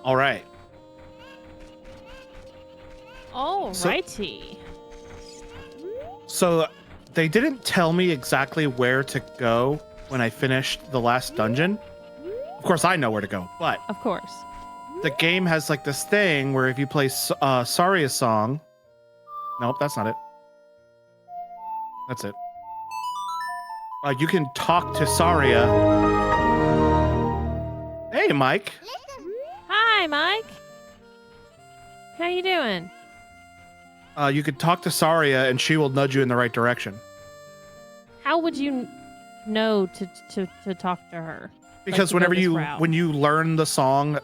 All right. Alrighty. So they didn't tell me exactly where to go when I finished the last dungeon. Of course, I know where to go, but Of course. the game has like this thing where if you play Saria's song, nope, that's not it. That's it. You can talk to Saria. Hey, Mike. Hi, Mike. How you doing? You could talk to Saria and she will nudge you in the right direction. How would you know to talk to her? Because Like, to go whenever this you route? when you learn the song,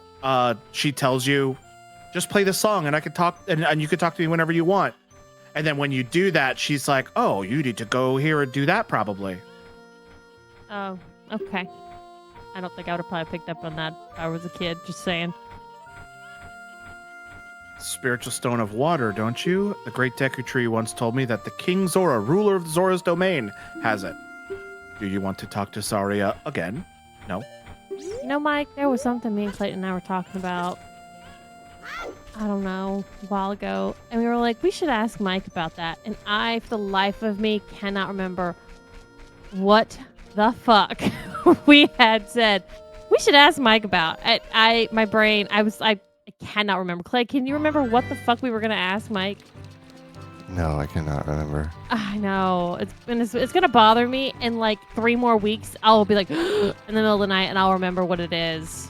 she tells you, just play the song and I could talk and you could talk to me whenever you want. And then when you do that, she's like, oh, you need to go here and do that probably. Oh, okay. I don't think I would have probably picked up on that if I was a kid, just saying. Spiritual stone of water, don't you? The great Deku Tree once told me that the King Zora, ruler of Zora's domain, has it. Do you want to talk to Saria again? No. You know, Mike, there was something me and Clayton and I were talking about, I don't know, a while ago. And we were like, we should ask Mike about that. And I, for the life of me, cannot remember what the fuck we had said. We should ask Mike about. My brain, I cannot remember. Clay, can you remember what the fuck we were going to ask Mike? No, I cannot remember. I know. It's going to bother me. In like 3 more weeks, I'll be like, in the middle of the night, and I'll remember what it is.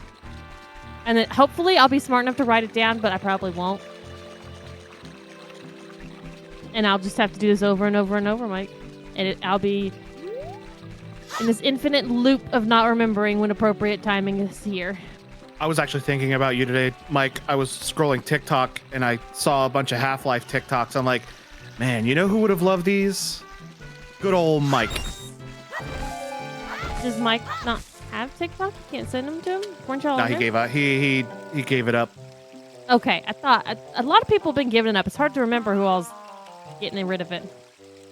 And then hopefully I'll be smart enough to write it down, but I probably won't. And I'll just have to do this over and over and over, Mike. And I'll be in this infinite loop of not remembering when appropriate timing is here. I was actually thinking about you today, Mike. I was scrolling TikTok and I saw a bunch of Half-Life TikToks. I'm like, man, you know who would have loved these? Good old Mike. Does Mike not have TikTok? You can't send them to him? Weren't y'all No, on he there? gave up. He gave it up. Okay, I thought a lot of people have been giving it up. It's hard to remember who all's getting rid of it.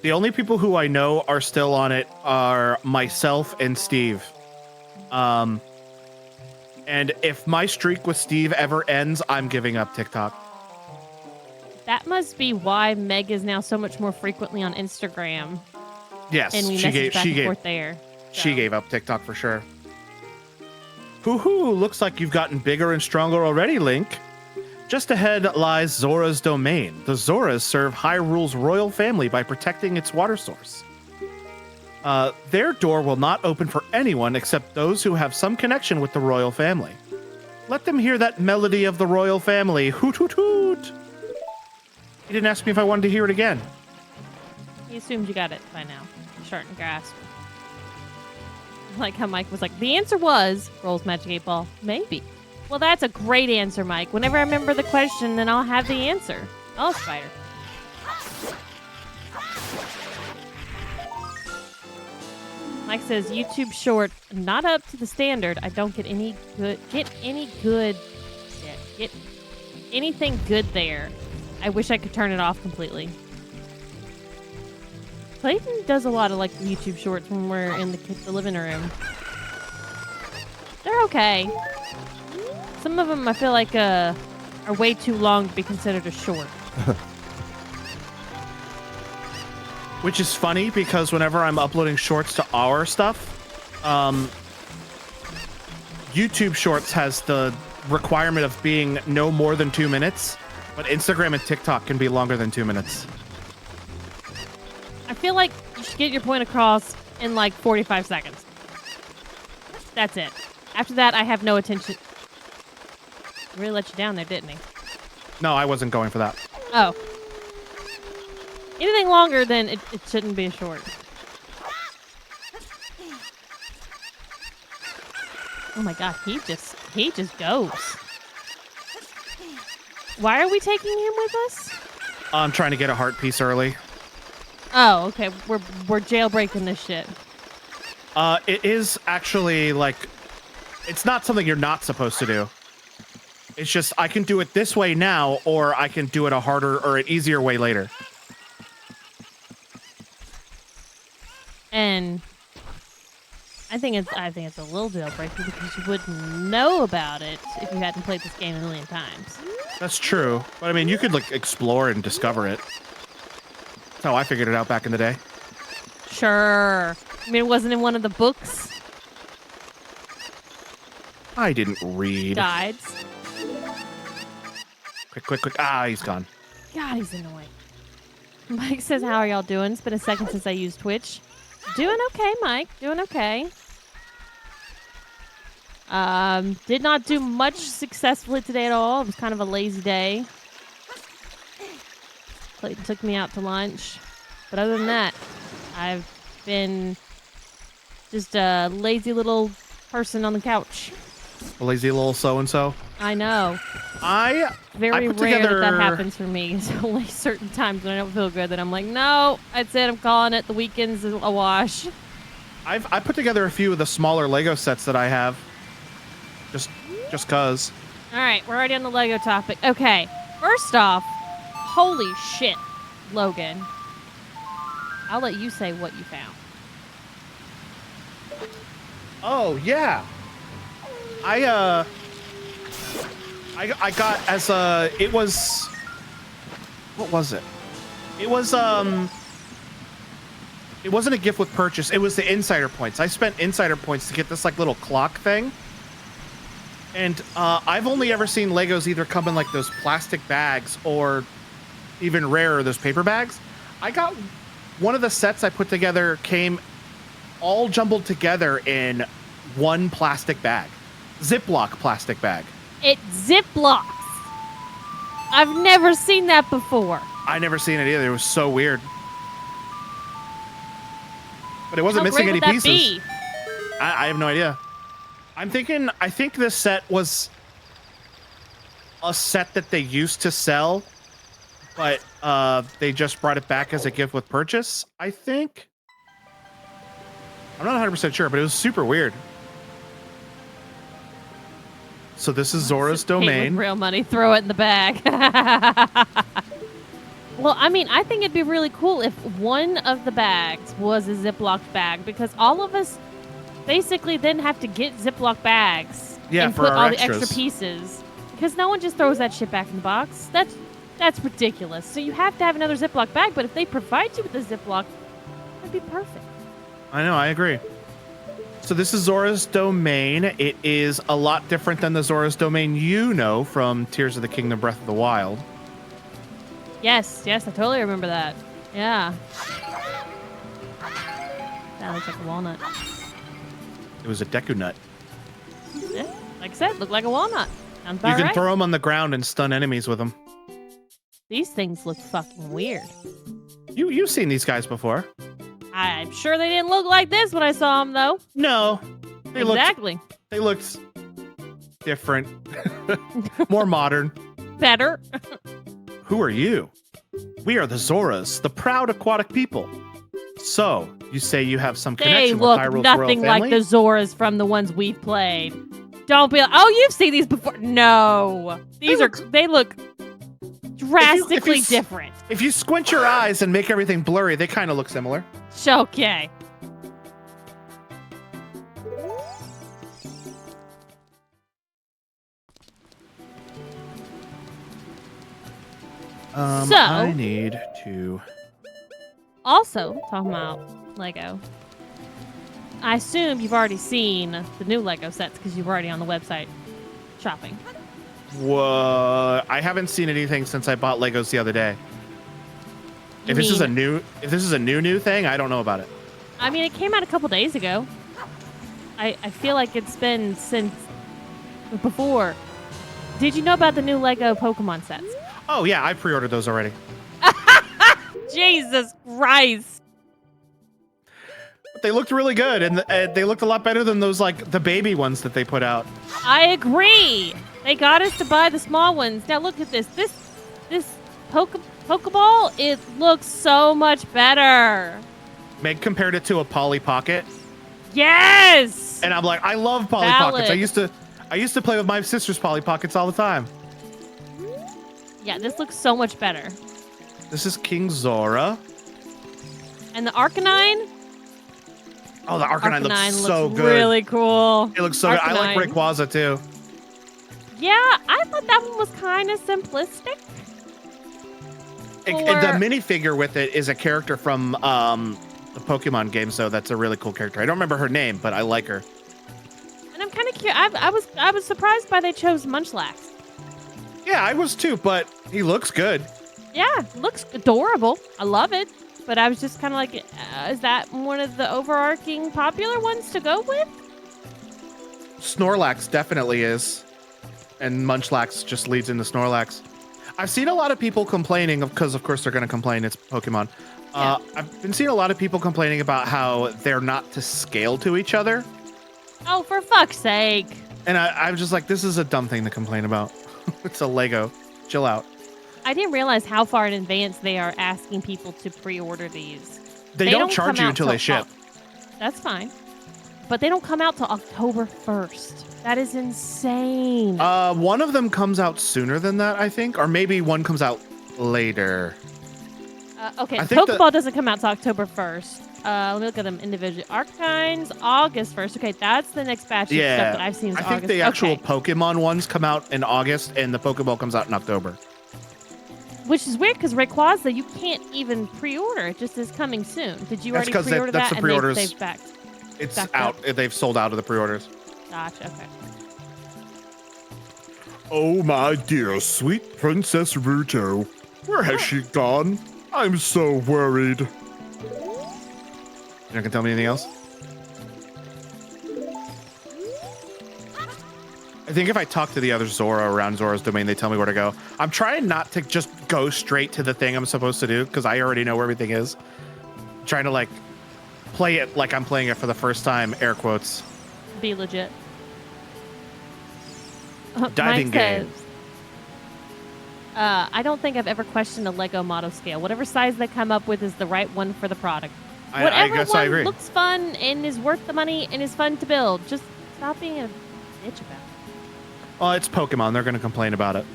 The only people who I know are still on it are myself and Steve. And if my streak with Steve ever ends, I'm giving up TikTok. That must be why Meg is now so much more frequently on Instagram. Yes, And we message back and forth there. She So. gave up TikTok for sure. Hoo-hoo, looks like you've gotten bigger and stronger already, Link. Just ahead lies Zora's domain. The Zoras serve Hyrule's royal family by protecting its water source. Their door will not open for anyone except those who have some connection with the royal family. Let them hear that melody of the royal family. Hoot, hoot, hoot. He didn't ask me if I wanted to hear it again. He assumed you got it by now. Short and grasp. Like how Mike was like, the answer was, rolls Magic 8 Ball. Maybe. Well, that's a great answer, Mike. Whenever I remember the question, then I'll have the answer. Oh, spider. Mike says, YouTube short, not up to the standard. I don't get any good, get anything good there. I wish I could turn it off completely. Clayton does a lot of like YouTube shorts when we're in the living room. They're okay. Some of them I feel like are way too long to be considered a short. Which is funny because whenever I'm uploading shorts to our stuff, YouTube Shorts has the requirement of being no more than 2 minutes, but Instagram and TikTok can be longer than 2 minutes. I feel like you should get your point across in like 45 seconds. That's it. After that, I have no attention. He really let you down there, didn't he? No, I wasn't going for that. Oh. Anything longer than it shouldn't be a short. Oh my god, he just goes. Why are we taking him with us? I'm trying to get a heart piece early. Oh, okay. We're jailbreaking this shit. It is actually like, it's not something you're not supposed to do. It's just I can do it this way now, or I can do it a harder or an easier way later. And I think it's a little deal breaker because you wouldn't know about it if you hadn't played this game a million times. That's true. But I mean, you could like explore and discover it. That's how I figured it out back in the day. Sure. I mean, it wasn't in one of the books. I didn't read. Guides. Quick. Ah, he's gone. God, he's annoying. Mike says, how are y'all doing? It's been a second since I used Twitch. Doing okay, Mike. Doing okay. Did not do much successfully today at all. It was kind of a lazy day. Clayton took me out to lunch. But other than that, I've been just a lazy little person on the couch. A lazy little so-and-so. I know. Very put rare together... that happens for me. It's only certain times when I don't feel good that I'm like, no, that's it. I'm calling it. The weekend's a wash. I put together a few of the smaller Lego sets that I have. Just cause. All right, we're already on the Lego topic. Okay, first off, holy shit, Logan. I'll let you say what you found. Oh yeah. I got as it was, what was it? It was it wasn't a gift with purchase. It was the insider points. I spent insider points to get this like little clock thing. And I've only ever seen Legos either come in like those plastic bags or even rarer, those paper bags. I got one of the sets I put together came all jumbled together in one plastic bag. Ziploc plastic bag. It Ziplocs. I've never seen that before. I never seen it either. It was so weird. But it wasn't missing any pieces. Be? I have no idea. I think this set was a set that they used to sell, but they just brought it back as a gift with purchase, I think. I'm not 100% sure, but it was super weird. So this is Zora's domain. Real money, throw it in the bag. Well, I mean, I think it'd be really cool if one of the bags was a Ziploc bag, because all of us basically then have to get Ziploc bags and for put all extras. the extra pieces, because no one just throws that shit back in the box. That's ridiculous. So you have to have another Ziploc bag, but if they provide you with a Ziploc, that'd be perfect. I know, I agree. So this is Zora's domain. It is a lot different than the Zora's domain you know from Tears of the Kingdom Breath of the Wild. Yes, I totally remember that. Yeah. That looks like a walnut. It was a Deku Nut. Yeah, like I said, looked like a walnut. Sounds about You can right. throw them on the ground and stun enemies with them. These things look fucking weird. You've seen these guys before. I'm sure they didn't look like this when I saw them, though. No. Exactly. They looked different. More modern. Better. Who are you? We are the Zoras, the proud aquatic people. So, you say you have some They connection with look Hyrule's nothing royal like family? the Zoras from the ones we've played. Don't be like, oh, you've seen these before. No. They look drastically different. If you squint your eyes and make everything blurry, they kind of look similar. Okay. So, I need to... also, talking about Lego, I assume you've already seen the new Lego sets because you're already on the website shopping. What? I haven't seen anything since I bought Legos the other day. If this is a new thing, I don't know about it. I mean, it came out a couple days ago. I feel like it's been since before. Did you know about the new Lego Pokemon sets? Oh yeah, I pre-ordered those already. Jesus Christ. But they looked really good, and they looked a lot better than those like the baby ones that they put out. I agree. They got us to buy the small ones. Now look at this. This Pokeball, it looks so much better. Meg compared it to a Polly Pocket. Yes. And I'm like, I love Polly Pockets. I used to play with my sister's Polly Pockets all the time. Yeah, this looks so much better. This is King Zora. And the Arcanine, Oh, the Arcanine looks Arcanine so looks good. really cool. It looks so good. I like Arcanine. Rayquaza too. Yeah, I thought that one was kind of simplistic. The Or- minifigure with it is a character from the Pokemon games, though. That's a really cool character. I don't remember her name, but I like her. And I'm kind of curious. I was surprised by they chose Munchlax. Yeah, I was too, but he looks good. Yeah, looks adorable. I love it. But I was just kind of like, is that one of the overarching popular ones to go with? Snorlax definitely is. And Munchlax just leads into Snorlax. I've seen a lot of people complaining, because of course they're going to complain, it's Pokemon. Yeah. I've been seeing a lot of people complaining about how they're not to scale to each other. Oh, for fuck's sake. And I'm just like, this is a dumb thing to complain about. It's a Lego. Chill out. I didn't realize how far in advance they are asking people to pre-order these. They don't charge come you out until till they ship. That's fine. But they don't come out till October 1st. That is insane. One of them comes out sooner than that, I think. Or maybe one comes out later. Okay, I think Pokeball doesn't come out till October 1st. Let me look at them individually. Arcanine's August 1st. Okay, that's the next batch of stuff that I've seen is I think August. the actual Okay. Pokemon ones come out in August, and the Pokeball comes out in October. Which is weird because Rayquaza, you can't even pre-order. It just is coming soon. Did you That's already 'cause pre-order that's that? the pre-orders. And they've backed. It's Backed out. up. They've sold out of the pre-orders. Gotcha. Okay. Oh, my dear sweet Princess Ruto. Where has she gone? I'm so worried. You're not gonna tell me anything else? I think if I talk to the other Zora around Zora's domain, they tell me where to go. I'm trying not to just go straight to the thing I'm supposed to do, because I already know where everything is. I'm trying to, like, play it like I'm playing it for the first time, air quotes. Be legit. Diving Mike game. says, I don't think I've ever questioned a Lego model scale. Whatever size they come up with is the right one for the product. I Whatever guess one I agree. looks fun and is worth the money and is fun to build. Just stop being a bitch about it. Oh, it's Pokemon. They're going to complain about it.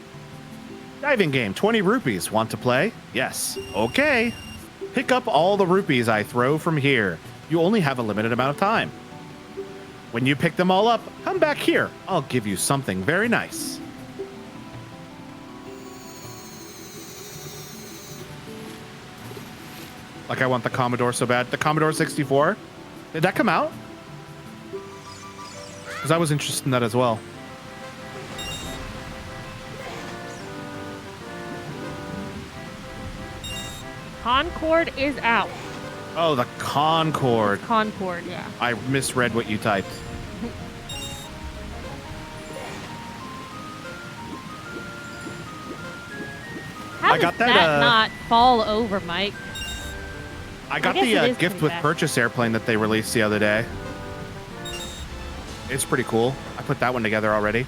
Diving game, 20 rupees. Want to play? Yes. Okay. Pick up all the rupees I throw from here. You only have a limited amount of time. When you pick them all up, come back here. I'll give you something very nice. Like I want the Commodore so bad. The Commodore 64? Did that come out? Because I was interested in that as well. Concord is out. Oh, the Concord. Concord, yeah. I misread what you typed. How I got does that, not fall over, Mike? I got guess the it is gift pretty with fast. purchase airplane that they released the other day. It's pretty cool. I put that one together already.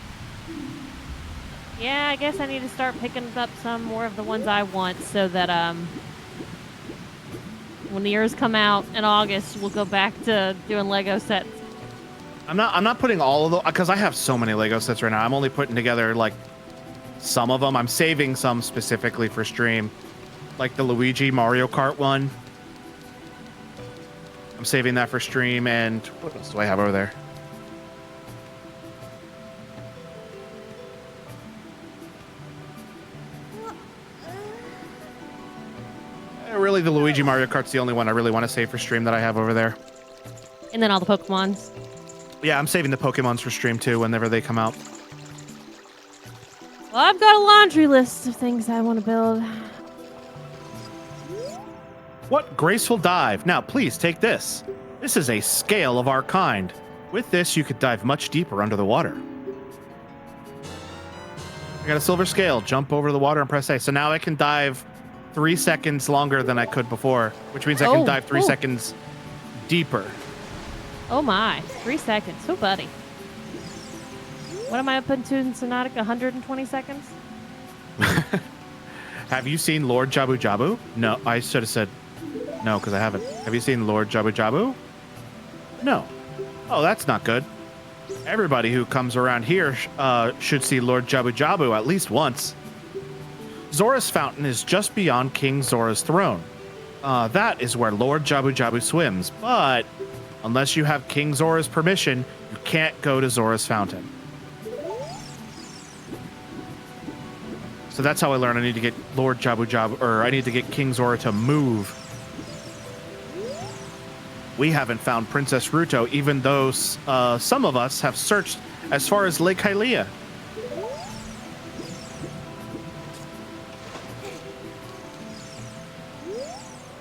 Yeah, I guess I need to start picking up some more of the ones I want so that when the years come out in August, we'll go back to doing Lego sets. I'm not putting all of them because I have so many Lego sets right now. I'm only putting together like some of them. I'm saving some specifically for stream, like the Luigi Mario Kart one. I'm saving that for stream. And what else do I have over there? Really, the Luigi Mario Kart's the only one I really want to save for stream that I have over there. And then all the Pokemons. Yeah, I'm saving the Pokemons for stream too whenever they come out. Well, I've got a laundry list of things I want to build. What graceful dive. Now, please take this. This is a scale of our kind. With this, you could dive much deeper under the water. I got a silver scale. Jump over the water and press A. So now I can dive 3 seconds longer than I could before, which means I can dive 3 seconds deeper. Oh my, 3 seconds. Oh, buddy. What am I up into in Sonatica? 120 seconds? Have you seen Lord Jabu Jabu? No, I should have said no because I haven't. Have you seen Lord Jabu Jabu? No. Oh, that's not good. Everybody who comes around here should see Lord Jabu Jabu at least once. Zora's fountain is just beyond King Zora's throne. That is where Lord Jabu Jabu swims, but Unless you have King Zora's permission, you can't go to Zora's Fountain. So that's how I learned I need to get Lord Jabu Jabu, or I need to get King Zora to move. We haven't found Princess Ruto, even though some of us have searched as far as Lake Hylia.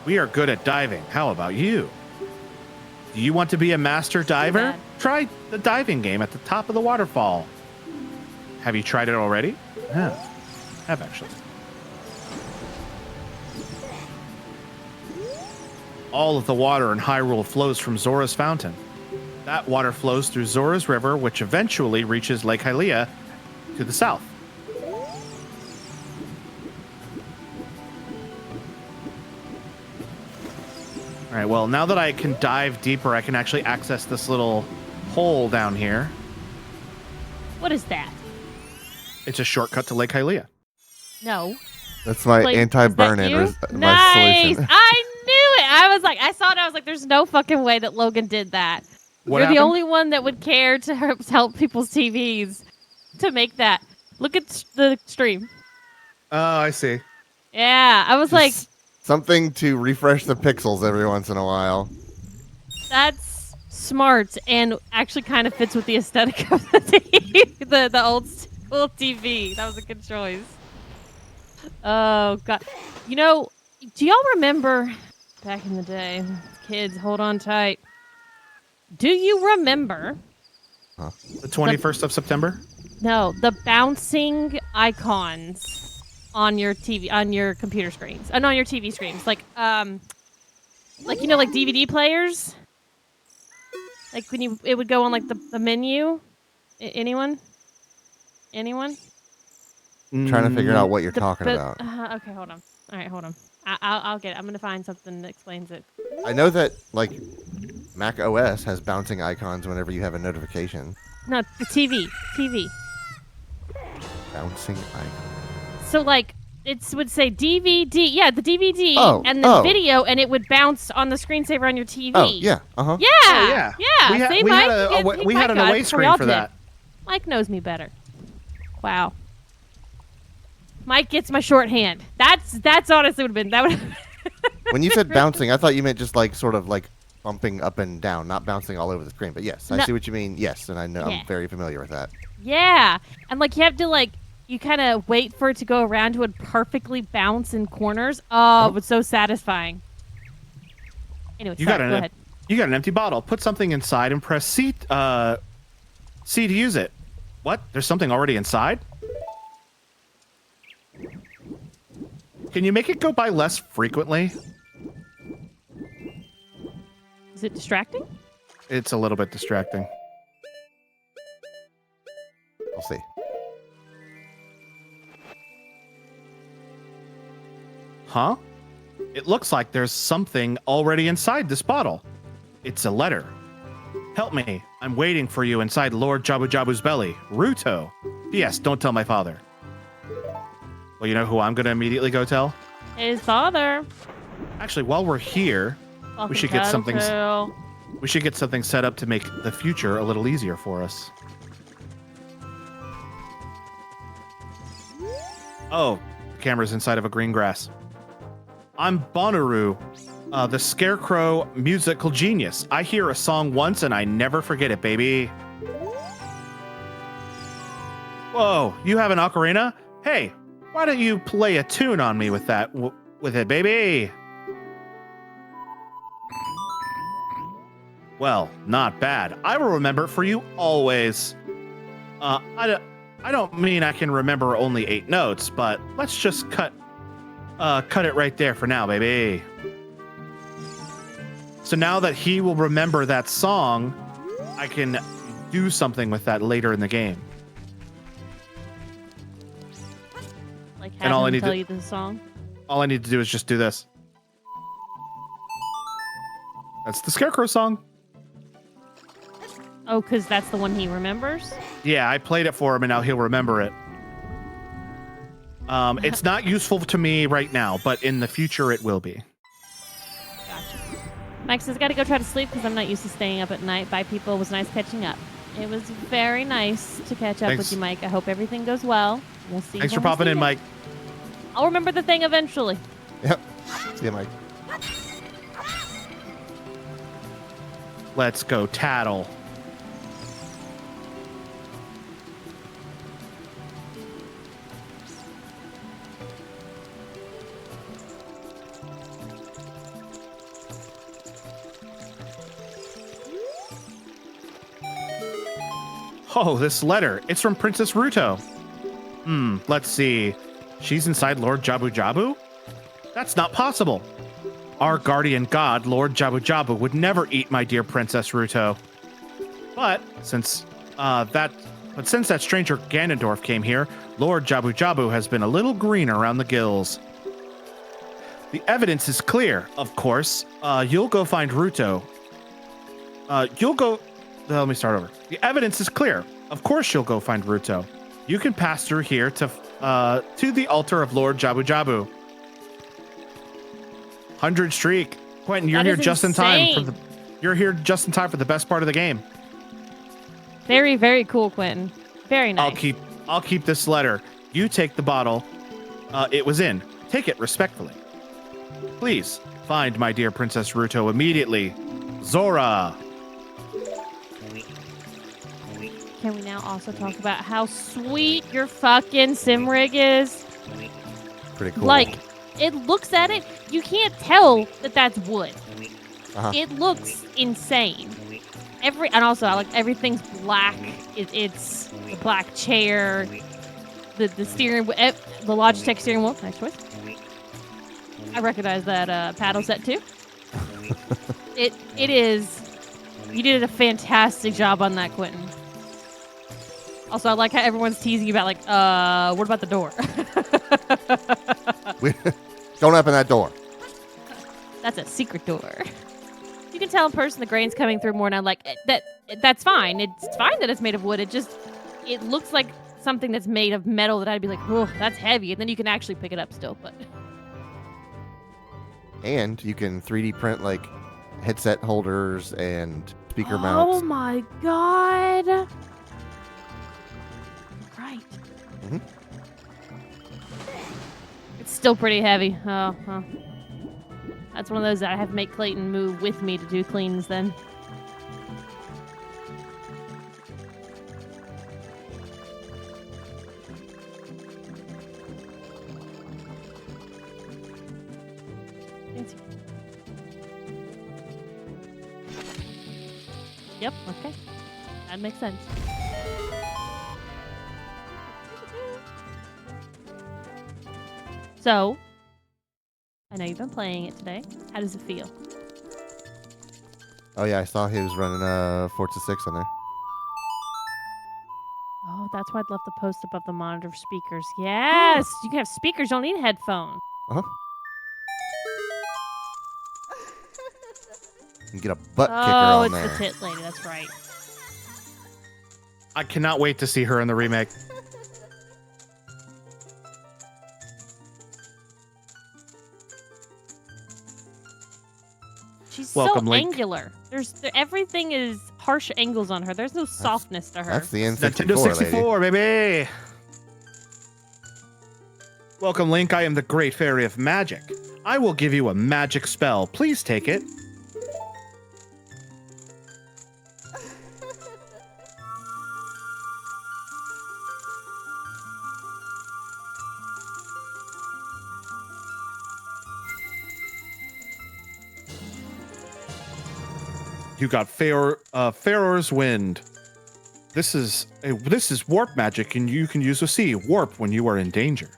We are good at diving. How about you? Do you want to be a master diver? Try the diving game at the top of the waterfall. Have you tried it already? Yeah, I have actually. All of the water in Hyrule flows from Zora's Fountain. That water flows through Zora's River, which eventually reaches Lake Hylia to the south. All right, well, now that I can dive deeper, I can actually access this little hole down here. What is that? It's a shortcut to Lake Hylia. No. That's my Wait, anti-burn is that in you? my Nice. solution. I knew it. I was like, I saw it. I was like, there's no fucking way that Logan did that. What You're happened? the only one that would care to help people's TVs to make that. Look at the stream. Oh, I see. Yeah, I was like, Something to refresh the pixels every once in a while. that's smart and actually kind of fits with the aesthetic of the TV, the old school TV. That was a good choice. Oh god, you know, do y'all remember back in the day, kids? Hold on tight. Do you remember? The 21st of September? No, the bouncing icons on your TV, on your computer screens, and on your TV screens, like you know, like DVD players. Like when it would go on like the menu. Anyone? Trying to figure out what you're talking about. Okay, hold on. All right, hold on. I'll get it. I'm gonna find something that explains it. I know that like Mac OS has bouncing icons whenever you have a notification. No, the TV. Bouncing icon. So like it would say DVD, yeah, the DVD, and then oh. video, and it would bounce on the screensaver on your TV. Oh yeah, uh-huh. Yeah, Oh, yeah. See, We Mike, had an got it away before screen y'all for did. that. Mike knows me better. Wow. Mike gets my shorthand. That's honestly would have been that would. When you said bouncing, I thought you meant just like sort of like bumping up and down, not bouncing all over the screen. But yes, I see what you mean. Yes, and I know Yeah. I'm very familiar with that. Yeah, and like you have to like you kind of wait for it to go around to it perfectly bounce in corners. Oh, it's so satisfying. Anyway, You sorry, got go ahead. You got an empty bottle. Put something inside and press C to use it. What? There's something already inside? Can you make it go by less frequently? Is it distracting? It's a little bit distracting. We'll see. Huh? It looks like there's something already inside this bottle. It's a letter. Help me. I'm waiting for you inside Lord Jabu Jabu's belly. Ruto. P.S. Don't tell my father. Well, you know who I'm going to immediately go tell? His father. Actually, while we're here, we should get something. We should get something set up to make the future a little easier for us. Oh, the camera's inside of a green grass. I'm Bonnaroo, the Scarecrow musical genius. I hear a song once and I never forget it, baby. Whoa, you have an ocarina? Hey, why don't you play a tune on me with that, with it, baby? Well, not bad. I will remember it for you always. I don't mean I can remember only 8 notes, but let's just cut it right there for now, baby. So now that he will remember that song, I can do something with that later in the game. Like And all I have him need tell to- you the song. All I need to do is just do this. That's the Scarecrow song. Oh, because that's the one he remembers? Yeah, I played it for him and now he'll remember it. It's not useful to me right now, but in the future it will be. Gotcha. Mike says, gotta go try to sleep because I'm not used to staying up at night. Bye, people. It was nice catching up. It was very nice to catch up with you, Mike. I hope everything goes well. We'll see. Thanks when for we popping see in, you. Mike. I'll remember the thing eventually. Yep. See you, Mike. Let's go tattle. Oh, this letter. It's from Princess Ruto. Let's see. She's inside Lord Jabu Jabu? That's not possible. Our guardian god, Lord Jabu Jabu, would never eat my dear Princess Ruto. But since that stranger Ganondorf came here, Lord Jabu Jabu has been a little green around the gills. The evidence is clear, of course. You'll go find Ruto. Let me start over. The evidence is clear. Of course you'll go find Ruto. You can pass through here to the altar of Lord Jabu Jabu. 100 streak. Quentin, you're here just in time for the best part of the game. Very, very cool, Quentin. Very nice. I'll keep this letter. You take the bottle. It was in. Take it respectfully. Please find my dear Princess Ruto immediately. Zora. Can we now also talk about how sweet your fucking sim rig is? Pretty cool. Like, it looks at it, you can't tell that that's wood. Uh-huh. It looks insane. And also, everything's black. It's the black chair, the steering, the Logitech steering wheel. Nice choice. I recognize that paddle set too. It is. You did a fantastic job on that, Quentin. Also, I like how everyone's teasing you about, like, what about the door? Don't open that door. That's a secret door. You can tell in person the grain's coming through more, and I'm like, that's fine. It's fine that it's made of wood. It looks like something that's made of metal that I'd be like, oh, that's heavy. And then you can actually pick it up still, but... And you can 3D print, like, headset holders and speaker mounts. Oh, my God. Right. Mm-hmm. It's still pretty heavy. Oh, huh. That's one of those that I have to make Clayton move with me to do cleans then. Fancy. Yep, okay. That makes sense. So, I know you've been playing it today. How does it feel? Oh yeah, I saw he was running Forza 6 on there. Oh, that's why I'd love to post above the monitor speakers. Yes! You can have speakers, you don't need headphones. Uh-huh. You can get a butt kicker Oh, on it's there. the tit lady, that's right. I cannot wait to see her in the remake. She's Welcome, so Link. angular. Everything is harsh angles on her. There's no softness to her. That's the Nintendo N64, 64, baby. Welcome, Link. I am the Great Fairy of Magic. I will give you a magic spell. Please take it. You got Pharaoh's Wind. This is warp magic, and you can use a sea warp when you are in danger.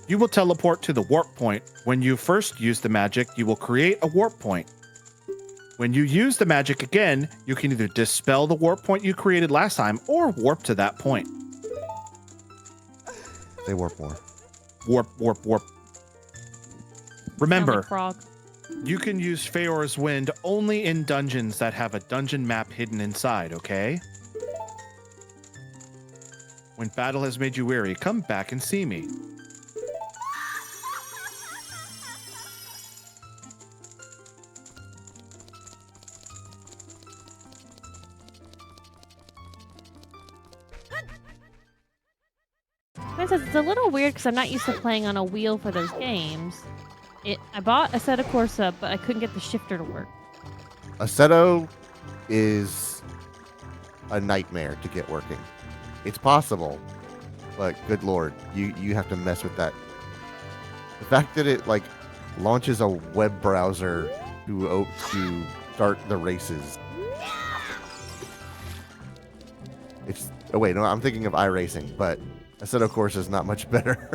You will teleport to the warp point. When you first use the magic, you will create a warp point. When you use the magic again, you can either dispel the warp point you created last time or warp to that point. They warp more. Warp, warp, warp. Remember, Sound like frog. you can use Pharaoh's Wind only in dungeons that have a dungeon map hidden inside, okay? When battle has made you weary, come back and see me. Princess, it's a little weird because I'm not used to playing on a wheel for those games. I bought Assetto Corsa, but I couldn't get the shifter to work. Assetto is a nightmare to get working. It's possible, but good lord, you have to mess with that. The fact that it like launches a web browser to start the races. Oh wait, no, I'm thinking of iRacing, but Assetto Corsa is not much better.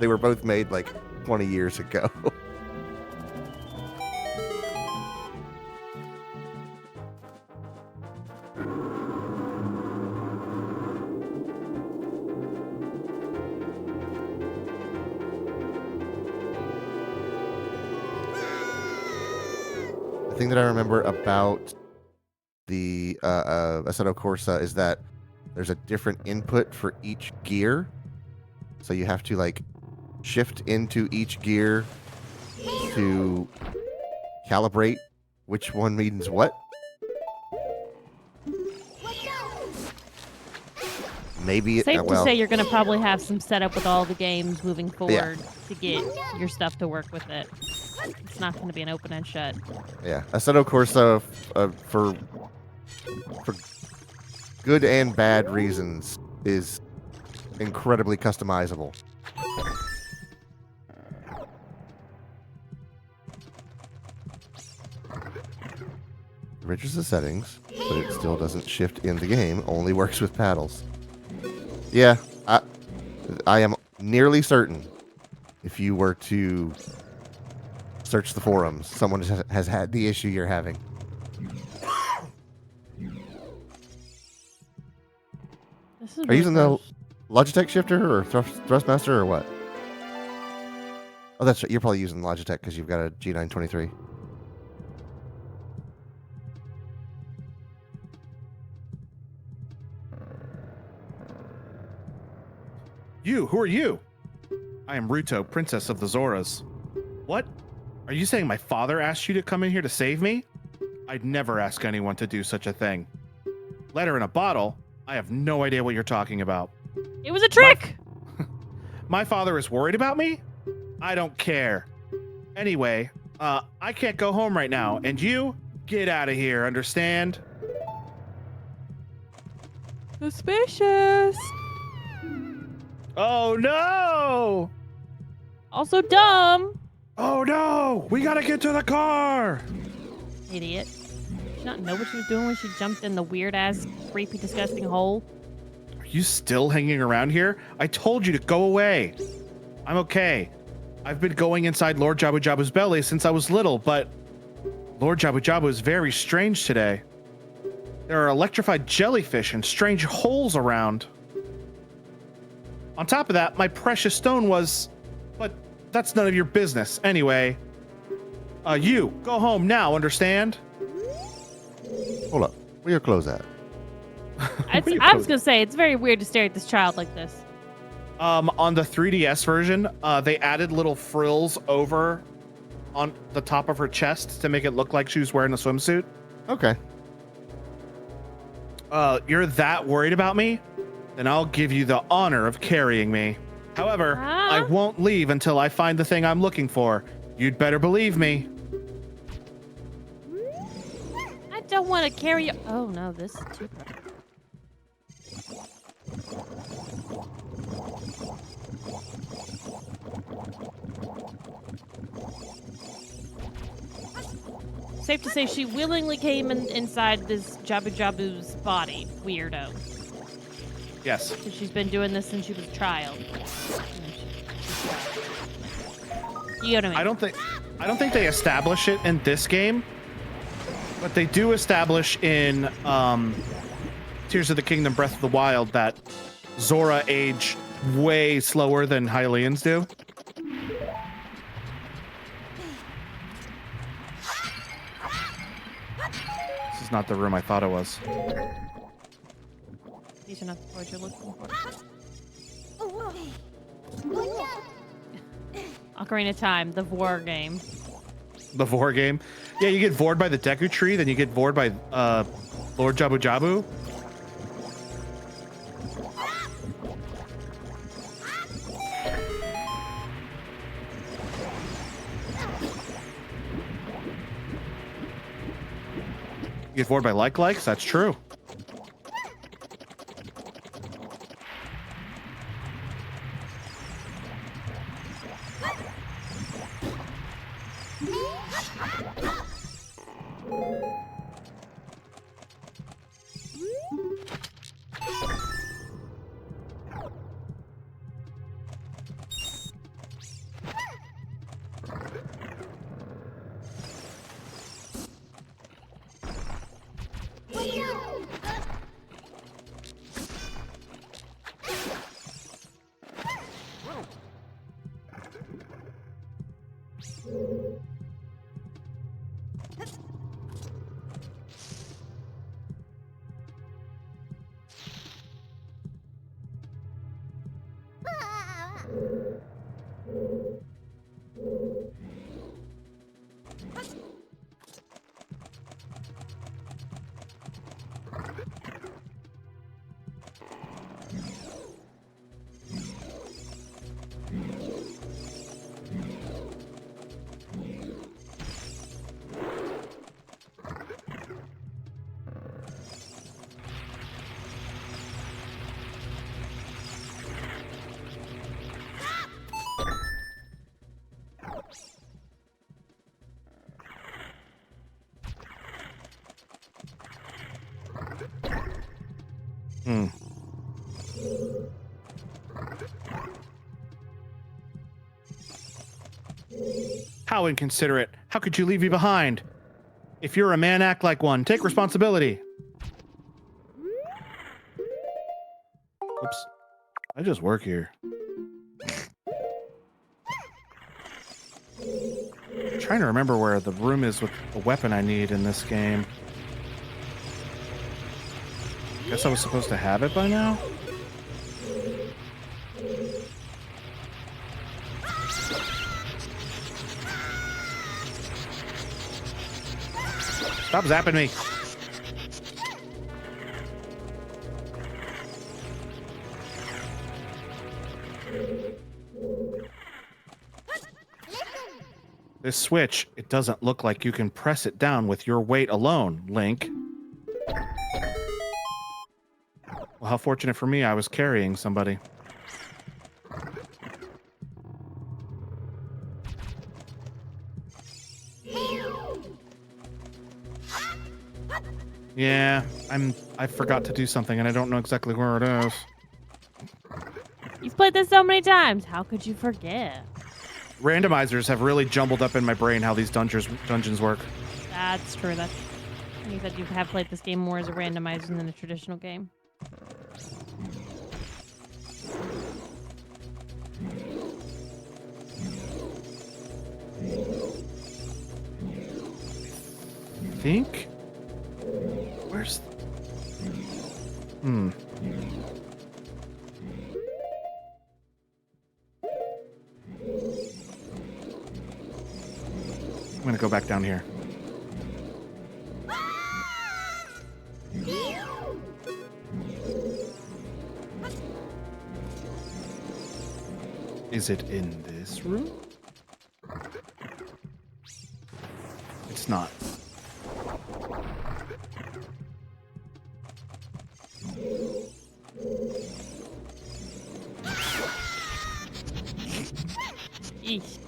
They were both made like 20 years ago. The thing that I remember about the Assetto Corsa is that there's a different input for each gear. So you have to like shift into each gear to calibrate which one means what. Maybe Safe to say you're going to probably have some setup with all the games moving forward to get your stuff to work with it. It's not going to be an open and shut. Yeah, Assetto Corsa for good and bad reasons is incredibly customizable. It registers the settings, but it still doesn't shift in the game. Only works with paddles. Yeah, I am nearly certain if you were to search the forums, someone has had the issue you're having. This is Are you using the Logitech shifter or Thrustmaster or what? Oh, that's right. You're probably using Logitech because you've got a G923. Who are you? I am Ruto, Princess of the Zoras. What? Are you saying my father asked you to come in here to save me? I'd never ask anyone to do such a thing. Letter in a bottle? I have no idea what you're talking about. It was a trick! My father is worried about me? I don't care. Anyway, I can't go home right now, and you, get out of here, understand? Suspicious. Oh no! Also dumb. Oh no! We gotta get to the car! Idiot. Did she not know what she was doing when she jumped in the weird-ass, creepy, disgusting hole? Are you still hanging around here? I told you to go away. I'm okay. I've been going inside Lord Jabu Jabu's belly since I was little, but Lord Jabu Jabu is very strange today. There are electrified jellyfish and strange holes around. On top of that, my precious stone was... But that's none of your business. Anyway, you, go home now, understand? Hold up. Where your clothes at? I was going to say, it's very weird to stare at this child like this. On the 3DS version, they added little frills over on the top of her chest to make it look like she was wearing a swimsuit. Okay. You're that worried about me? Then I'll give you the honor of carrying me. However, I won't leave until I find the thing I'm looking for. You'd better believe me. I don't want to carry you. Oh no, this is too bad. Safe to say she willingly came inside this Jabu Jabu's body. Weirdo. Yes. So she's been doing this since she was a child. You know what I mean? I don't think they establish it in this game, but they do establish in Tears of the Kingdom Breath of the Wild that Zora age way slower than Hylians do. This is not the room I thought it was. These are not the toys you're looking for. Ocarina Time, the Vor game. The Vor game? Yeah, you get vored by the Deku Tree, then you get vored by Lord Jabu Jabu. You get bored by likes? That's true. Hmm. How inconsiderate. How could you leave me behind? If you're a man, act like one. Take responsibility. Oops. I just work here. I'm trying to remember where the room is with the weapon I need in this game. Guess I was supposed to have it by now? Stop zapping me. This switch, it doesn't look like you can press it down with your weight alone, Link. Well, how fortunate for me, I was carrying somebody. Yeah, I forgot to do something and I don't know exactly where it is. You've played this so many times. How could you forget? Randomizers have really jumbled up in my brain how these dungeons work. That's true. That's you said you have played this game more as a randomizer than a traditional game. I think. Where's? Hmm. I'm gonna go back down here. Is it in this room? It's not. Eesh.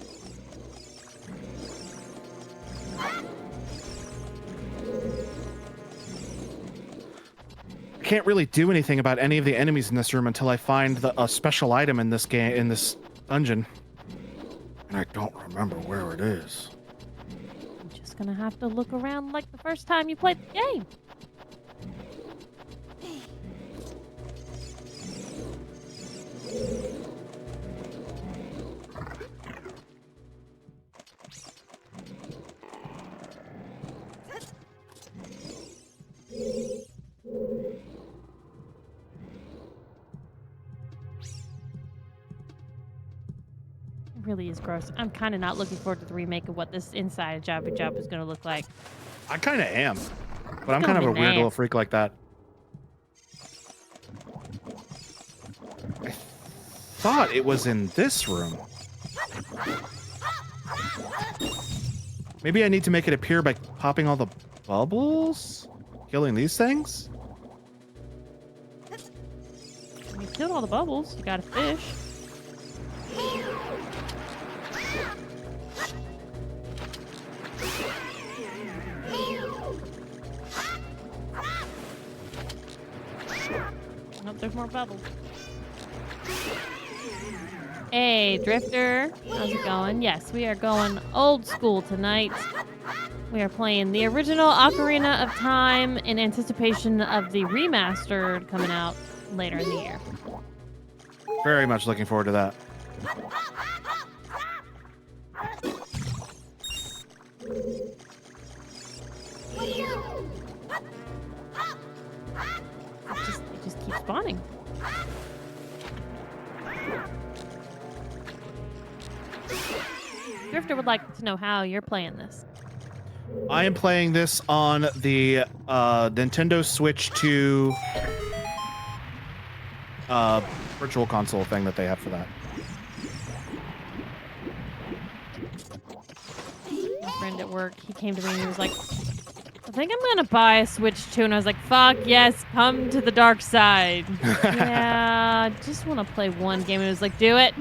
I can't really do anything about any of the enemies in this room until I find a special item in this game, in this dungeon. And I don't remember where it is. I'm just gonna have to look around like the first time you played the game. Really is gross. I'm kind of not looking forward to the remake of what this inside Jabba Jabba is going to look like. I kind of am. But I'm It's kind of gonna a be weird little nasty. freak like that. I thought it was in this room. Maybe I need to make it appear by popping all the bubbles? killing these things? You killed all the bubbles. You got a fish. Nope, there's more bubbles. Hey, Drifter. How's it going? Yes, we are going old school tonight. We are playing the original Ocarina of Time in anticipation of the remastered coming out later in the year. Very much looking forward to that. It just keeps spawning. Drifter would like to know how you're playing this. I am playing this on the Nintendo Switch 2 virtual console thing that they have for that. My friend at work, he came to me and he was like, I think I'm gonna buy a Switch 2, and I was like, fuck yes, come to the dark side. Yeah, I just want to play one game, and it was like, do it.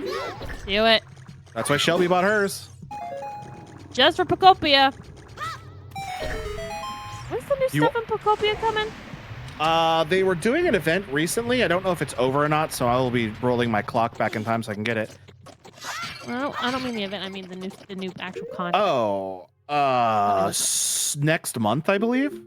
Do it. That's why Shelby bought hers. Just for Pocopia. When's the new You- stuff in Pocopia coming? They were doing an event recently. I don't know if it's over or not, so I will be rolling my clock back in time so I can get it. Well, I don't mean the event. I mean the new actual content. Oh, next month, I believe.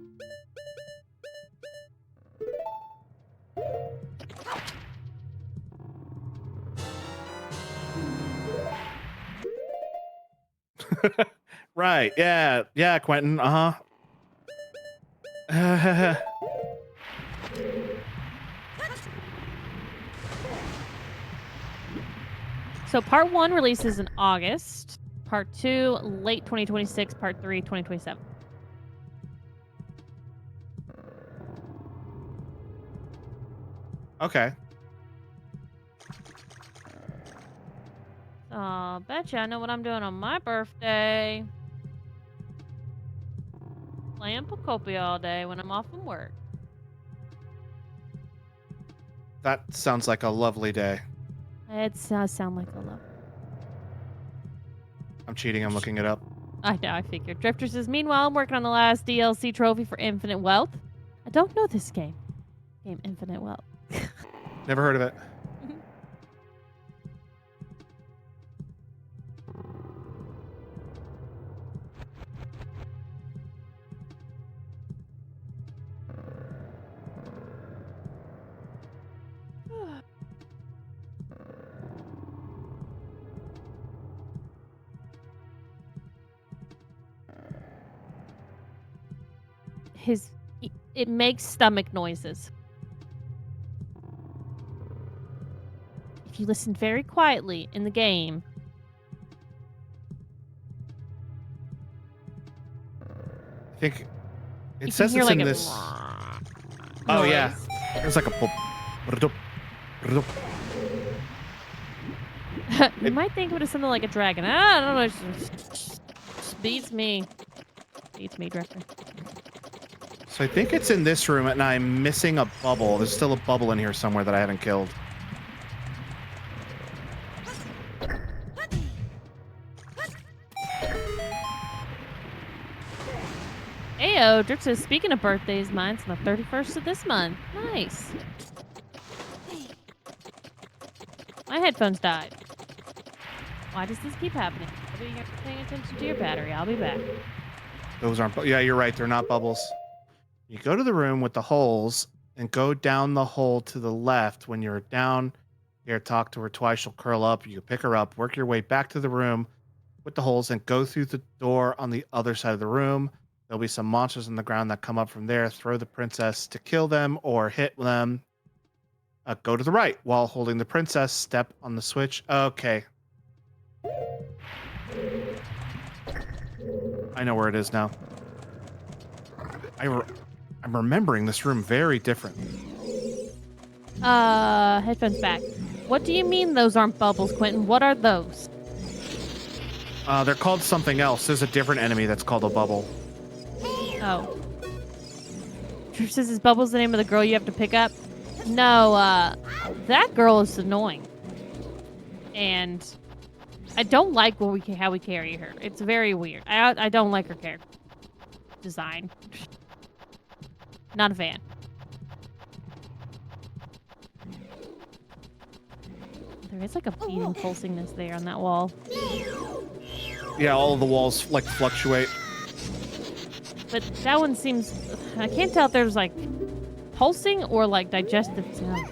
Right. Yeah. Yeah, Quentin. Uh-huh. So part 1 releases in August. Part 2, late 2026. Part 3, 2027. Okay. Betcha I know what I'm doing on my birthday. Playing Pocopia all day when I'm off from work. That sounds like a lovely day. It does sound like a love. I'm cheating. I'm looking it up. I know, I figured. Drifter says, meanwhile, I'm working on the last DLC trophy for Infinite Wealth. I don't know this game. Infinite Wealth. Never heard of it. It makes stomach noises. If you listen very quietly in the game, I think you it says can hear it's like in a this. Oh yeah, it's like a pop. You might think of it as something like a dragon. I don't know. It just beats me. Beats me, Drifter. So I think it's in this room, and I'm missing a bubble. There's still a bubble in here somewhere that I haven't killed. Ayo, Drip says, speaking of birthdays, mine's on the 31st of this month. Nice. My headphones died. Why does this keep happening? Maybe you're paying attention to your battery. I'll be back. Those aren't. Yeah, you're right. They're not bubbles. You go to the room with the holes and go down the hole to the left. When you're down here, talk to her twice. She'll curl up. You pick her up. Work your way back to the room with the holes and go through the door on the other side of the room. There'll be some monsters on the ground that come up from there. Throw the princess to kill them or hit them. Go to the right while holding the princess. Step on the switch. Okay. I know where it is now. I'm remembering this room very differently. Headphones back. What do you mean those aren't bubbles, Quentin? What are those? They're called something else. There's a different enemy that's called a bubble. Oh. Says, is Bubbles the name of the girl you have to pick up? No, that girl is annoying. And I don't like how we carry her. It's very weird. I don't like her character design. Not a fan. There is like a beating pulsingness there on that wall. Yeah, all of the walls like fluctuate. But that one seems... I can't tell if there's like pulsing or like digestive sounds.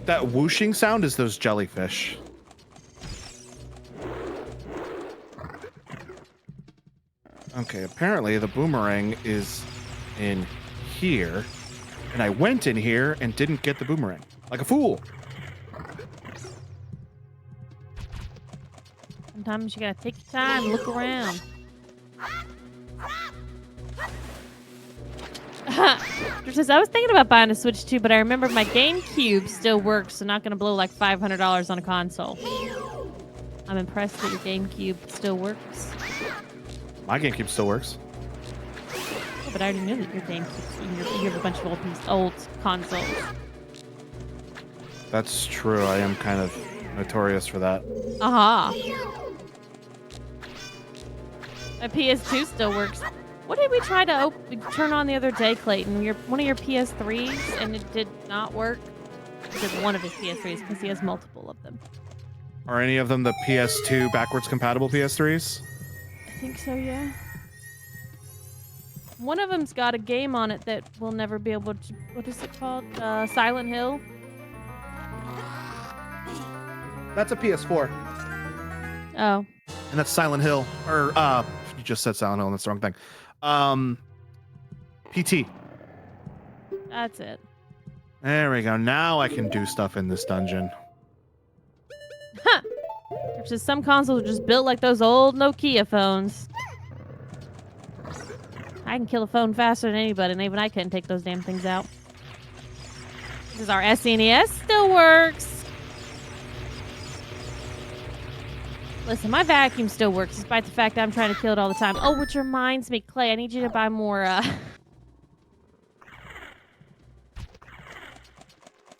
That whooshing sound is those jellyfish. Okay, apparently the boomerang is in here. And I went in here and didn't get the boomerang. Like a fool. Sometimes you gotta take your time, look around. Says, I was thinking about buying a Switch too, but I remember my GameCube still works, so not gonna blow like $500 on a console. I'm impressed that your GameCube still works. My GameCube still works. Yeah, but I already knew that your GameCube, you have a bunch of old consoles. That's true. I am kind of notorious for that. Aha. My PS2 still works. What did we try to turn on the other day, Clayton? One of your PS3s, and it did not work? It did one of his PS3s, because he has multiple of them. Are any of them the PS2 backwards compatible PS3s? I think so, yeah. One of them's got a game on it that we'll never be able to... What is it called? Silent Hill? That's a PS4. Oh. And that's Silent Hill. Or, you just said Silent Hill, and that's the wrong thing. PT. That's it. There we go. Now I can do stuff in this dungeon. Huh! It's just some consoles are just built like those old Nokia phones. I can kill a phone faster than anybody, and even I couldn't take those damn things out. This is our SNES still works. Listen, my vacuum still works, despite the fact that I'm trying to kill it all the time. Oh, which reminds me, Clay, I need you to buy more,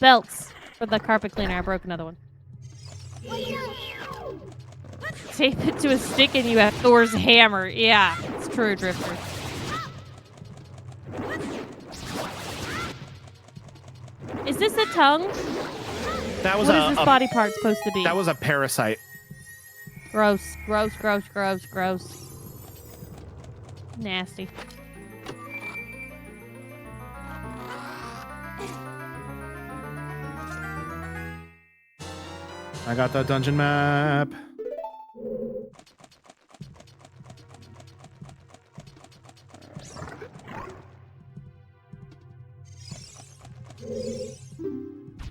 belts for the carpet cleaner. I broke another one. Tape it to a stick and you have Thor's hammer. Yeah, it's true, Drifter. Is this a tongue? That was what is this body part supposed to be? That was a parasite. Gross, gross, gross, gross, gross. Nasty. I got that dungeon map.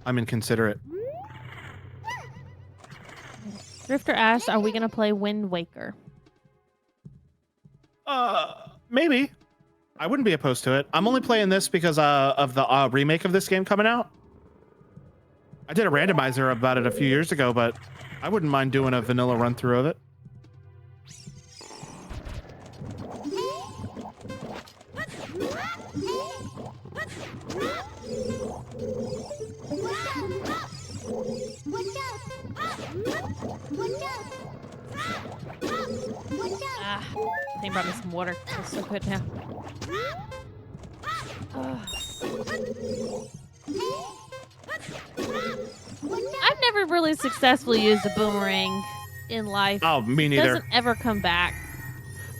I'm inconsiderate. Drifter asks, are we going to play Wind Waker? Maybe. I wouldn't be opposed to it. I'm only playing this because of the remake of this game coming out. I did a randomizer about it a few years ago, but I wouldn't mind doing a vanilla run through of it. They brought me some water. Feels so good now. I've never really successfully used a boomerang in life. Oh, me It neither. doesn't ever come back.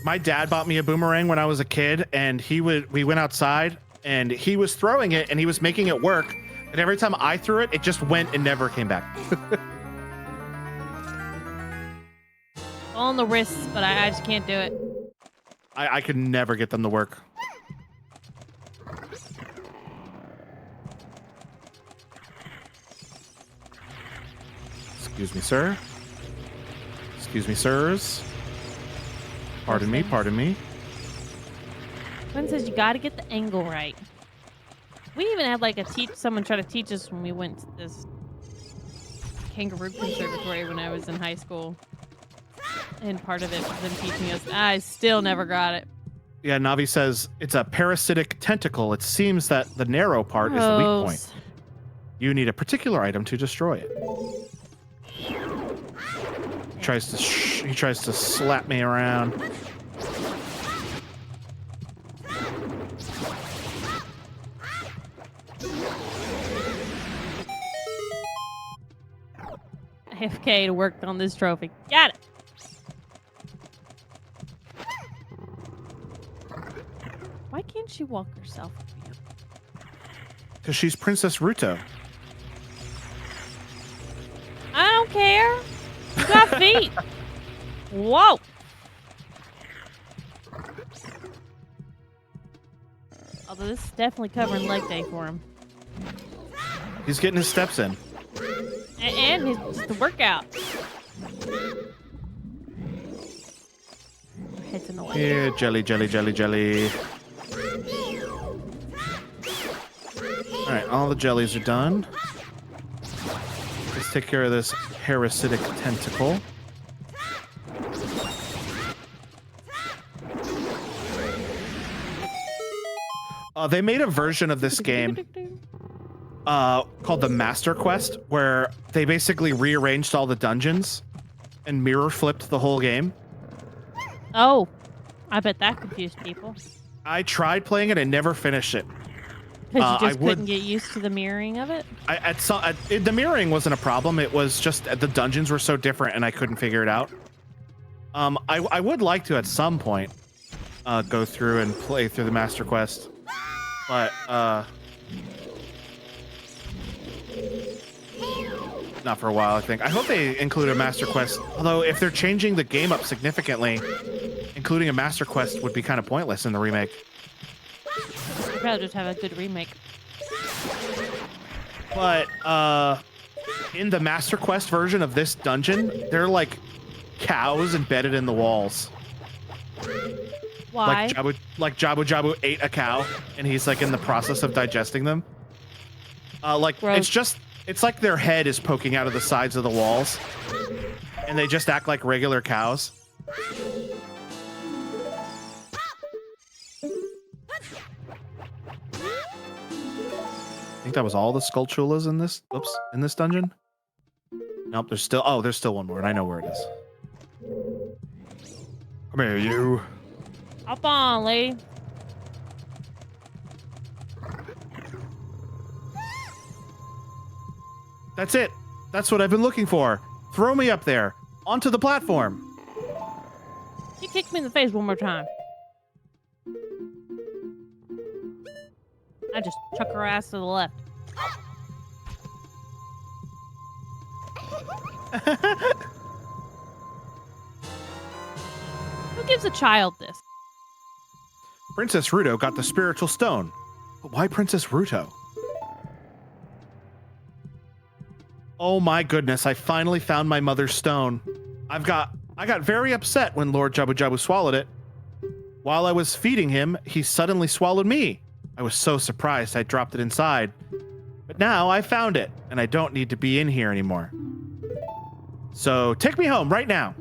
My dad bought me a boomerang when I was a kid, and we went outside, and he was throwing it, and he was making it work. And every time I threw it, it just went and never came back. On the wrists, but I just can't do it. I could never get them to work. Excuse me, sir. Excuse me, sirs. Pardon me, pardon me. Gwen says you got to get the angle right. We even had like someone try to teach us when we went to this kangaroo conservatory when I was in high school. And part of it was them teaching us. I still never got it. Yeah, Navi says it's a parasitic tentacle. It seems that the narrow part is the weak point. Gross. You need a particular item to destroy it. He tries to slap me around. AFK to work on this trophy. Got it. Why can't she walk herself? Because she's Princess Ruto. I don't care. You got feet. Whoa. Although this is definitely covering leg day for him. He's getting his steps in. And it's just a workout. Head's in the way. Here, jelly, jelly, jelly, jelly. Alright, all the jellies are done. Let's take care of this parasitic tentacle. They made a version of this game called the Master Quest, where they basically rearranged all the dungeons and mirror flipped the whole game. Oh, I bet that confused people. I tried playing it and never finished it. Because you just couldn't get used to the mirroring of it? The mirroring wasn't a problem. It was just the dungeons were so different and I couldn't figure it out. I would like to at some point go through and play through the Master Quest. But, not for a while, I think. I hope they include a Master Quest. Although, if they're changing the game up significantly, including a Master Quest would be kind of pointless in the remake. I'd rather just have a good remake. But, in the Master Quest version of this dungeon, they're like cows embedded in the walls. Why? Like Jabu Jabu ate a cow, and he's like in the process of digesting them. Gross. It's like their head is poking out of the sides of the walls, and they just act like regular cows. I think that was all the Skulltulas in this. Oops, in this dungeon. Nope, there's still one more, and I know where it is. Come here, you. Hop on, lady. That's it. That's what I've been looking for. Throw me up there, onto the platform. She kicked me in the face one more time. I just chuck her ass to the left. Who gives a child this? Princess Ruto got the spiritual stone. But why Princess Ruto? Oh my goodness, I finally found my mother's stone. I got very upset when Lord Jabu Jabu swallowed it. While I was feeding him, he suddenly swallowed me. I was so surprised I dropped it inside. But now I found it, and I don't need to be in here anymore. So take me home right now.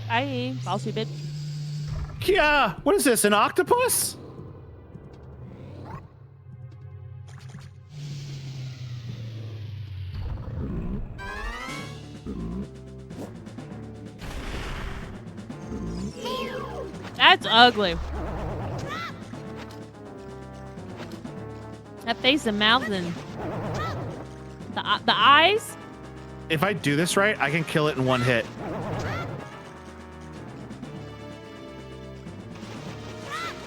Bye, bossy bitch. Yeah, what is this, an octopus? That's ugly. That face and mouth and the eyes. If I do this right, I can kill it in one hit.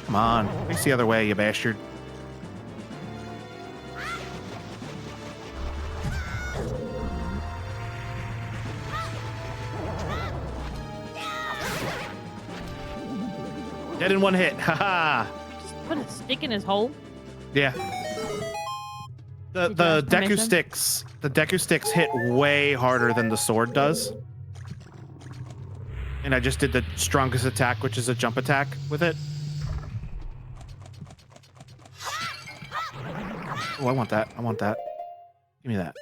Come on, face the other way, you bastard. Dead in one hit, haha. Just put a stick in his hole. Yeah. The Deku sticks hit way harder than the sword does. And I just did the strongest attack, which is a jump attack with it. Oh, I want that. I want that. Give me that.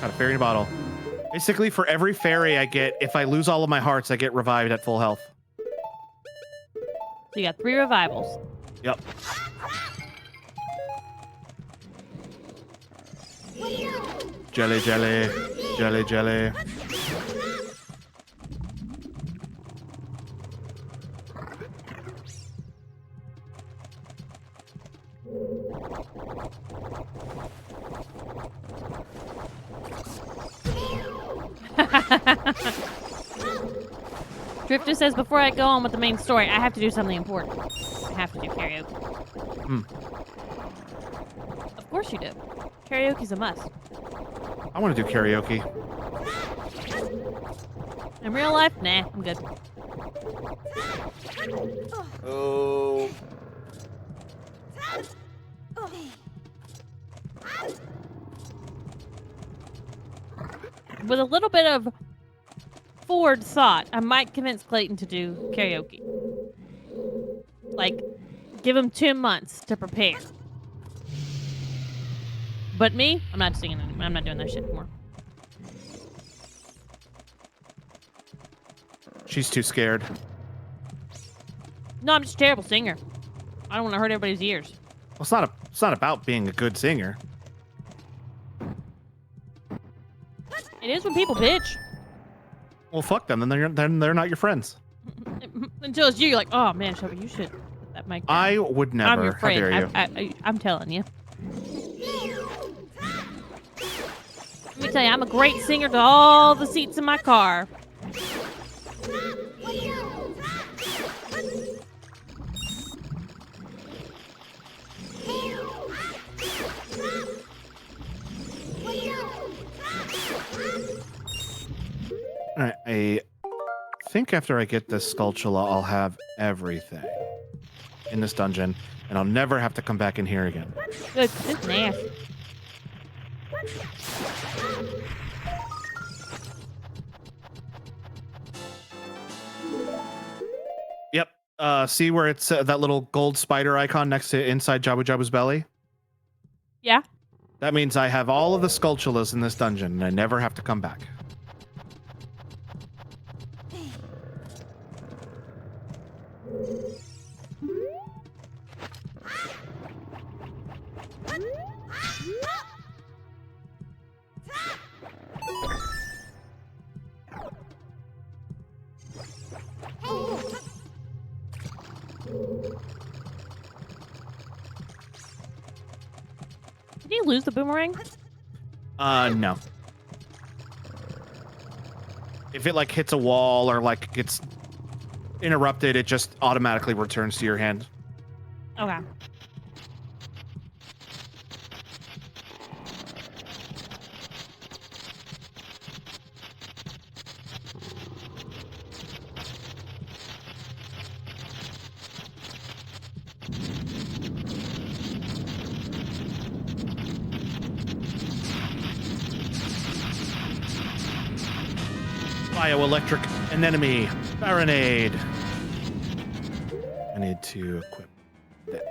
Got a fairy in a bottle. Basically, for every fairy I get, if I lose all of my hearts, I get revived at full health. So you got 3 revivals. Yep. Jelly, jelly, jelly, jelly. Drifter says, before I go on with the main story, I have to do something important. I have to do karaoke. Of course you do. Karaoke's a must. I want to do karaoke. In real life, nah, I'm good. Oh. With a little bit of forward thought, I might convince Clayton to do karaoke. Like, give him 2 months to prepare. But me, I'm not singing anymore. I'm not doing that shit anymore. She's too scared. No, I'm just a terrible singer. I don't want to hurt everybody's ears. Well, it's not about being a good singer. It is when people bitch. Well, fuck them. Then they're not your friends. Until it's you, you're like, oh man, Shelby, you should put that mic down. I would never. I'm your How friend. dare you? I'm telling you. Let me tell you, I'm a great singer to all the seats in my car. All right, I think after I get this Skulltula, I'll have everything in this dungeon, and I'll never have to come back in here again. Good, it's nasty. Yep. See where it's that little gold spider icon next to inside Jabu Jabu's belly? Yeah. That means I have all of the Skulltulas in this dungeon, and I never have to come back. Did you lose the boomerang? No. If it like hits a wall or like gets interrupted, it just automatically returns to your hand. Okay. Bioelectric anemone. Baronade. I need to equip that.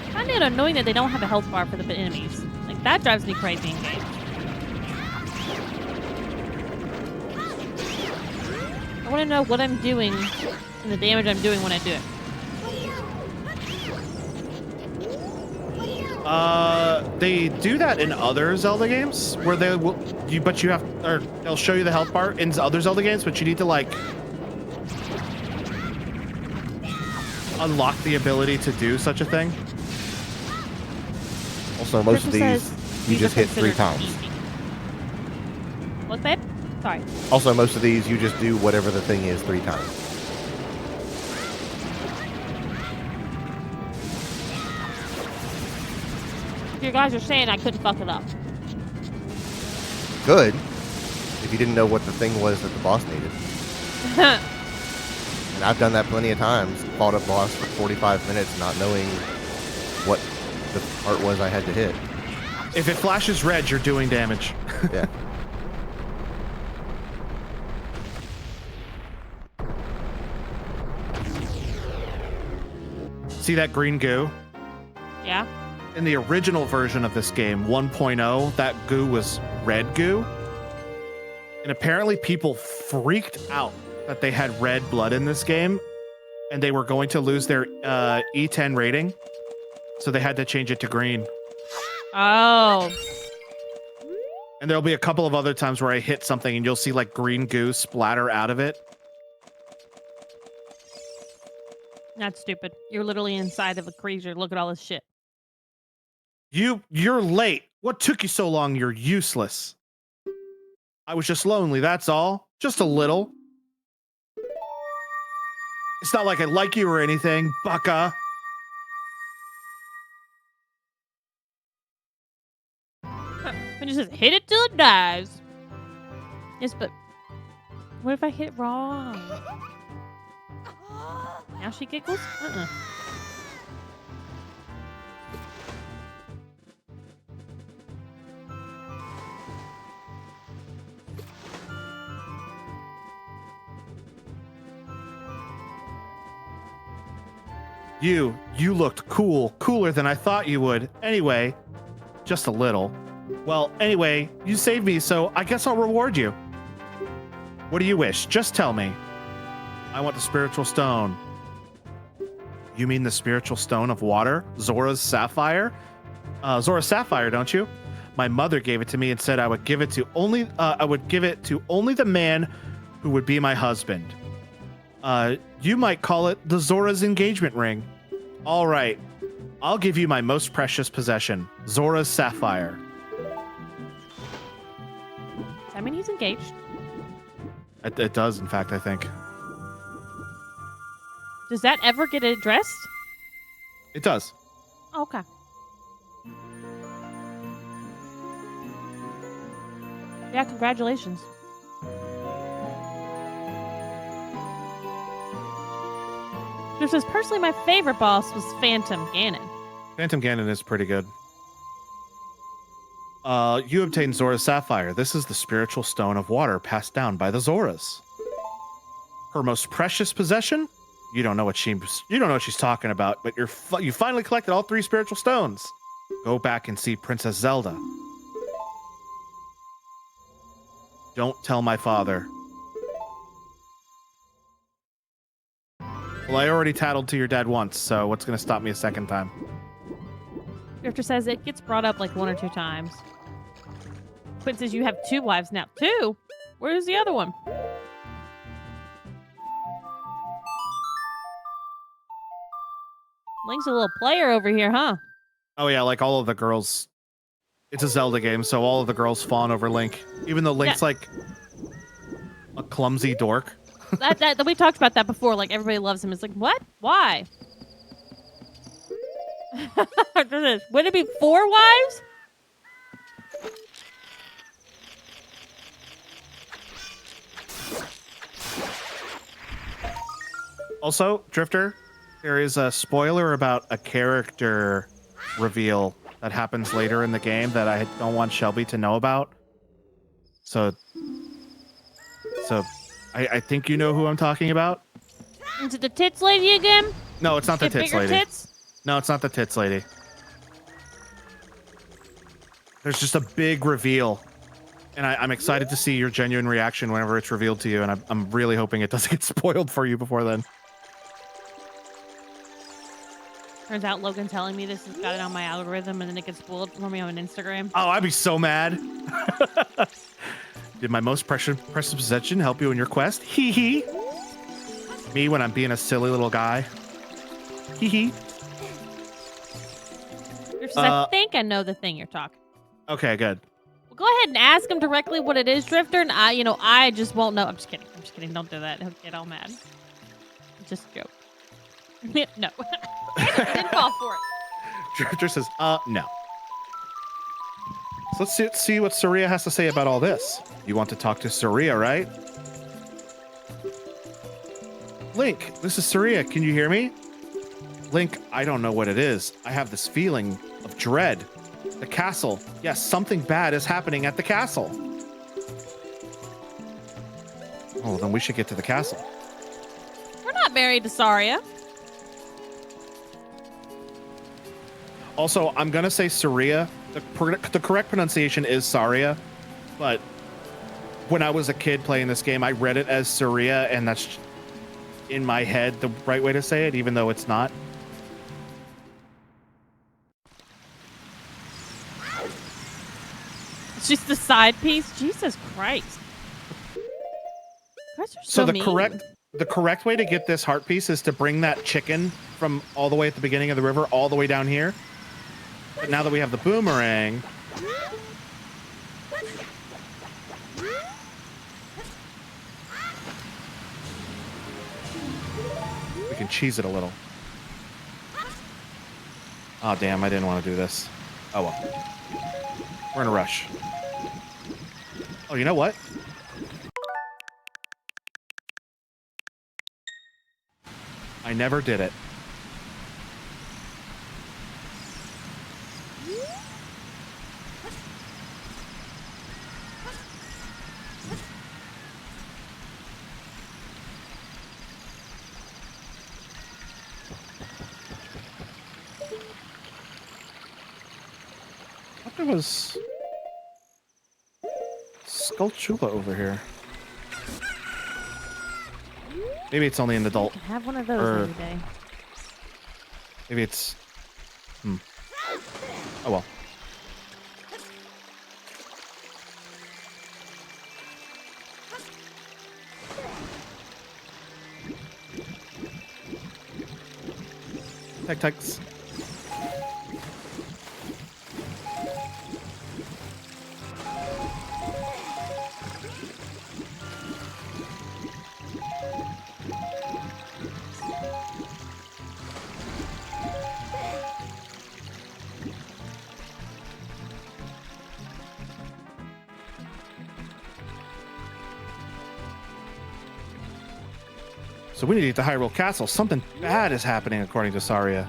I find it annoying that they don't have a health bar for the enemies. Like, that drives me crazy in games. I want to know what I'm doing and the damage I'm doing when I do it. They do that in other Zelda games where they will, or they'll show you the health bar in other Zelda games, but you need to like unlock the ability to do such a thing. Also, most of Christmas these says you these just are hit 3 considered times. easy. What, babe? Sorry. Also, most of these you just do whatever the thing is 3 times. You guys are saying I couldn't fuck it up. Good. If you didn't know what the thing was that the boss needed. And I've done that plenty of times. Fought a boss for 45 minutes not knowing what the part was I had to hit. If it flashes red, you're doing damage. Yeah. See that green goo? Yeah. In the original version of this game, 1.0, that goo was red goo. And apparently people freaked out that they had red blood in this game and they were going to lose their E10 rating. So they had to change it to green. Oh. And there'll be a couple of other times where I hit something and you'll see like green goo splatter out of it. That's stupid. You're literally inside of a creature. Look at all this shit. You're late. What took you so long? You're useless. I was just lonely, that's all. Just a little. It's not like I like you or anything, bucka. And just hit it till it dies. Yes, but what if I hit wrong? Now she giggles? You looked cool. Cooler than I thought you would. Anyway, just a little. Well, anyway, you saved me, so I guess I'll reward you. What do you wish? Just tell me. I want the spiritual stone. You mean the spiritual stone of water? Zora's sapphire? Zora's sapphire, don't you? My mother gave it to me and said I would give it to only the man who would be my husband. You might call it the Zora's engagement ring. All right. I'll give you my most precious possession, Zora's sapphire. Does that mean he's engaged? It does, in fact, I think. Does that ever get addressed? It does. Oh, okay. Yeah, congratulations. This was personally my favorite boss was Phantom Ganon. Phantom Ganon is pretty good. You obtained Zora's sapphire. This is the spiritual stone of water passed down by the Zoras. Her most precious possession? You don't know what she's talking about, but you finally collected all 3 spiritual stones. Go back and see Princess Zelda. Don't tell my father. Well, I already tattled to your dad once, so what's going to stop me a second time? Drifter says it gets brought up like 1 or 2 times. Quinn says you have 2 wives now. 2? Where's the other one? Link's a little player over here, huh? Oh yeah, like all of the girls. It's a Zelda game, so all of the girls fawn over Link. Even though Link's like a clumsy dork. that we talked about that before. Like everybody loves him. It's like, what? Why? Would it be 4 wives? Also, Drifter, there is a spoiler about a character reveal that happens later in the game that I don't want Shelby to know about. So I think you know who I'm talking about. Is it the tits lady again? No, it's not the tits lady. Tits? No, it's not the tits lady. There's just a big reveal. And I'm excited to see your genuine reaction whenever it's revealed to you. And I'm really hoping it doesn't get spoiled for you before then. Turns out Logan telling me this has got it on my algorithm and then it gets spoiled for me on Instagram. Oh, I'd be so mad. Did my most precious possession help you in your quest? Hee hee. Me when I'm being a silly little guy. Hee hee. I think I know the thing you're talking. Okay, good. Well, go ahead and ask him directly what it is, Drifter, and I just won't know. I'm just kidding. Don't do that. He'll get all mad. Just a joke. No. I didn't fall for it. Drifter says, no. So let's see what Saria has to say about all this. You want to talk to Saria, right? Link, this is Saria. Can you hear me? Link, I don't know what it is. I have this feeling of dread. The castle. Yes, something bad is happening at the castle. Oh, then we should get to the castle. We're not married to Saria. Also, I'm going to say Saria. The correct pronunciation is Saria, but when I was a kid playing this game, I read it as Saria, and that's in my head the right way to say it, even though it's not. It's just a side piece. Jesus Christ. Guys are So mean. the correct way to get this heart piece is to bring that chicken from all the way at the beginning of the river all the way down here. But now that we have the boomerang, we can cheese it a little. Oh, damn, I didn't want to do this. Oh, well. We're in a rush. Oh, you know what? I never did it. I thought there was Skulltula over here. Maybe it's only an adult. Have one of those Or- every day. Maybe it's... Oh, well. Thanks. So we need to get to Hyrule Castle. Something bad is happening, according to Saria.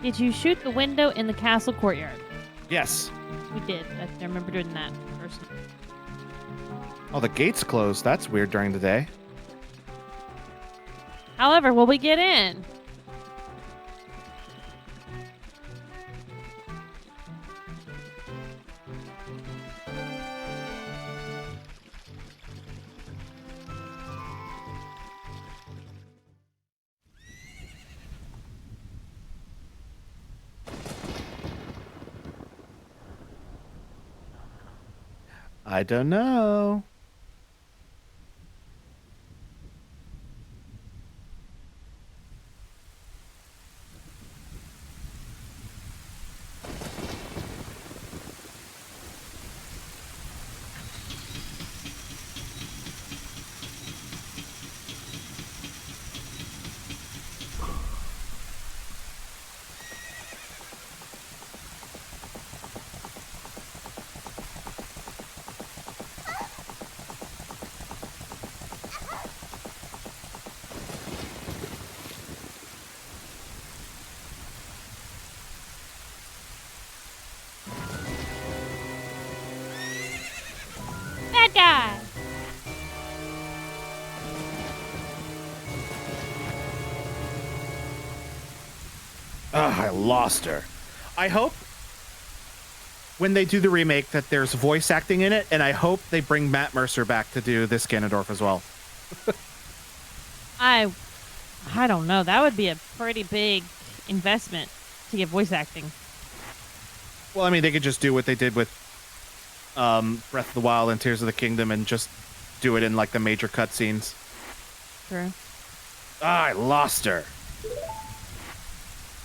Did you shoot the window in the castle courtyard? Yes. We did. I remember doing that first. Oh, the gate's closed. That's weird during the day. However, will we get in? I don't know. Bad guy! Ugh, I lost her. I hope when they do the remake that there's voice acting in it, and I hope they bring Matt Mercer back to do this Ganondorf as well. I don't know. That would be a pretty big investment to get voice acting. Well, I mean, they could just do what they did with Breath of the Wild and Tears of the Kingdom and just do it in, like, the major cutscenes. True. Ah, I lost her.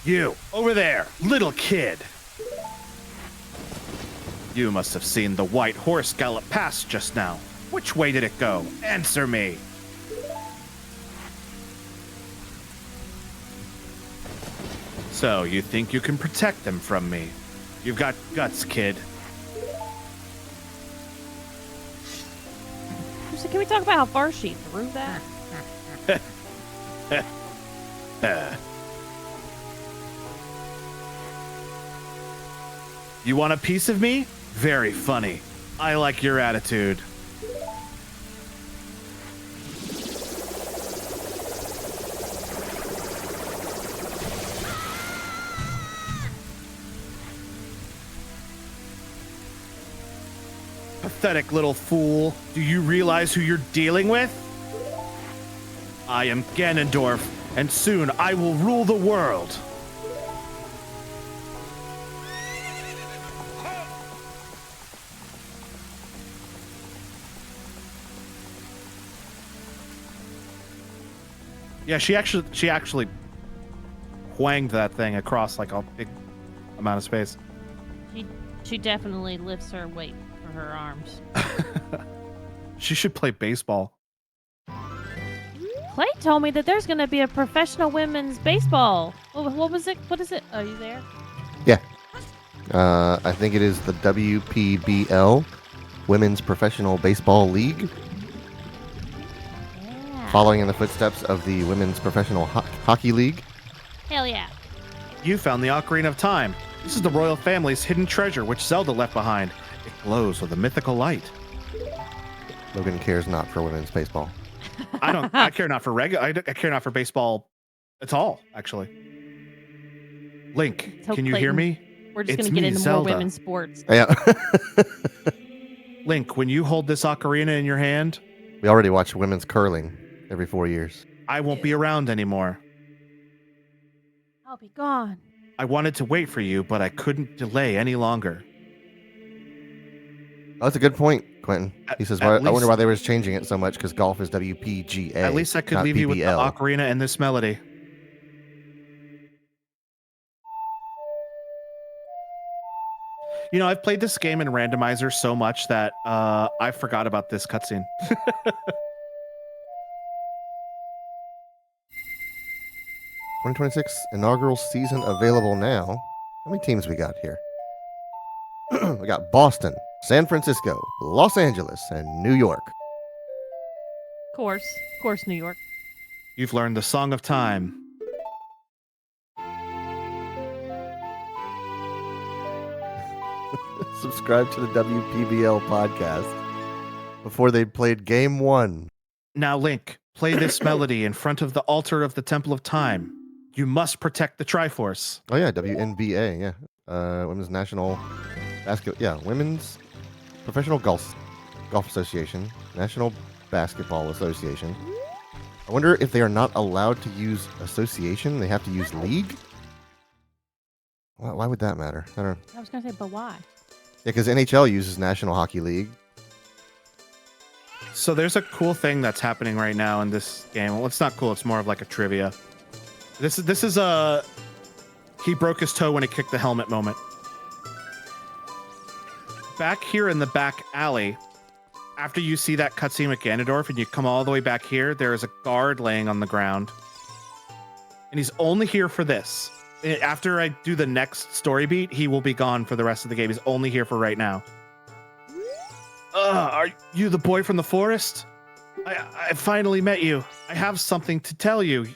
You, over there, little kid. You must have seen the white horse gallop past just now. Which way did it go? Answer me. So, you think you can protect them from me? You've got guts, kid. So can we talk about how far she threw that? You want a piece of me? Very funny. I like your attitude. Pathetic little fool. Do you realize who you're dealing with? I am Ganondorf, and soon I will rule the world. Yeah, she actually whanged that thing across like a big amount of space. She definitely lifts her weight for her arms. She should play baseball. Clay told me that there's going to be a professional women's baseball. What was it? What is it? Are you there? Yeah. I think it is the WPBL, Women's Professional Baseball League. Yeah. Following in the footsteps of the Women's Professional Hockey League. Hell yeah. You found the Ocarina of Time. This is the royal family's hidden treasure, which Zelda left behind. It glows with a mythical light. Logan cares not for women's baseball. I care not for I care not for baseball at all, actually. Link, So can you Clayton, hear me? We're just It's going to get me, into Zelda. more women's sports. Yeah. Link, when you hold this ocarina in your hand, We already watch women's curling every 4 years. I won't be around anymore. I'll be gone. I wanted to wait for you, but I couldn't delay any longer. Oh, that's a good point, Quentin. He says, At I least- wonder why they were changing it so much, because golf is WPGA. At least I could not leave you with the PBL. ocarina and this melody. You know, I've played this game in randomizer so much that I forgot about this cutscene. 2026 inaugural season available now. How many teams we got here? We got Boston, San Francisco, Los Angeles, and New York. Of course, New York. You've learned the Song of Time. Subscribe to the WPBL podcast before they played game 1. Now, Link, play this melody in front of the altar of the Temple of Time. You must protect the Triforce. Oh yeah, WNBA, yeah. Women's National Basket, yeah, Women's Professional Golf Association, National Basketball Association. I wonder if they are not allowed to use association, they have to use league? Why would that matter? I don't know. I was going to say, but why? Yeah, because NHL uses National Hockey League. So there's a cool thing that's happening right now in this game. Well, it's not cool. It's more of like a trivia. This is a he broke his toe when he kicked the helmet moment. Back here in the back alley, after you see that cutscene with Ganondorf and you come all the way back here, there is a guard laying on the ground. And he's only here for this. After I do the next story beat, he will be gone for the rest of the game. He's only here for right now. Are you the boy from the forest? I finally met you. I have something to tell you.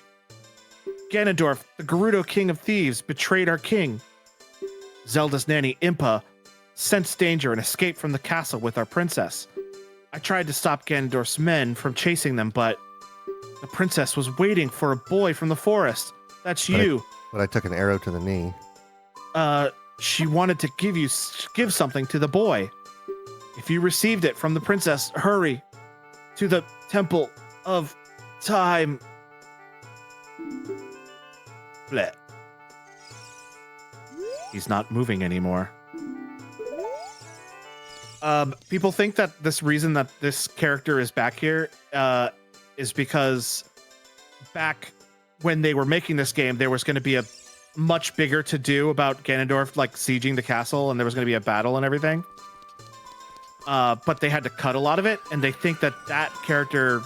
Ganondorf, the Gerudo King of Thieves, betrayed our king. Zelda's nanny, Impa, sensed danger and escaped from the castle with our princess. I tried to stop Ganondorf's men from chasing them, but the princess was waiting for a boy from the forest. That's you. But I took an arrow to the knee. She wanted to give something to the boy. If you received it from the princess, hurry to the Temple of Time. Bleh. He's not moving anymore. People think that this reason that this character is back here is because back when they were making this game, there was going to be a much bigger to do about Ganondorf like sieging the castle, and there was going to be a battle and everything. But they had to cut a lot of it, and they think that that character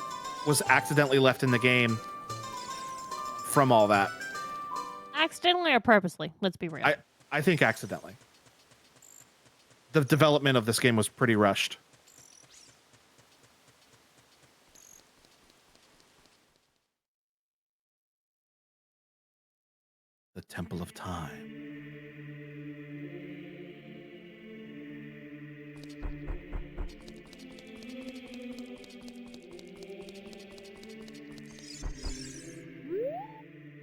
was accidentally left in the game from all that. Accidentally or purposely? Let's be real. I think accidentally. the development of this game was pretty rushed. The Temple of Time.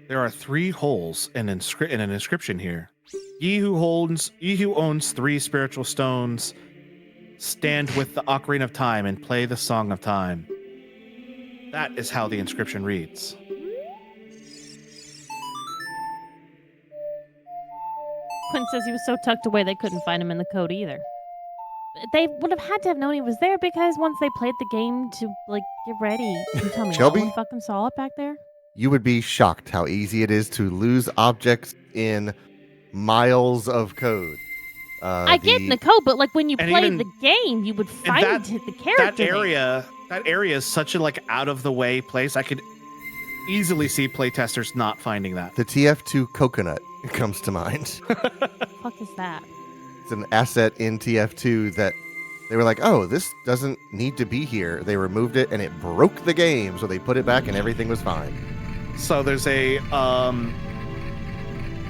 There are 3 holes in an inscription here. Ye who owns 3 spiritual stones, stand with the Ocarina of Time and play the Song of Time. That is how the inscription reads. Quinn says he was so tucked away they couldn't find him in the code either. They would have had to have known he was there because once they played the game to like get ready, you tell me Shelby? no one fucking saw it back there. You would be shocked how easy it is to lose objects in miles of code. I get in the code, but like when you And played even- the game, you would find the character. That area is such a like out of the way place. I could easily see playtesters not finding that. The TF2 coconut comes to mind. The fuck is that? It's an asset in TF2 that they were like, oh, this doesn't need to be here. They removed it and it broke the game, so they put it back and everything was fine. So there's a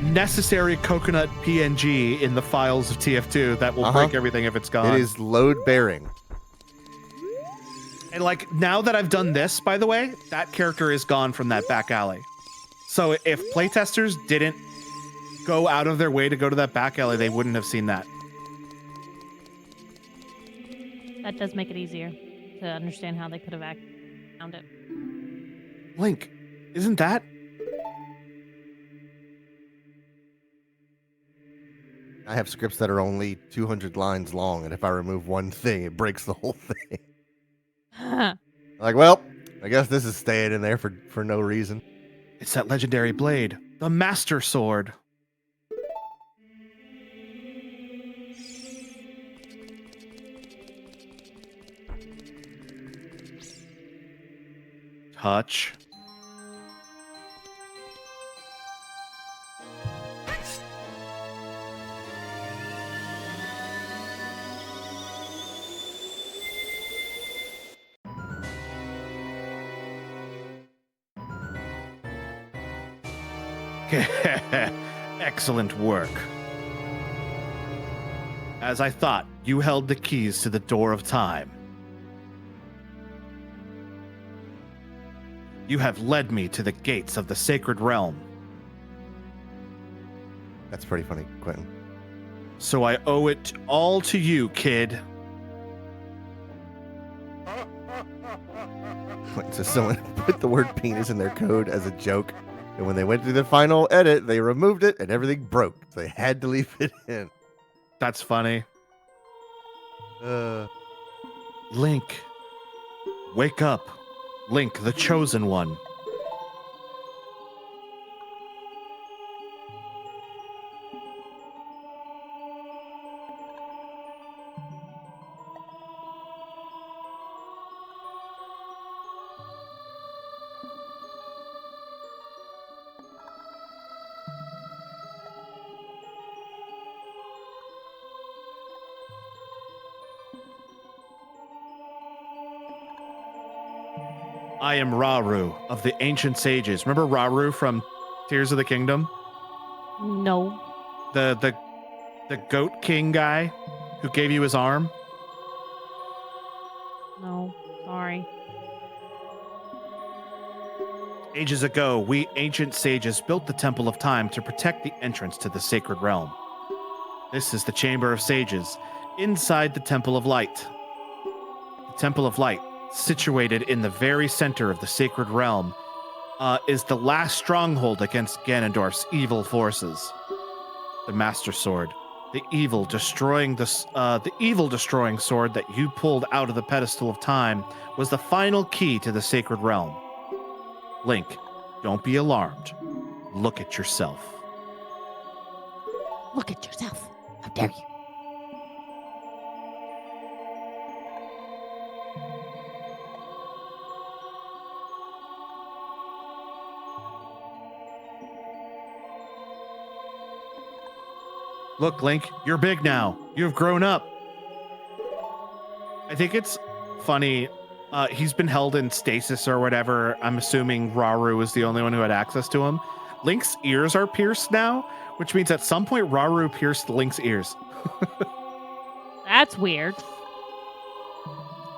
necessary coconut PNG in the files of TF2 that will break everything if it's gone. It is load bearing. And like now that I've done this, by the way, that character is gone from that back alley. So if playtesters didn't go out of their way to go to that back alley, they wouldn't have seen that. That does make it easier to understand how they could have found it. Link, isn't that? I have scripts that are only 200 lines long, and if I remove one thing, it breaks the whole thing. Like, well, I guess this is staying in there for no reason. It's that legendary blade, the Master Sword. Touch. Excellent work. As I thought, you held the keys to the door of time. You have led me to the gates of the sacred realm. That's pretty funny, Quentin. So I owe it all to you, kid. Quentin says someone put the word penis in their code as a joke, and when they went to the final edit, they removed it and everything broke. So they had to leave it in. That's funny. Uh, Link, wake up. Link, the chosen one. I am Rauru of the ancient sages. Remember Rauru from Tears of the Kingdom? No. The goat king guy who gave you his arm? No. Sorry. Ages ago, we ancient sages built the Temple of Time to protect the entrance to the sacred realm. This is the Chamber of Sages, inside the Temple of Light. The Temple of Light, situated in the very center of the sacred realm, is the last stronghold against Ganondorf's evil forces. The Master Sword, the evil destroying sword that you pulled out of the pedestal of time, was the final key to the sacred realm. Link, don't be alarmed. Look at yourself. Look at yourself. How dare you? Look, Link, you're big now. You've grown up. I think it's funny. He's been held in stasis or whatever. I'm assuming Rauru is the only one who had access to him. Link's ears are pierced now, which means at some point Rauru pierced Link's ears. That's weird.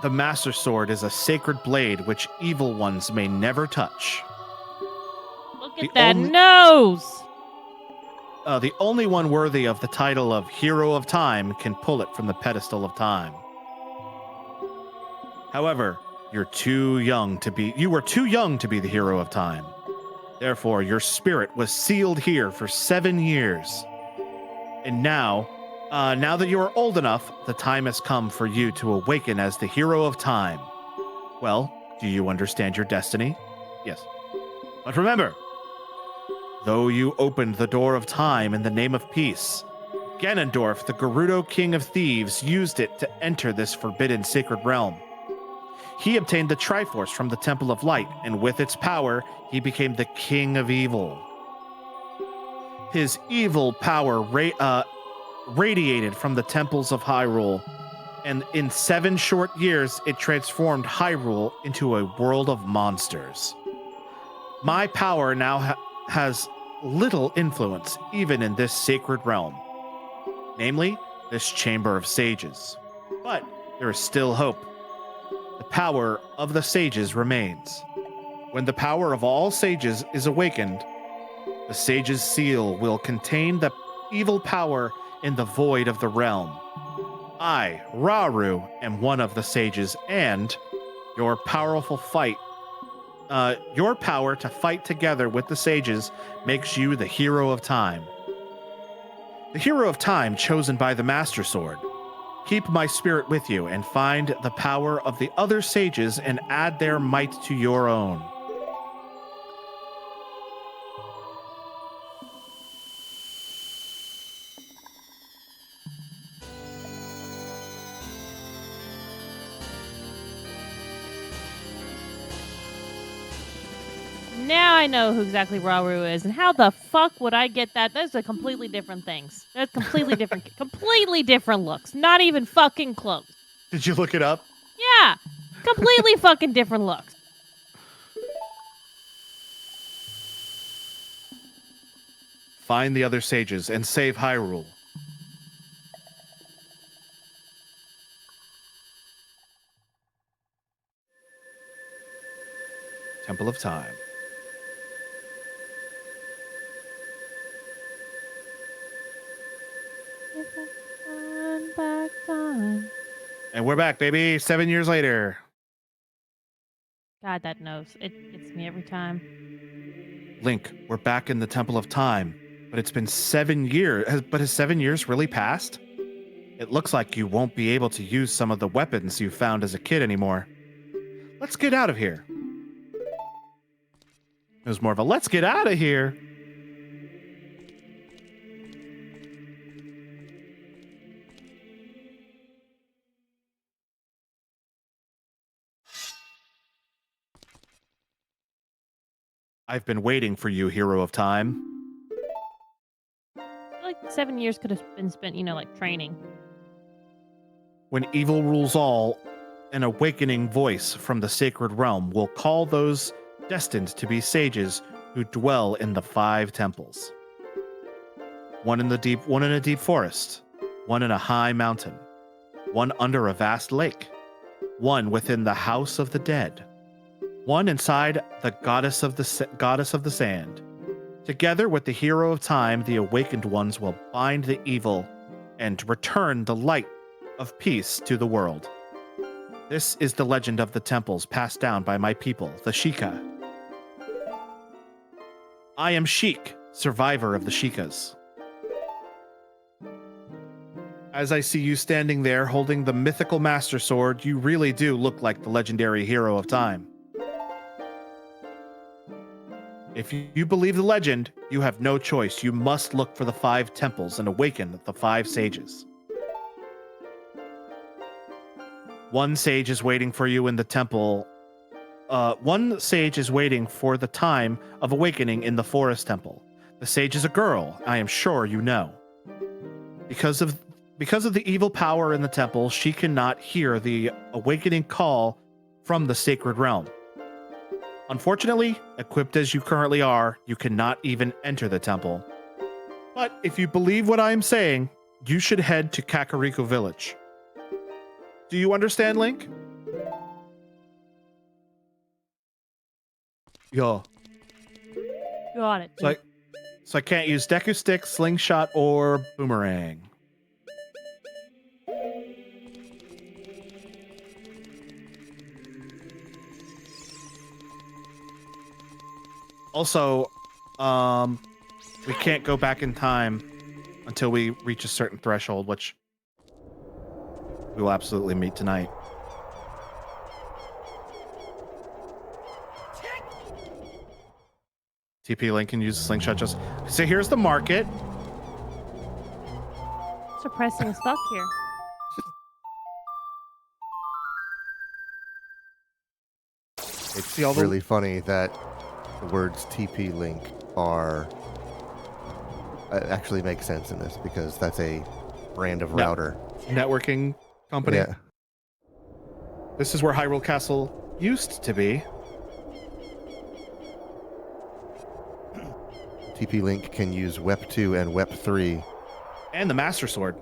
The Master Sword is a sacred blade which evil ones may never touch. Look at that nose! The only one worthy of the title of Hero of Time can pull it from the pedestal of time. However, you were too young to be the Hero of Time. Therefore, your spirit was sealed here for 7 years. And now that you are old enough, the time has come for you to awaken as the Hero of Time. Well, do you understand your destiny? Yes. But remember, though you opened the door of time in the name of peace, Ganondorf, the Gerudo King of Thieves, used it to enter this forbidden sacred realm. He obtained the Triforce from the Temple of Light, and with its power, he became the King of Evil. His evil power radiated from the temples of Hyrule, and in 7 short years, it transformed Hyrule into a world of monsters. My power now has little influence even in this sacred realm, namely, this Chamber of Sages. But there is still hope. The power of the sages remains. When the power of all sages is awakened, the sage's seal will contain the evil power in the void of the realm. I, Rauru, am one of the sages, and your power to fight together with the sages makes you the Hero of Time. The Hero of Time chosen by the Master Sword. Keep my spirit with you and find the power of the other sages and add their might to your own. Now I know who exactly Rauru is, and how the fuck would I get that? Those are completely different things. They're completely different looks. Not even fucking close. Did you look it up? Yeah, completely fucking different looks. Find the other sages and save Hyrule. Temple of Time. Back time. And we're back, baby. 7 years later. God, that nose. It gets me every time. Link, we're back in the Temple of Time, but it's been 7 years. But has 7 years really passed? It looks like you won't be able to use some of the weapons you found as a kid anymore. Let's get out of here. It was more of a let's get out of here. I've been waiting for you, Hero of Time. I feel like 7 years could have been spent, like training. When evil rules all, an awakening voice from the sacred realm will call those destined to be sages who dwell in the 5 temples. One in a deep forest, one in a high mountain, one under a vast lake, one within the house of the dead, one inside the goddess of the sand. Together with the Hero of Time, the awakened ones will bind the evil and return the light of peace to the world. This is the legend of the temples passed down by my people, the Sheikah. I am Sheik, survivor of the Sheikahs. As I see you standing there holding the mythical Master Sword, you really do look like the legendary Hero of Time. If you believe the legend, you have no choice. You must look for the 5 temples and awaken the 5 sages. One sage is waiting for you in the temple. One sage is waiting for the time of awakening in the forest temple. The sage is a girl, I am sure you know. Because of the evil power in the temple, she cannot hear the awakening call from the sacred realm. Unfortunately, equipped as you currently are, you cannot even enter the temple. But if you believe what I am saying, you should head to Kakariko Village. Do you understand, Link? Yeah. Got it. So I can't use Deku Stick, Slingshot, or Boomerang. Also, we can't go back in time until we reach a certain threshold, which we will absolutely meet tonight. TP Link can use a slingshot just... So here's the market. Suppressing stuck here. It's really funny that the words TP Link are actually make sense in this because that's a brand of router. Networking company. Yeah. This is where Hyrule Castle used to be. TP Link can use WEP 2 and WEP 3. And the Master Sword.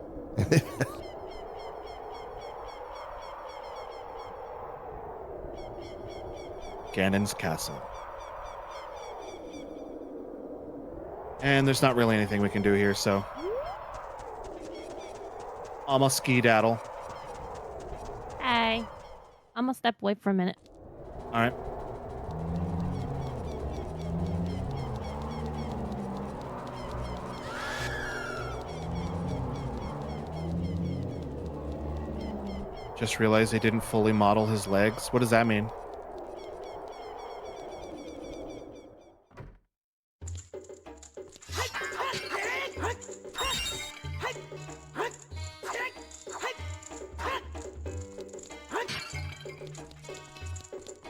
Ganon's Castle. And there's not really anything we can do here, so... Almost skedaddle. Hey. I'm gonna step away for a minute. Alright. Just realized they didn't fully model his legs. What does that mean?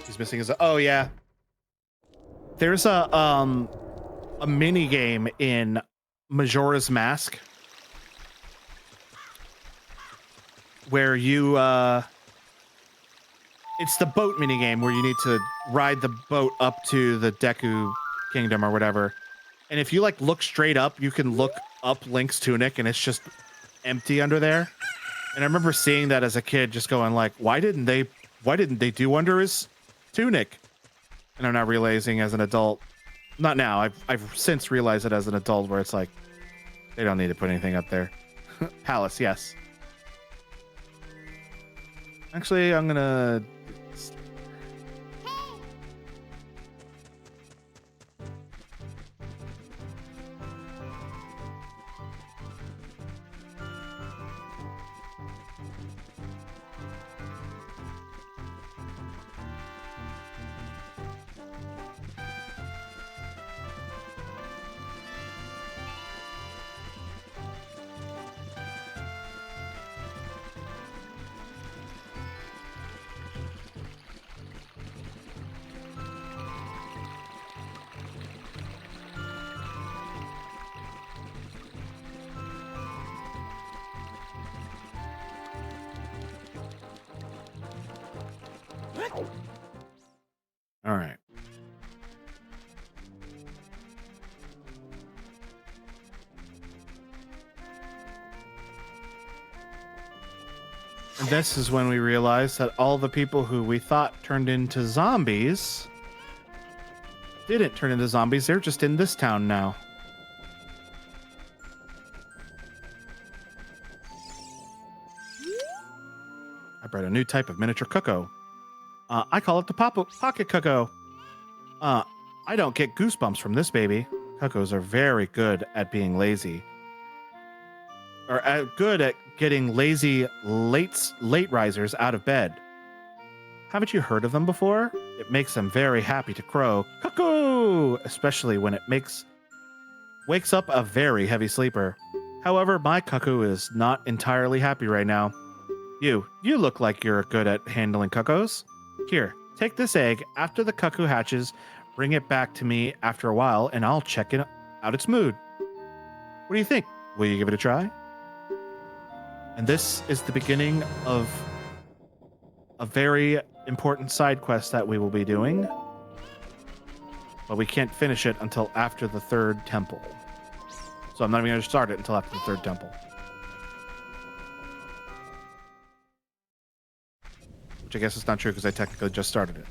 He's missing his... Oh, yeah. There's a mini game in Majora's Mask where you it's the boat minigame where you need to ride the boat up to the Deku Kingdom or whatever. And if you like look straight up, you can look up Link's tunic and it's just empty under there. And I remember seeing that as a kid just going like, why didn't they do under his tunic? And I'm now realizing as an adult, not now, I've since realized it as an adult where it's like they don't need to put anything up there. Palace, yes. Actually, I'm gonna... All right. And this is when we realized that all the people who we thought turned into zombies didn't turn into zombies. They're just in this town now. I bred a new type of miniature cuckoo. I call it the pocket cuckoo. I don't get goosebumps from this baby. Cuckoos are very good at being lazy. Or good at getting lazy late risers out of bed. Haven't you heard of them before? It makes them very happy to crow, cuckoo, especially when it wakes up a very heavy sleeper. However, my cuckoo is not entirely happy right now. You look like you're good at handling cuckoos. Here, take this egg. After the cuckoo hatches, bring it back to me after a while, and I'll check out its mood. What do you think? Will you give it a try? And this is the beginning of a very important side quest that we will be doing. But we can't finish it until after the third temple. So I'm not even going to start it until after the third temple. Which I guess is not true because I technically just started it.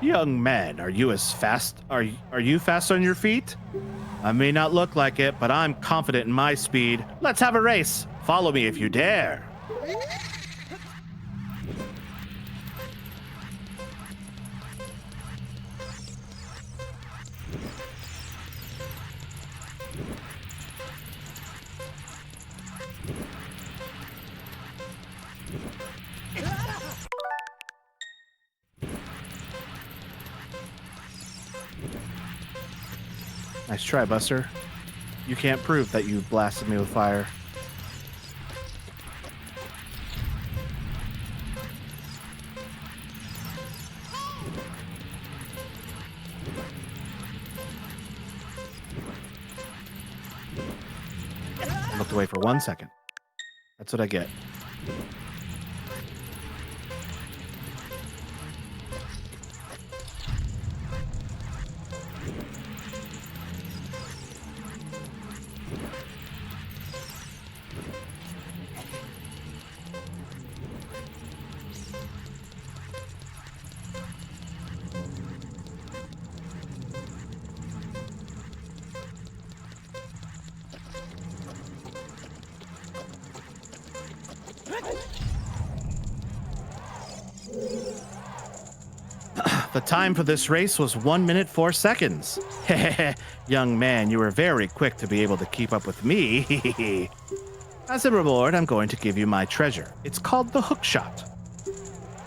Young man, are you fast on your feet? I may not look like it, but I'm confident in my speed. Let's have a race. Follow me if you dare. Nice try, Buster. You can't prove that you blasted me with fire. I looked away for 1 second. That's what I get. The time for this race was 1 minute 4 seconds. Young man, you were very quick to be able to keep up with me. As a reward, I'm going to give you my treasure. It's called the hook shot.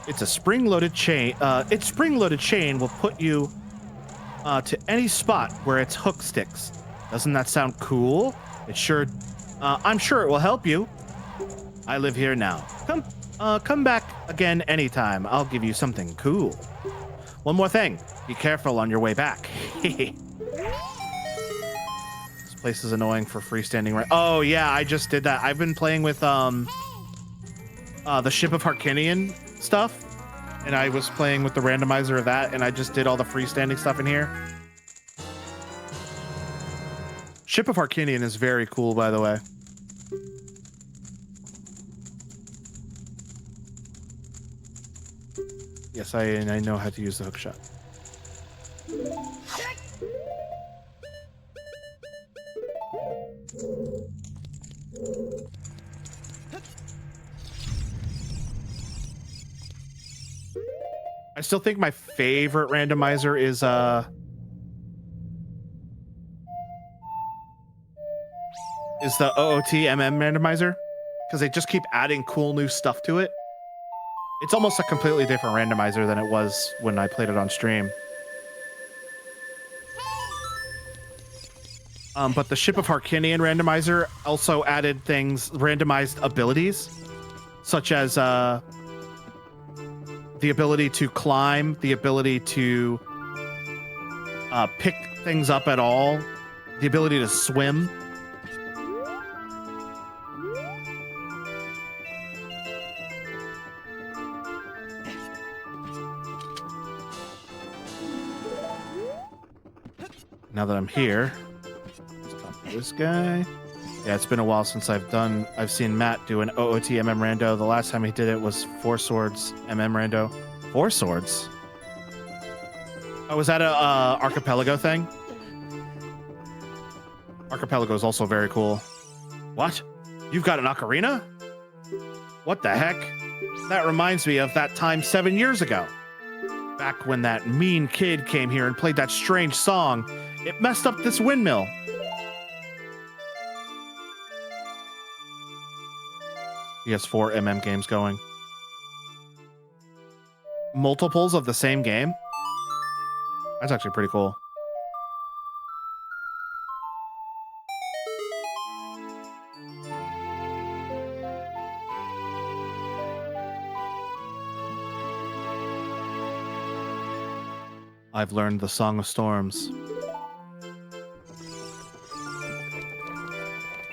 It's a spring-loaded chain. Its spring-loaded chain will put you to any spot where its hook sticks. Doesn't that sound cool? I'm sure it will help you. I live here now. Come back again anytime. I'll give you something cool. One more thing. Be careful on your way back. This place is annoying for freestanding right. Oh yeah, I just did that. I've been playing with the Ship of Harkinian stuff, and I was playing with the randomizer of that, and I just did all the freestanding stuff in here. Ship of Harkinian is very cool, by the way. Yes, I know how to use the hook shot. I still think my favorite randomizer is the OOT-MM randomizer, because they just keep adding cool new stuff to it. It's almost a completely different randomizer than it was when I played it on stream. But the Ship of Harkinian randomizer also added randomized abilities, such as the ability to climb, the ability to pick things up at all, the ability to swim. Now that I'm here, let's talk to this guy. Yeah, it's been a while since I've seen Matt do an OOT MM rando. The last time he did it was 4 Swords MM rando. 4 Swords? Oh, was that a Archipelago thing? Archipelago is also very cool. What? You've got an ocarina? What the heck? That reminds me of that time 7 years ago. Back when that mean kid came here and played that strange song. It messed up this windmill. He has 4 MM games going. Multiples of the same game? That's actually pretty cool. I've learned the Song of Storms.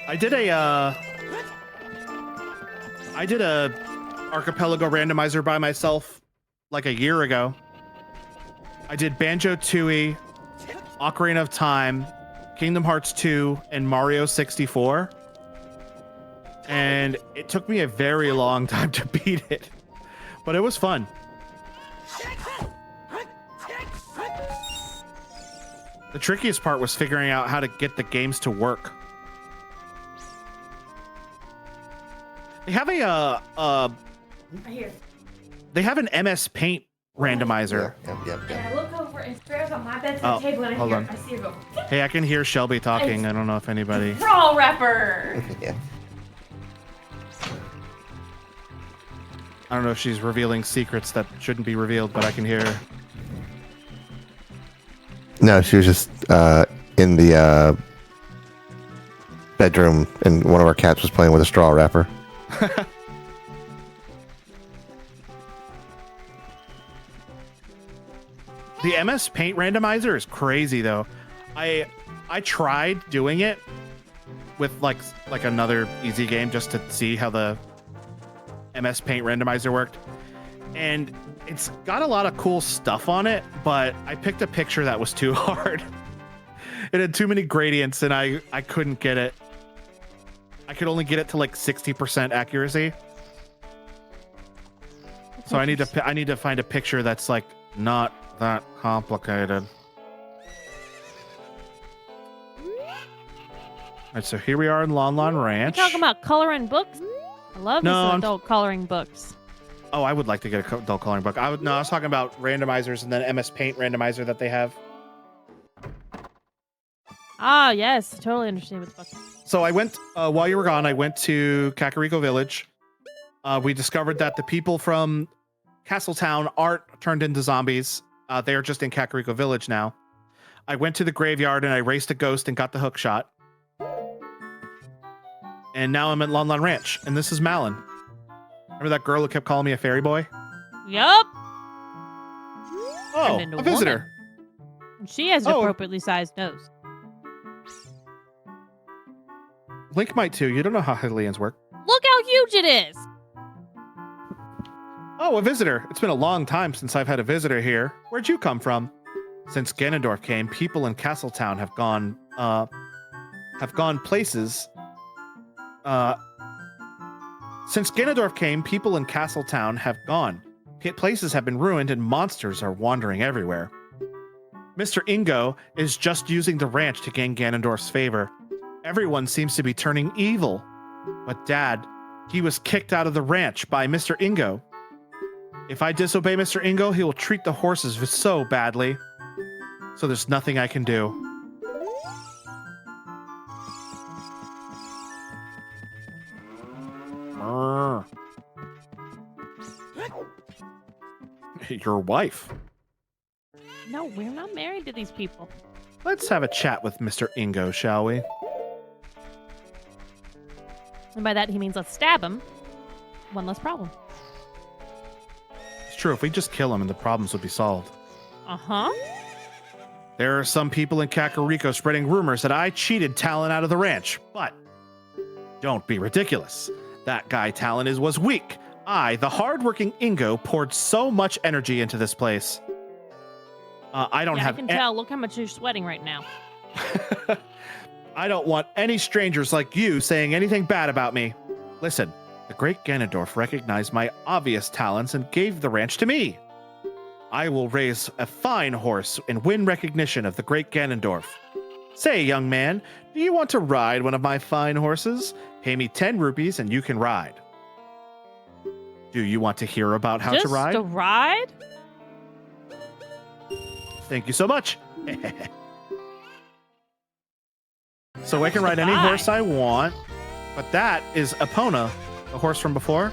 I did a archipelago randomizer by myself like a year ago. I did Banjo-Tooie, Ocarina of Time, Kingdom Hearts 2, and Mario 64. And it took me a very long time to beat it, but it was fun. The trickiest part was figuring out how to get the games to work. They have they have an MS Paint randomizer. Yep. And I look over and Freya's on my bedside table and I see her go, Hey, I can hear Shelby talking. I don't know if anybody... Brawl Rapper! Yeah. I don't know if she's revealing secrets that shouldn't be revealed, but I can hear her. No, she was just in the bedroom, and one of our cats was playing with a straw wrapper. The MS Paint randomizer is crazy, though. I tried doing it with like another easy game just to see how the MS Paint randomizer worked, and it's got a lot of cool stuff on it, but I picked a picture that was too hard. It had too many gradients, and I couldn't get it. I could only get it to like 60% accuracy. So I need to find a picture that's like not that complicated. All right, so here we are in Lon Lon Ranch. You talking about coloring books? I love these adult coloring books. Oh, I would like to get a adult coloring book. I was talking about randomizers and then MS Paint randomizer that they have. Ah, yes, totally understand with the book. So I went while you were gone. I went to Kakariko Village. We discovered that the people from Castletown aren't turned into zombies. They are just in Kakariko Village now. I went to the graveyard and I raced a ghost and got the hook shot. And now I'm at Lon Lon Ranch, and this is Malin. Remember that girl who kept calling me a fairy boy? Yup. Oh, a visitor. And she has an appropriately sized nose. Link might too. You don't know how Hylians work. Look how huge it is. Oh, a visitor. It's been a long time since I've had a visitor here. Where'd you come from? Since Ganondorf came, people in Castletown have gone places. Since Ganondorf came, people in Castletown have gone. Places have been ruined and monsters are wandering everywhere. Mr. Ingo is just using the ranch to gain Ganondorf's favor. Everyone seems to be turning evil. But Dad, he was kicked out of the ranch by Mr. Ingo. If I disobey Mr. Ingo, he will treat the horses so badly. So there's nothing I can do. Your wife. No, we're not married to these people. Let's have a chat with Mr. Ingo, shall we? And by that he means let's stab him. One less problem. It's true, if we just kill him and the problems would be solved. Uh-huh. There are some people in Kakariko spreading rumors that I cheated Talon out of the ranch, but don't be ridiculous. That guy Talon was weak. I, the hardworking Ingo, poured so much energy into this place. I can tell. Look how much you're sweating right now. I don't want any strangers like you saying anything bad about me. Listen, the great Ganondorf recognized my obvious talents and gave the ranch to me. I will raise a fine horse and win recognition of the great Ganondorf. Say, young man, do you want to ride one of my fine horses? Pay me 10 rupees and you can ride. Do you want to hear about how to ride? Just to ride? Thank you so much. So I can ride any horse I want, but that is Epona, the horse from before.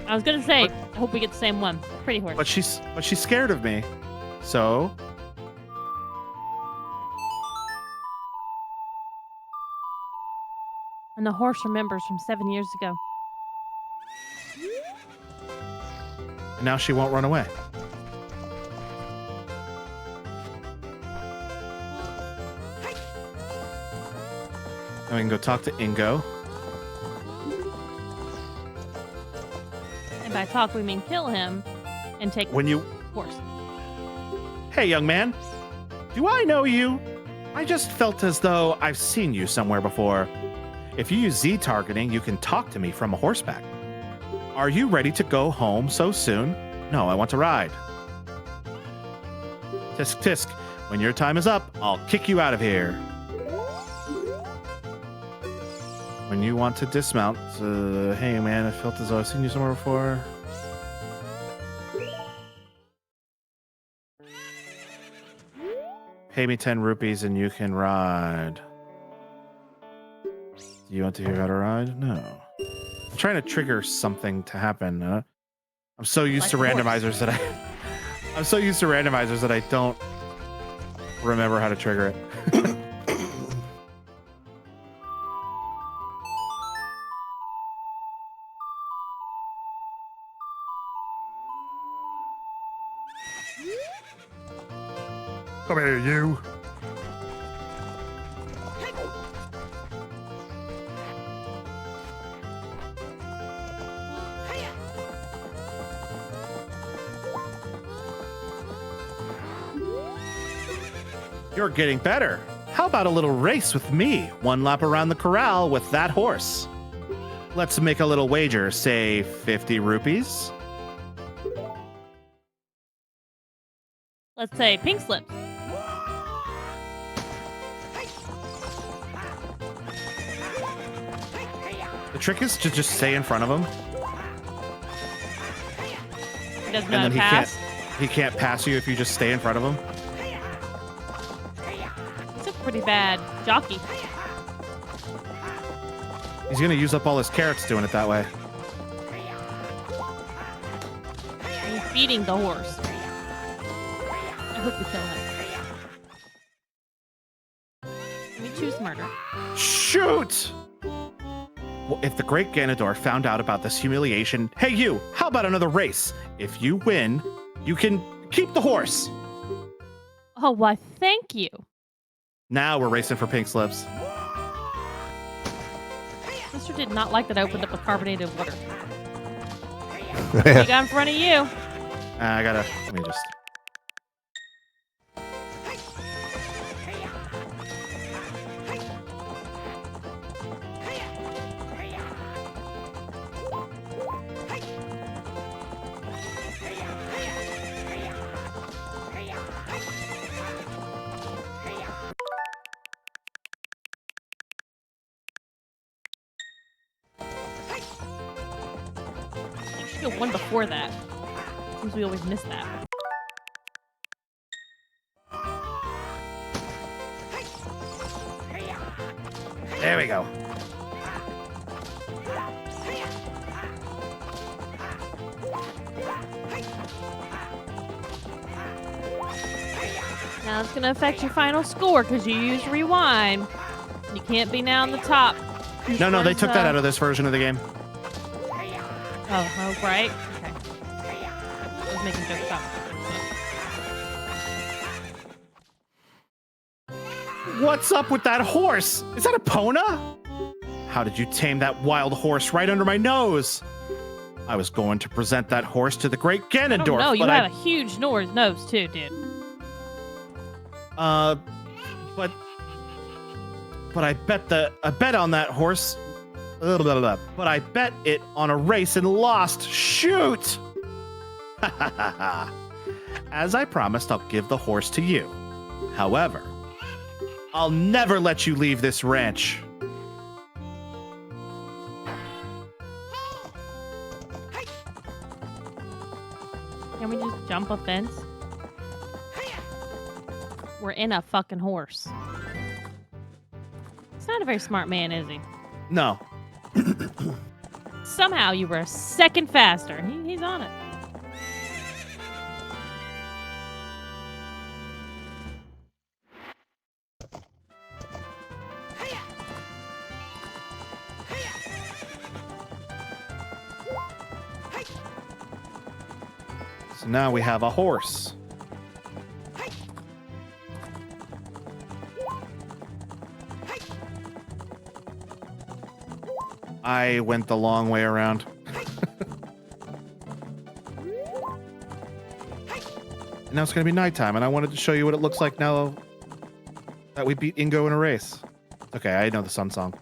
I was gonna say, I hope we get the same one. Pretty horse. But she's scared of me. So and the horse remembers from 7 years ago. and now she won't run away. we can go talk to Ingo. And by talk, we mean kill him and take When you... horse. Hey, young man. Do I know you? I just felt as though I've seen you somewhere before. If you use Z targeting, you can talk to me from a horseback. Are you ready to go home so soon? No, I want to ride. Tisk tisk. When your time is up, I'll kick you out of here. When you want to dismount, hey man, I felt as though I've seen you somewhere before. Pay me 10 rupees and you can ride. Do you want to hear how to ride? No. I'm trying to trigger something to happen. I'm so used to randomizers that I'm so used to randomizers that I don't remember how to trigger it. Come here, you. You're getting better. How about a little race with me? One lap around the corral with that horse. Let's make a little wager, say 50 rupees. Let's say pink slips. The trick is to just stay in front of him. He doesn't know And then how to pass. he can't pass you if you just stay in front of him. It's a pretty bad jockey. He's gonna use up all his carrots doing it that way. He's feeding the horse. I hope we kill him. We choose murder. Shoot! Well, if the Great Ganondorf found out about this humiliation, hey you, how about another race? If you win, you can keep the horse. Oh, why, thank you. Now we're racing for pink slips. Sister did not like that I opened up a carbonated water. What you got in front of you? Let me just... You should go one before that. Seems we always miss that. There we go. Now it's going to affect your final score because you used rewind. You can't be now on the top. No, they took that out of this version of the game. Oh, right? Okay. I was making jokes about it. What's up with that horse? Is that a Pona? How did you tame that wild horse right under my nose? I was going to present that horse to the Great Ganondorf. No, you but have a huge nose too, dude. But I bet on that horse. Blah, blah, blah. But I bet it on a race and lost. Shoot! As I promised, I'll give the horse to you. However, I'll never let you leave this ranch. Can we just jump a fence? We're in a fucking horse. He's not a very smart man, is he? No. Somehow you were a second faster. He's on it. So now we have a horse. I went the long way around. And now it's going to be nighttime, and I wanted to show you what it looks like now that we beat Ingo in a race. Okay, I know the sun song.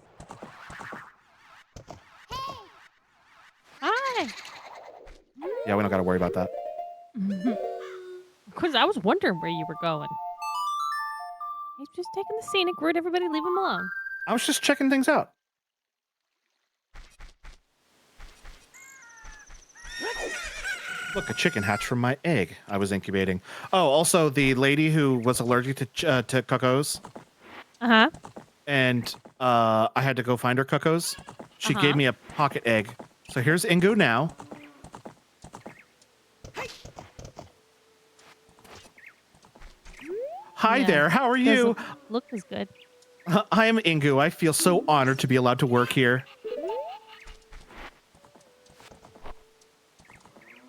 Hi. Yeah, we don't got to worry about that. Because I was wondering where you were going. He's just taking the scenic route. Everybody leave him alone. I was just checking things out. Look, a chicken hatched from my egg I was incubating. Oh, also the lady who was allergic to cuckoos. Uh-huh. And I had to go find her cuckoos. She gave me a pocket egg. So here's Ingo now. Hi there, how are you? Doesn't look as good. I am Ingu. I feel so honored to be allowed to work here.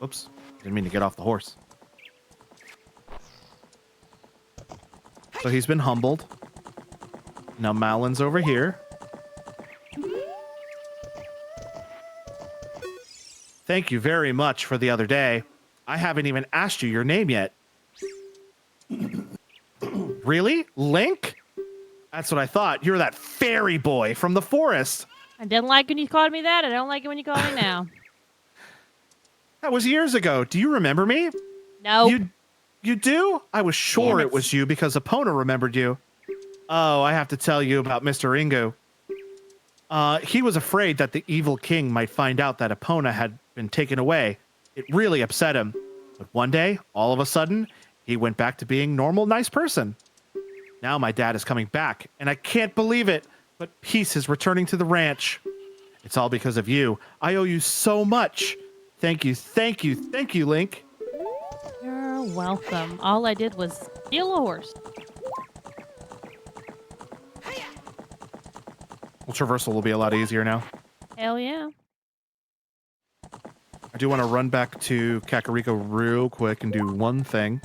Oops, didn't mean to get off the horse. So he's been humbled. Now Malin's over here. Thank you very much for the other day. I haven't even asked you your name yet. Really? Link? That's what I thought. You're that fairy boy from the forest. I didn't like when you called me that. I don't like it when you call me now. That was years ago. Do you remember me? No. You do? I was sure Damn it was you because Epona remembered you. Oh, I have to tell you about Mr. Ingo. He was afraid that the evil king might find out that Epona had been taken away. It really upset him. But one day, all of a sudden, he went back to being normal, nice person. Now my dad is coming back, and I can't believe it, but peace is returning to the ranch. It's all because of you. I owe you so much. Thank you, thank you, thank you, Link. You're welcome. All I did was steal a horse. Well, traversal will be a lot easier now. Hell yeah. I do want to run back to Kakariko real quick and do one thing.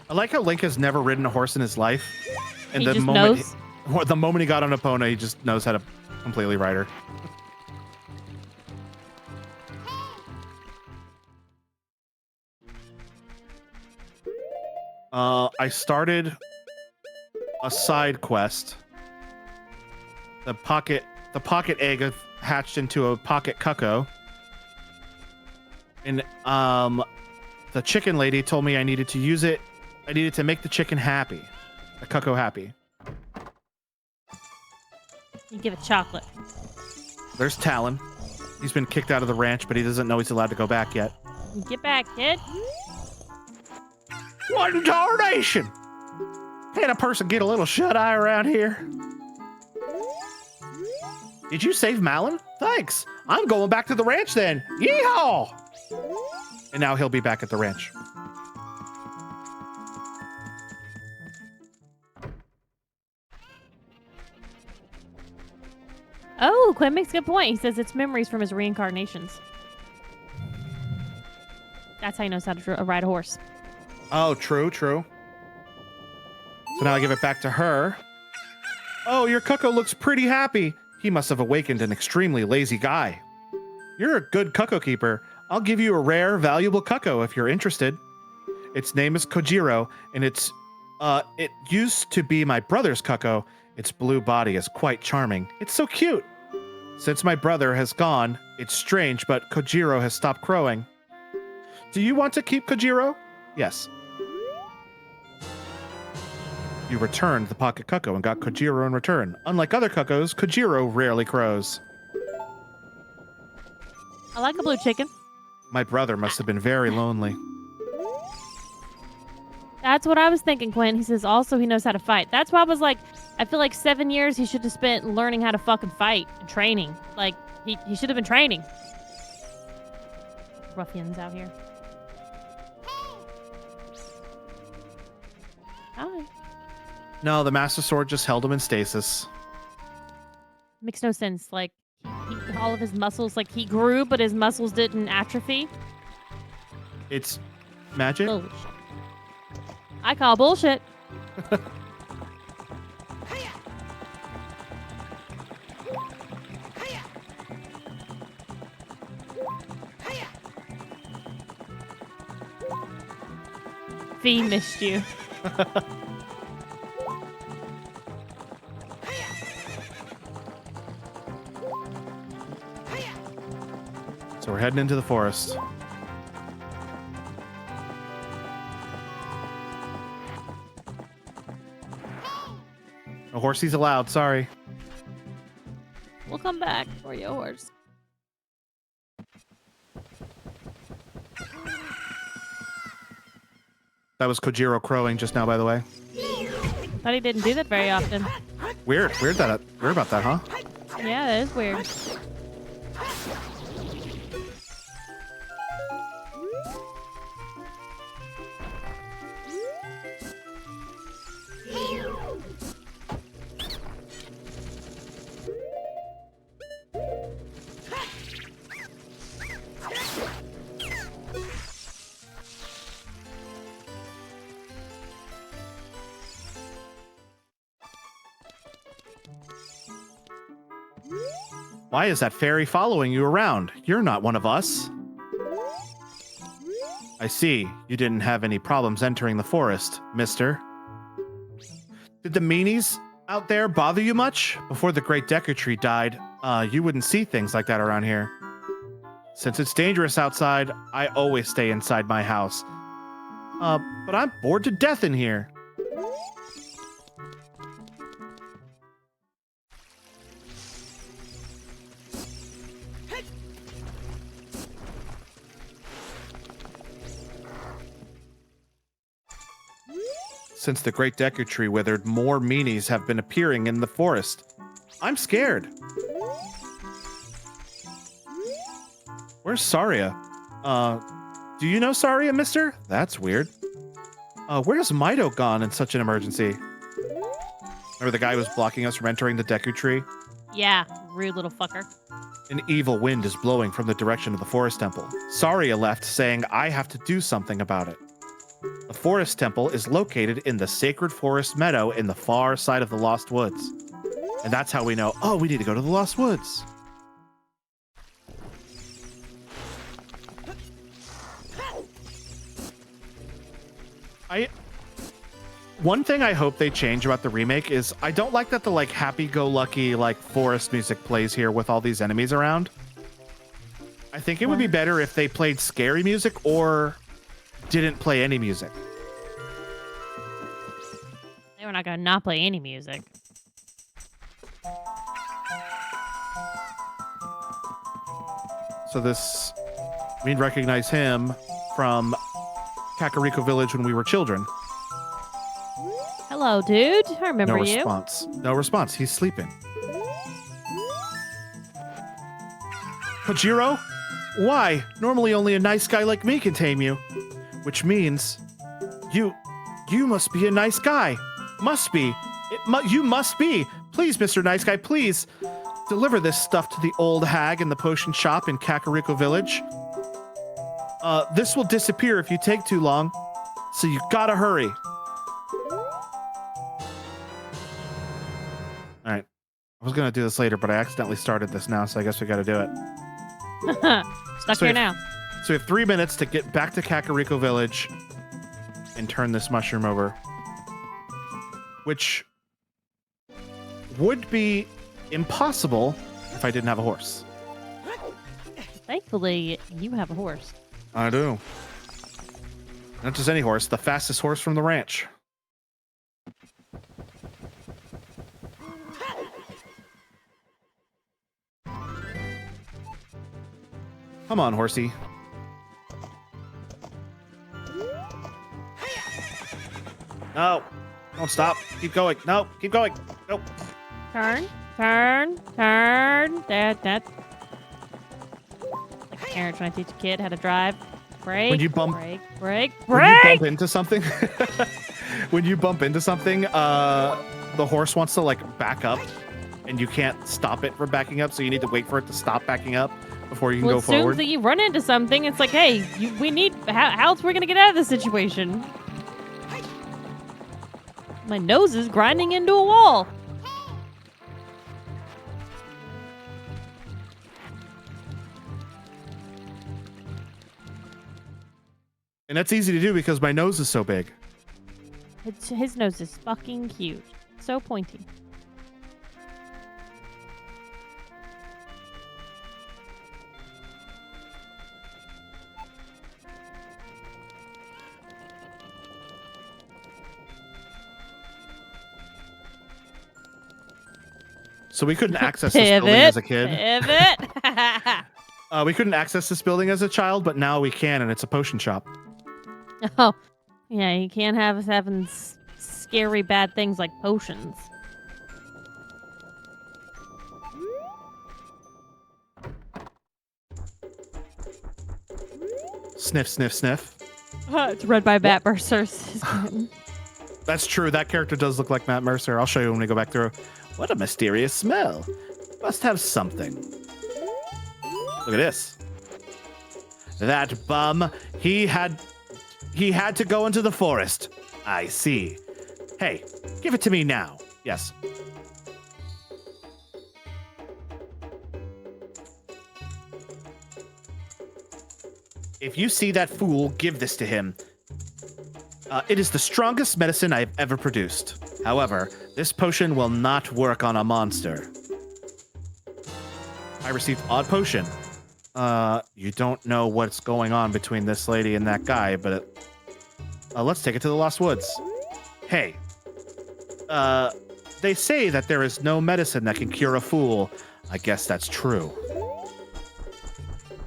I like how Link has never ridden a horse in his life. And He the just moment knows? the moment he got on Epona, he just knows how to completely ride her. I started a side quest. The pocket egg hatched into a pocket cuckoo. And the chicken lady told me I needed to use it. I needed to make the chicken happy. The cuckoo happy. You give it chocolate. There's Talon. He's been kicked out of the ranch, but he doesn't know he's allowed to go back yet. Get back, kid. What in tarnation? Can't a person get a little shut-eye around here? Did you save Malin? Thanks. I'm going back to the ranch then. Yeehaw! And now he'll be back at the ranch. Oh, Quinn makes a good point. He says it's memories from his reincarnations. That's how he knows how to ride a horse. Oh, true, true. So now I give it back to her. Oh, your cuckoo looks pretty happy. He must have awakened an extremely lazy guy. You're a good cuckoo keeper. I'll give you a rare, valuable cuckoo if you're interested. Its name is Kojiro, and it used to be my brother's cuckoo. Its blue body is quite charming. It's so cute. Since my brother has gone, it's strange, but Kojiro has stopped crowing. Do you want to keep Kojiro? Yes. You returned the pocket cuckoo and got Kojiro in return. Unlike other cuckoos, Kojiro rarely crows. I like a blue chicken. My brother must have been very lonely. That's what I was thinking, Quinn. He says also he knows how to fight. That's why I was like, I feel like 7 years he should have spent learning how to fucking fight and training. Like, he should have been training. Ruffians out here. Hi. No, the Master Sword just held him in stasis. Makes no sense. Like, all of his muscles, like he grew, but his muscles didn't atrophy. It's magic. Bullshit. I call bullshit. V missed you. So we're heading into the forest. No horsies allowed, sorry. We'll come back for your horse. That was Kojiro crowing just now, by the way. Thought he didn't do that very often. Weird about that, huh? Yeah, that is weird. Why is that fairy following you around? You're not one of us. I see. You didn't have any problems entering the forest, mister. Did the meanies out there bother you much? Before the Great Deku Tree died, you wouldn't see things like that around here. Since it's dangerous outside, I always stay inside my house. But I'm bored to death in here. Since the Great Deku Tree withered, more meanies have been appearing in the forest. I'm scared. Where's Saria? Do you know Saria, mister? That's weird. Where's Mido gone in such an emergency? Remember the guy who was blocking us from entering the Deku Tree? Yeah, rude little fucker. An evil wind is blowing from the direction of the Forest Temple. Saria left, saying I have to do something about it. The Forest Temple is located in the Sacred Forest Meadow in the far side of the Lost Woods. And that's how we know, oh, we need to go to the Lost Woods. One thing I hope they change about the remake is I don't like that the like happy-go-lucky like forest music plays here with all these enemies around. I think it would be better if they played scary music or didn't play any music. They were not gonna not play any music. So this, we'd recognize him from Kakariko Village when we were children. Hello, dude. I remember No you. response. No response. He's sleeping. Kojiro? Why? Normally only a nice guy like me can tame you. Which means you must be a nice guy. Must be. You must be. Please, Mr. Nice Guy, please deliver this stuff to the old hag in the potion shop in Kakariko Village. This will disappear if you take too long, so you gotta hurry. All right. I was gonna do this later, but I accidentally started this now, so I guess we gotta do it. Stuck So here if- now. So we have 3 minutes to get back to Kakariko Village and turn this mushroom over. Which would be impossible if I didn't have a horse. Thankfully, you have a horse. I do. Not just any horse, the fastest horse from the ranch. Come on, horsey. No, don't stop. Keep going. No, keep going. Nope. Turn, turn, turn. That. Like a parent trying to teach a kid how to drive. Brake. When you bump- Brake. Brake. When you Brake. bump into something, the horse wants to like back up and you can't stop it from backing up, so you need to wait for it to stop backing up before you can Well, go as soon forward. as you run into something, it's like, hey, we need. How else are we gonna get out of this situation? My nose is grinding into a wall. And that's easy to do because my nose is so big. His nose is fucking huge. So pointy. So we couldn't access this building as a kid. Pivot. We couldn't access this building as a child, but now we can, and it's a potion shop. Oh, yeah, you can't have us having scary bad things like potions. Sniff, sniff, sniff. It's read by Bat Bursers. That's true. That character does look like Matt Mercer. I'll show you when we go back through. What a mysterious smell. Must have something. Look at this. That bum, he had to go into the forest. I see. Hey, give it to me now. Yes. If you see that fool, give this to him. It is the strongest medicine I've ever produced. However, this potion will not work on a monster. I received odd potion. You don't know what's going on between this lady and that guy, but let's take it to the Lost Woods. Hey, they say that there is no medicine that can cure a fool. I guess that's true.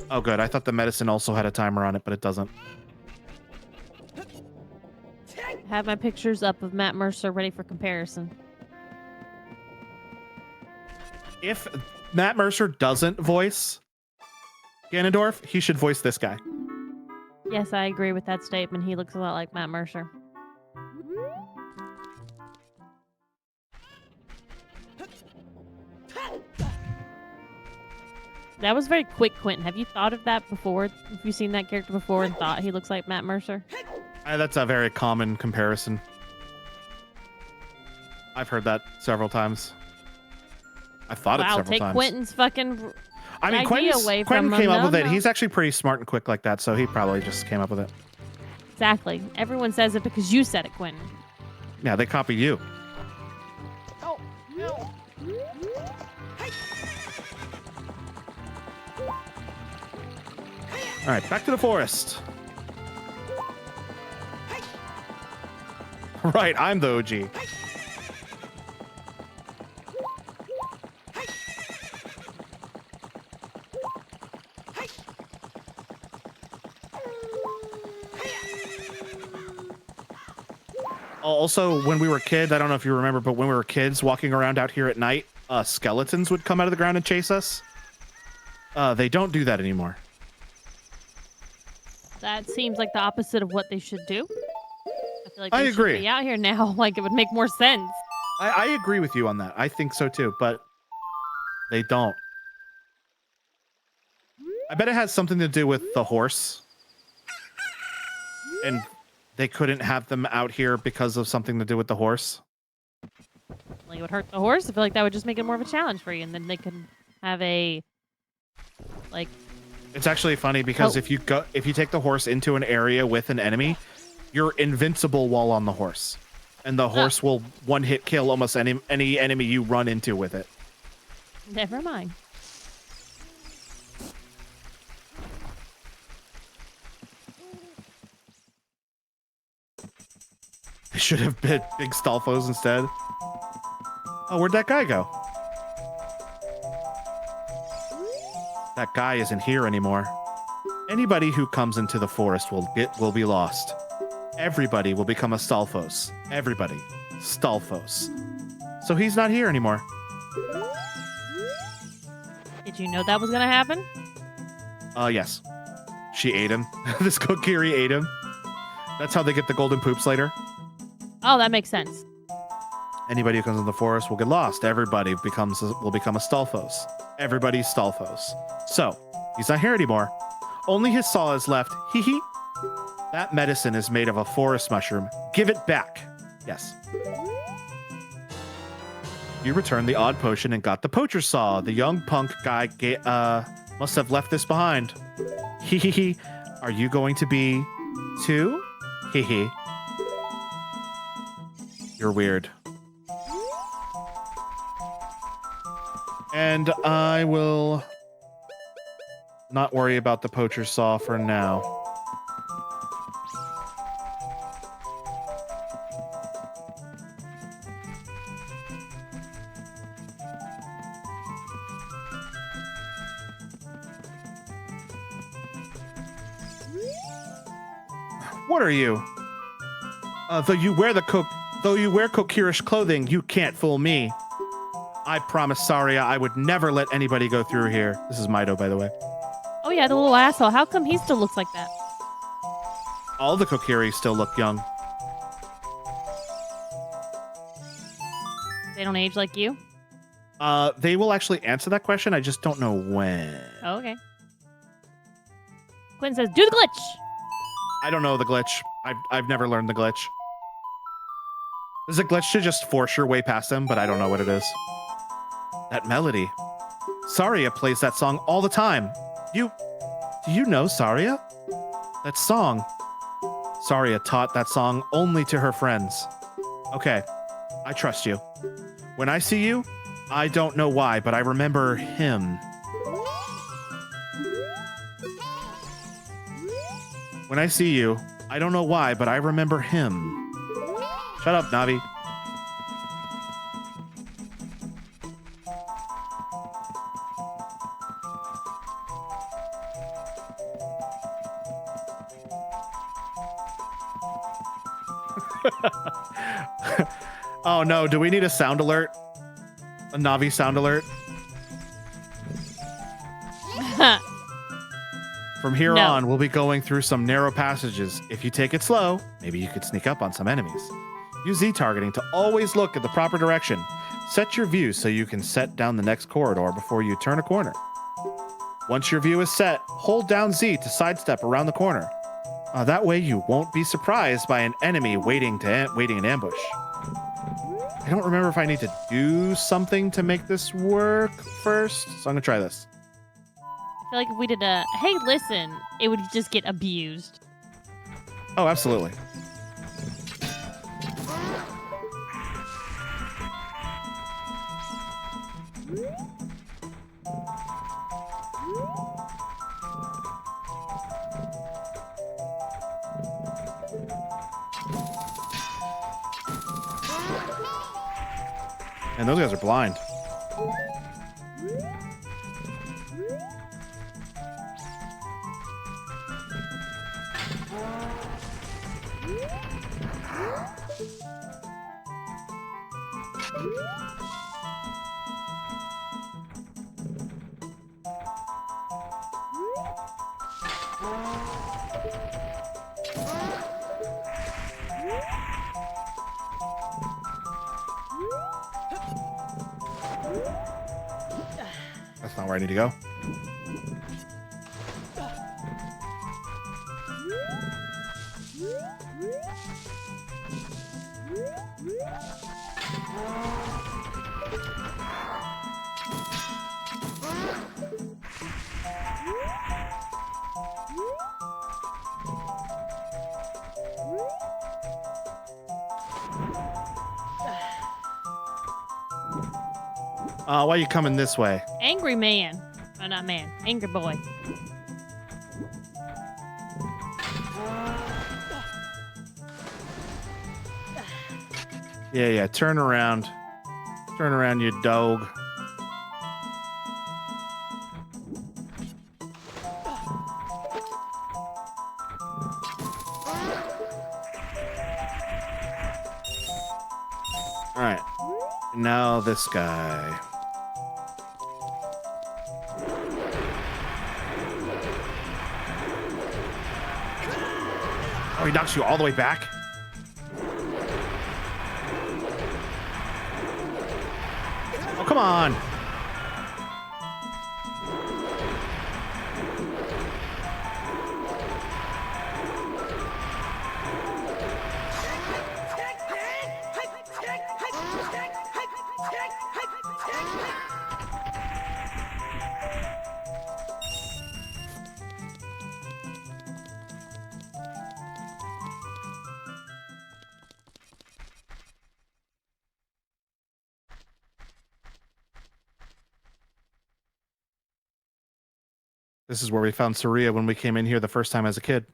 Oh, good. I thought the medicine also had a timer on it, but it doesn't. I have my pictures up of Matt Mercer ready for comparison. If Matt Mercer doesn't voice Ganondorf, he should voice this guy. Yes, I agree with that statement. He looks a lot like Matt Mercer. That was very quick, Quentin. Have you thought of that before? Have you seen that character before and thought he looks like Matt Mercer? That's a very common comparison. I've heard that several times. I thought it Wow, several take times. Quentin's fucking I mean, idea away Quentin from came him. up with No, it. no. He's actually pretty smart and quick like that, so he probably just came up with it. Exactly. Everyone says it because you said it, Quentin. Yeah, they copied you. Oh, no. All right, back to the forest. Right, I'm the OG. Also, when we were kids, I don't know if you remember, but when we were kids walking around out here at night, skeletons would come out of the ground and chase us. They don't do that anymore. That seems like the opposite of what they should do. I feel like I they agree. should be out here now. Like, it would make more sense. I agree with you on that. I think so too, but they don't. I bet it has something to do with the horse. And they couldn't have them out here because of something to do with the horse. Like, it would hurt the horse. I feel like that would just make it more of a challenge for you. And then they could have a, like... It's actually funny because Oh. if you take the horse into an area with an enemy, you're invincible while on the horse. And the horse will one-hit kill almost any enemy you run into with it. Never mind. I should have bit big Stalfos instead. Oh, where'd that guy go? That guy isn't here anymore. Anybody who comes into the forest will be lost. Everybody will become a Stalfos. Everybody. Stalfos. So he's not here anymore. Did you know that was going to happen? Yes. She ate him. This Kokiri ate him. That's how they get the golden poops later. Oh, that makes sense. Anybody who comes in the forest will get lost. Everybody will become a Stalfos. Everybody's Stalfos. So, he's not here anymore. Only his saw is left. Hee hee. That medicine is made of a forest mushroom. Give it back. Yes. You returned the odd potion and got the poacher's saw. The young punk guy must have left this behind. Hee hee hee. Are you going to be too? Hee hee. You're weird. And I will not worry about the poacher's saw for now. What are you? Though you wear Kokirish clothing, you can't fool me. I promise, Saria, I would never let anybody go through here. This is Mido, by the way. Oh yeah, the little asshole. How come he still looks like that? All the Kokiri still look young. They don't age like you? They will actually answer that question. I just don't know when. Oh, okay. Quinn says, do the glitch! I don't know the glitch. I've never learned the glitch. There's a glitch to just force your way past him, but I don't know what it is. That melody. Saria plays that song all the time. Do you know Saria? That song. Saria taught that song only to her friends. Okay, I trust you. When I see you, I don't know why, but I remember him. When I see you, I don't know why, but I remember him. Shut up, Navi. Oh no, do we need a sound alert? A Navi sound alert? From here on, we'll be going through some narrow passages. If you take it slow, maybe you could sneak up on some enemies. Use Z-targeting to always look at the proper direction. Set your view so you can set down the next corridor before you turn a corner. Once your view is set, hold down Z to sidestep around the corner. That way you won't be surprised by an enemy waiting in ambush. I don't remember if I need to do something to make this work first, so I'm gonna try this. I feel like if we did a, hey, listen, it would just get abused. Oh, absolutely. And those guys are blind. That's not where I need to go. Why are you coming this way? Angry man. Oh, not man. Angry boy. Yeah, turn around. Turn around, you dog. All right. Now this guy. Oh, he knocks you all the way back? Come on. This is where we found Saria when we came in here the first time as a kid.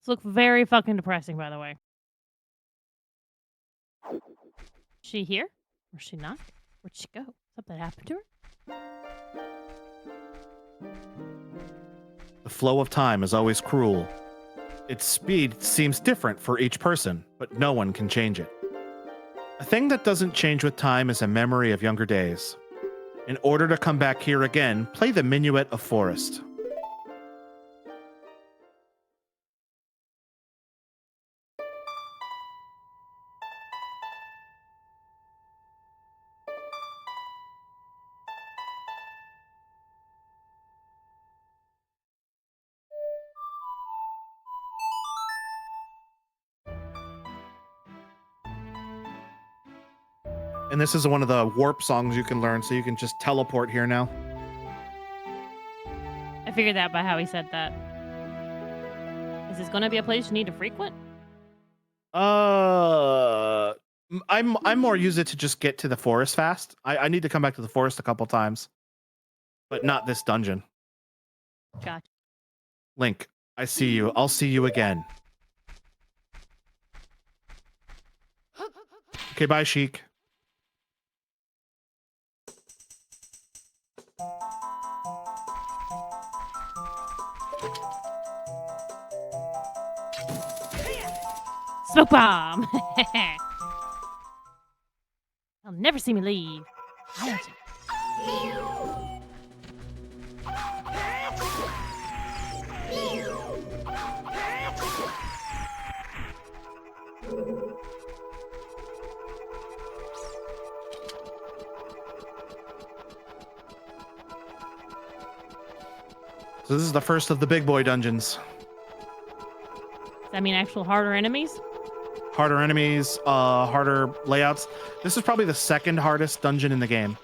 This looks very fucking depressing, by the way. Is she here? Or is she not? Where'd she go? Something happened to her? The flow of time is always cruel. Its speed seems different for each person, but no one can change it. A thing that doesn't change with time is a memory of younger days. In order to come back here again, play the Minuet of Forest. And this is one of the warp songs you can learn, so you can just teleport here now. I figured that by how he said that. Is this going to be a place you need to frequent? I'm more use it to just get to the forest fast. I need to come back to the forest a couple times, but not this dungeon. Gotcha. Link, I see you. I'll see you again. Okay, bye, Sheik. Smoke bomb! They'll never see me leave. Magic. So this is the first of the big boy dungeons. Does that mean actual harder enemies? Harder enemies, harder layouts. This is probably the second hardest dungeon in the game.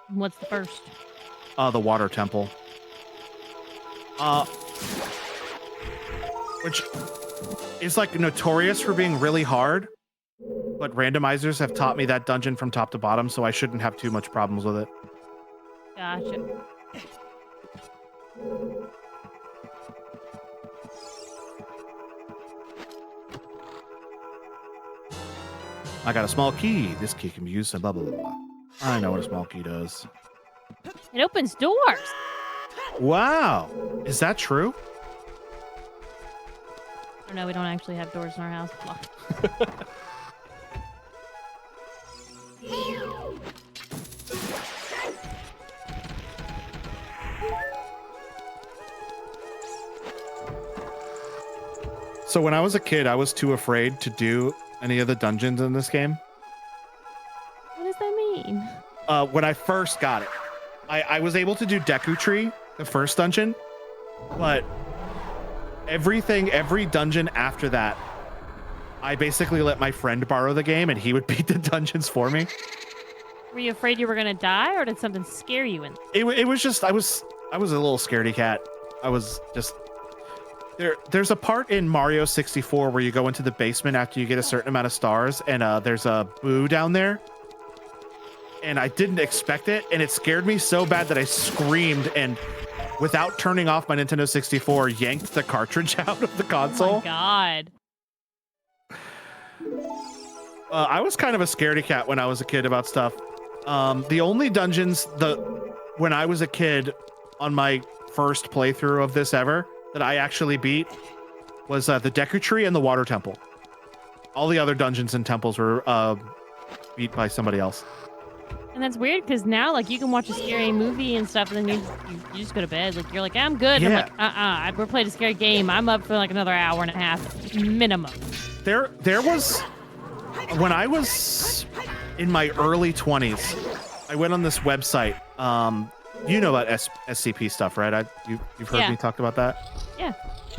What's the first? The water temple. Which is like notorious for being really hard, but randomizers have taught me that dungeon from top to bottom, so I shouldn't have too much problems with it. Gotcha. I got a small key. This key can be used to blah, blah, blah, blah. I know what a small key does. It opens doors. Wow. Is that true? Oh no, we don't actually have doors in our house. So when I was a kid, I was too afraid to do any of the dungeons in this game. What does that mean? When I first got it, I was able to do Deku Tree, the first dungeon, but every dungeon after that, I basically let my friend borrow the game and he would beat the dungeons for me. Were you afraid you were gonna die, or did something scare you? It was just I was a little scaredy cat. I was just there's a part in Mario 64 where you go into the basement after you get a certain amount of stars, and there's a boo down there. And I didn't expect it, and it scared me so bad that I screamed and, without turning off my Nintendo 64, yanked the cartridge out of the console. Oh my god. I was kind of a scaredy cat when I was a kid about stuff. The only dungeons when I was a kid on my first playthrough of this ever that I actually beat was the Deku Tree and the Water Temple. All the other dungeons and temples were beat by somebody else. And that's weird because now, like, you can watch a scary movie and stuff, and then you just go to bed. Like, you're like, I'm good. Yeah. I'm like, we're playing a scary game. I'm up for like another hour and a half minimum. There was, when I was in my early 20s, I went on this website. You know about SCP stuff, right? You've heard Yeah. me talk about that. Yeah.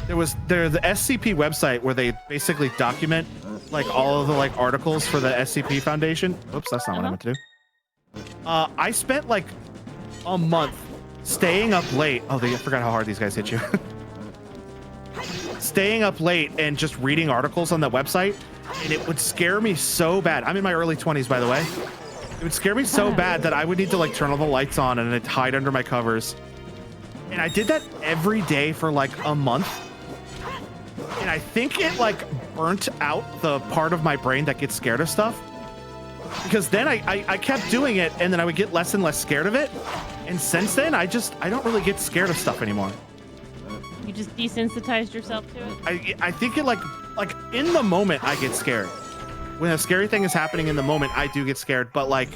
There's the SCP website where they basically document like all of the like articles for the SCP Foundation. Oops, that's not what I meant to do. I spent like a month staying up late. Oh, I forgot how hard these guys hit you. Staying up late and just reading articles on that website, and it would scare me so bad. I'm in my early 20s, by the way. It would scare me so bad that I would need to like turn all the lights on and I'd hide under my covers. And I did that every day for like a month. And I think it like burnt out the part of my brain that gets scared of stuff. Because then I kept doing it and then I would get less and less scared of it. And since then, I don't really get scared of stuff anymore. You just desensitized yourself to it? I think it like in the moment I get scared. When a scary thing is happening in the moment, I do get scared. But like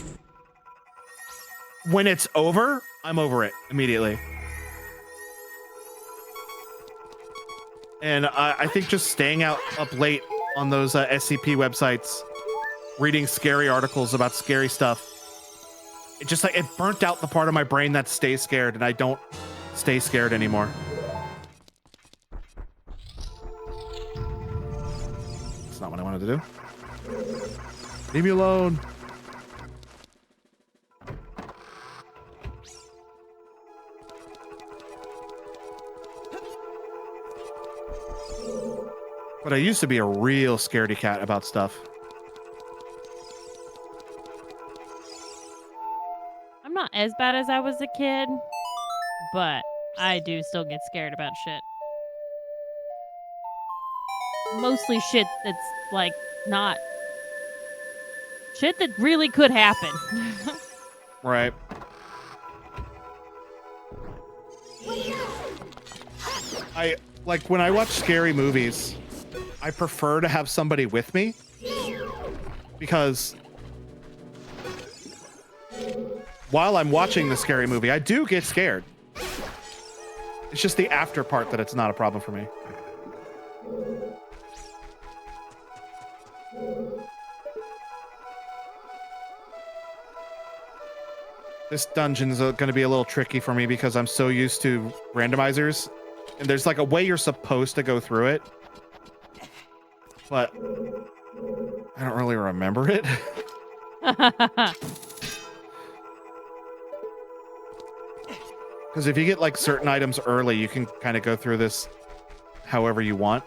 when it's over, I'm over it immediately. And I think just staying up late on those SCP websites, reading scary articles about scary stuff, it just like it burnt out the part of my brain that stays scared, and I don't stay scared anymore. That's not what I wanted to do. Leave me alone. But I used to be a real scaredy cat about stuff. I'm not as bad as I was a kid, but I do still get scared about shit. Mostly shit that's like not shit that really could happen. Right. I like when I watch scary movies, I prefer to have somebody with me because while I'm watching the scary movie, I do get scared. It's just the after part that it's not a problem for me. This dungeon is going to be a little tricky for me because I'm so used to randomizers. And there's like a way you're supposed to go through it. But I don't really remember it. Because if you get like certain items early, you can kind of go through this however you want.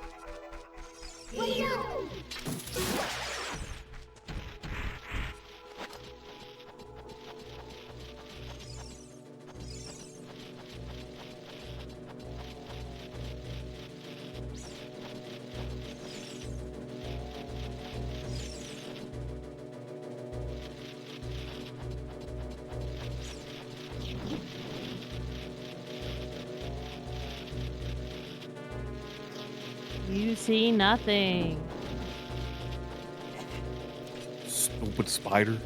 You see nothing. Stupid spider.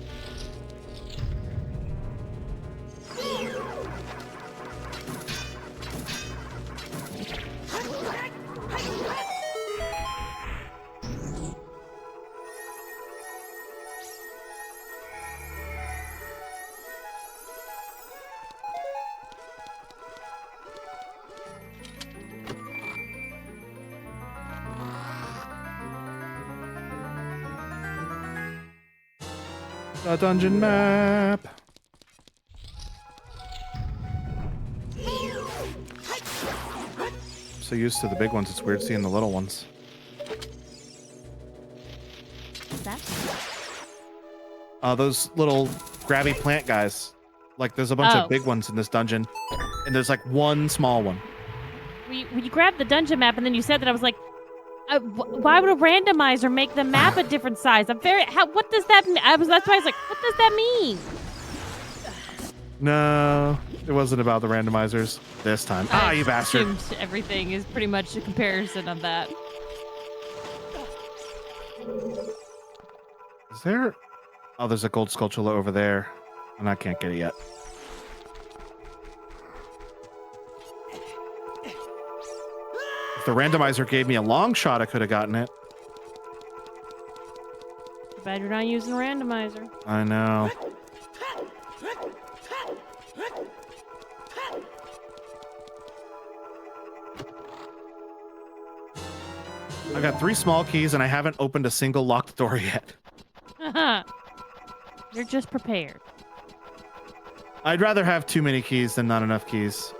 The dungeon map. So used to the big ones, it's weird seeing the little ones. What's that? Those little grabby plant guys. Like there's a bunch Oh. of big ones in this dungeon, and there's like one small one. When you grabbed the dungeon map and then you said that, I was like, why would a randomizer make the map a different size? What does that mean? That's why I was like, what does that mean? No, it wasn't about the randomizers this time. I You bastard. assumed everything is pretty much a comparison of that. Is there? Oh, there's a gold sculpture over there, and I can't get it yet. If the randomizer gave me a long shot, I could have gotten it. Too bad you're not using a randomizer. I know. I got 3 small keys and I haven't opened a single locked door yet. You're just prepared. I'd rather have too many keys than not enough keys.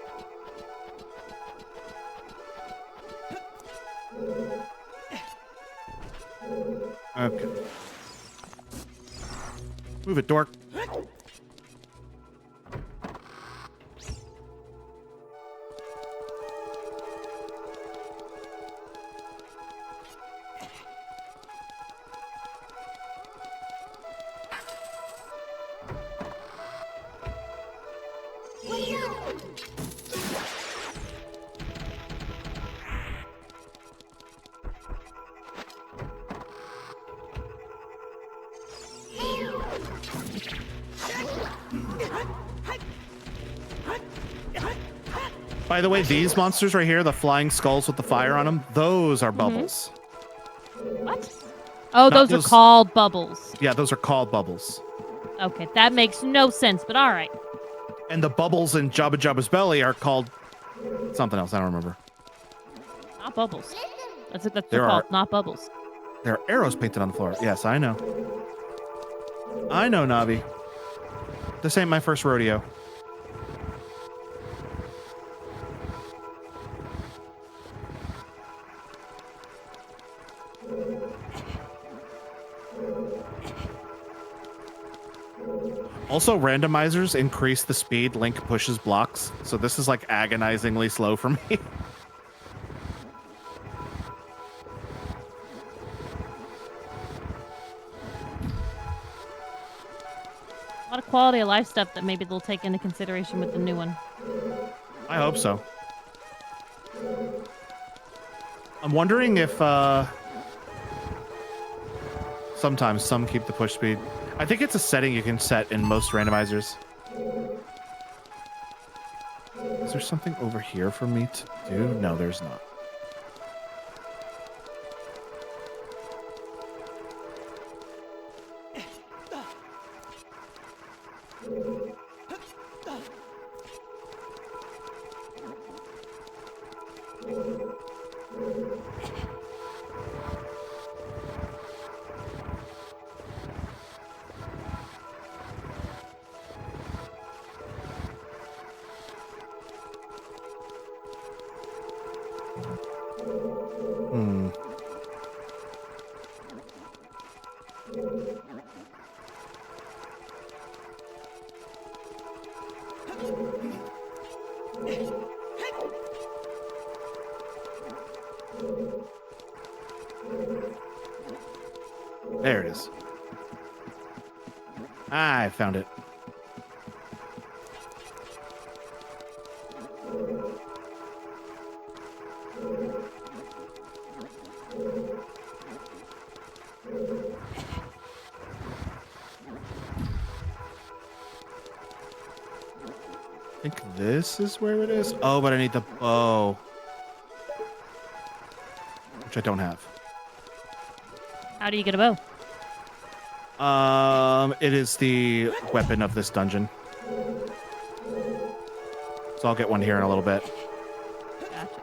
Okay. Move it, dork. By the way, these monsters right here, the flying skulls with the fire on them, those are bubbles. What? Oh, those are called bubbles. Yeah, those are called bubbles. Okay, that makes no sense, but all right. And the bubbles in Jabba Jabba's belly are called something else. I don't remember. Not bubbles. That's what they're called, not bubbles. There are arrows painted on the floor. Yes, I know. I know, Navi. This ain't my first rodeo. Also, randomizers increase the speed Link pushes blocks, so this is like agonizingly slow for me. A lot of quality of life stuff that maybe they'll take into consideration with the new one. I hope so. I'm wondering if sometimes some keep the push speed. I think it's a setting you can set in most randomizers. Is there something over here for me to do? No, there's not. There it is. I found it. I think this is where it is. Oh, but I need the bow, which I don't have. How do you get a bow? It is the weapon of this dungeon. So I'll get one here in a little bit. Gotcha.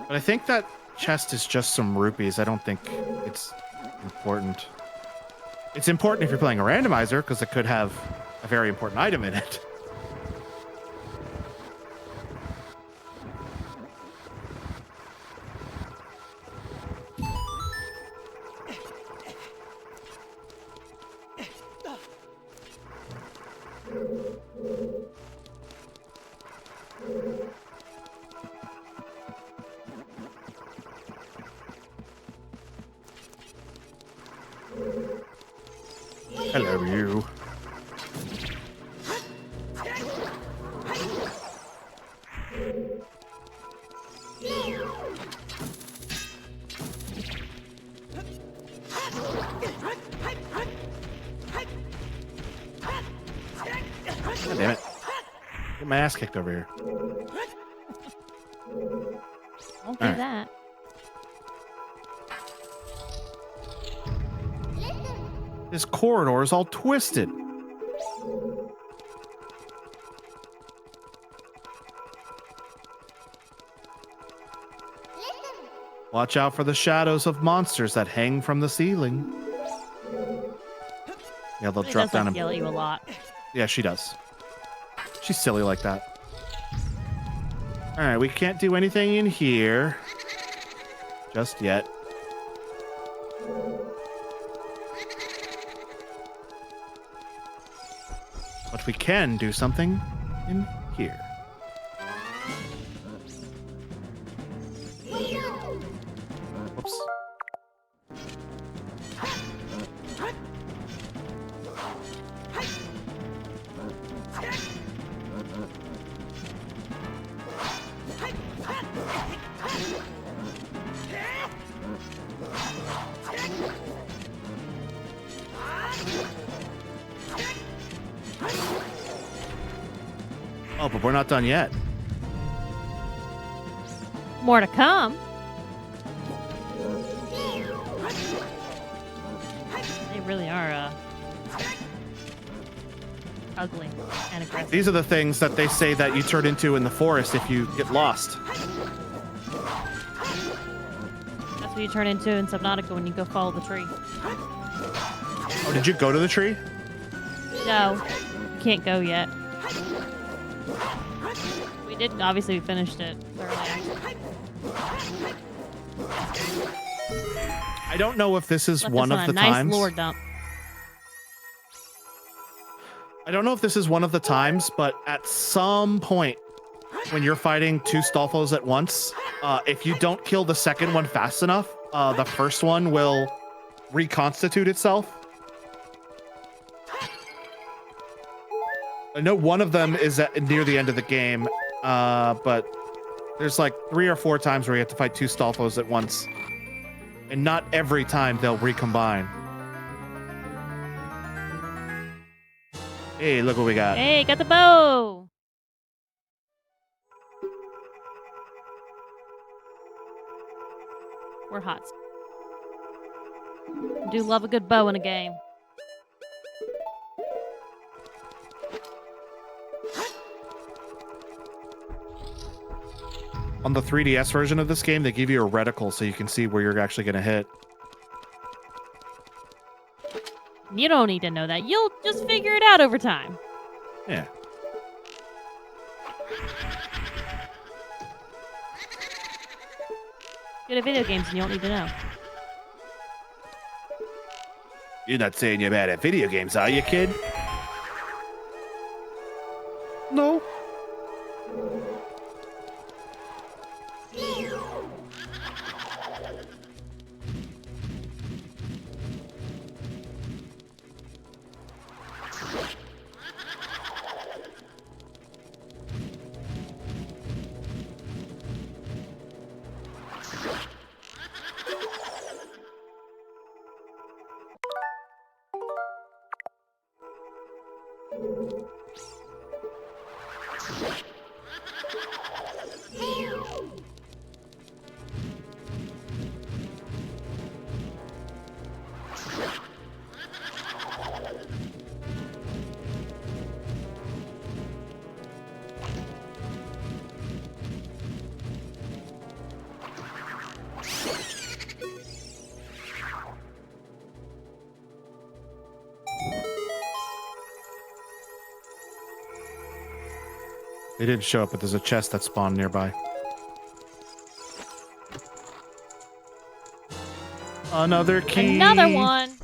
But I think that chest is just some rupees. I don't think it's important. It's important if you're playing a randomizer because it could have a very important item in it. Hello, you. God damn it. Get my ass kicked over here. Don't do that. This corridor is all twisted. Watch out for the shadows of monsters that hang from the ceiling. Yeah, they'll It drop does down like and... yell at you a lot. Yeah, she does. She's silly like that. Alright, we can't do anything in here. Just yet. But we can do something in here. Whoops. Oh, but we're not done yet. More to come. They really are ugly and aggressive. These are the things that they say that you turn into in the forest if you get lost. That's what you turn into in Subnautica when you go follow the tree. Oh, did you go to the tree? No, you can't go yet. We did, obviously, we finished it thoroughly. I don't know if this is Left one us of on the a nice times. lore dump. I don't know if this is one of the times, but at some point when you're fighting two Stolfos at once, if you don't kill the second one fast enough, the first one will reconstitute itself. I know one of them is near the end of the game, but there's like 3 or 4 times where you have to fight two Stolfos at once. And not every time they'll recombine. Hey, look what we got. Hey, got the bow! We're hot. Do love a good bow in a game. On the 3DS version of this game, they give you a reticle so you can see where you're actually going to hit. You don't need to know that. You'll just figure it out over time. Yeah. Good at video games and you don't need to know. You're not saying you're bad at video games, are you, kid? No. They didn't show up, but there's a chest that spawned nearby. Another key. Another one!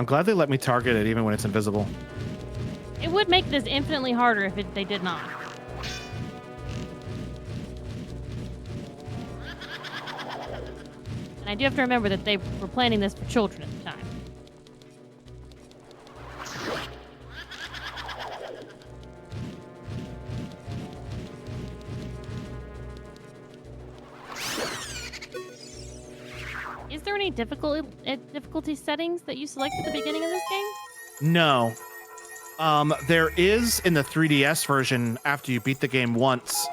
I'm glad they let me target it even when it's invisible. It would make this infinitely harder if they did not. And I do have to remember that they were planning this for children at the time. Is there any difficulty settings that you select at the beginning of this game? No. There is in the 3DS version, after you beat the game once,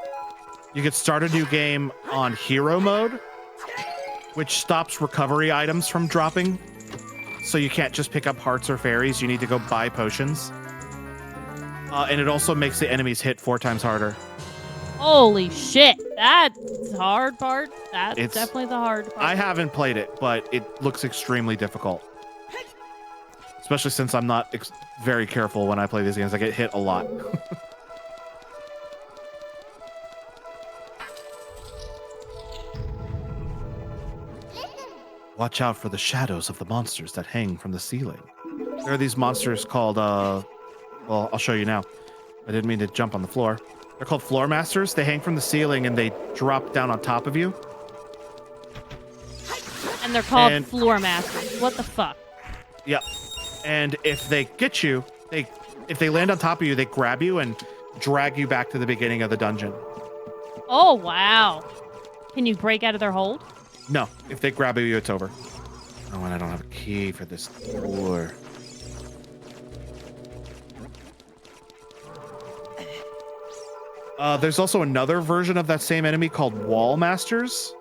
you could start a new game on hero mode, which stops recovery items from dropping. So you can't just pick up hearts or fairies. You need to go buy potions. And it also makes the enemies hit 4 times harder. Holy shit. That's the hard part. That's It's- definitely the hard part. I haven't played it, but it looks extremely difficult. Especially since I'm not very careful when I play these games. I get hit a lot. Watch out for the shadows of the monsters that hang from the ceiling. There are these monsters called, well, I'll show you now. I didn't mean to jump on the floor. They're called floor masters. They hang from the ceiling and they drop down on top of you. And they're called floor masters. What the fuck? Yep. And if they get you, if they land on top of you, they grab you and drag you back to the beginning of the dungeon. Oh, wow. Can you break out of their hold? No, if they grab you, it's over. Oh, and I don't have a key for this door. There's also another version of that same enemy called Wall Masters.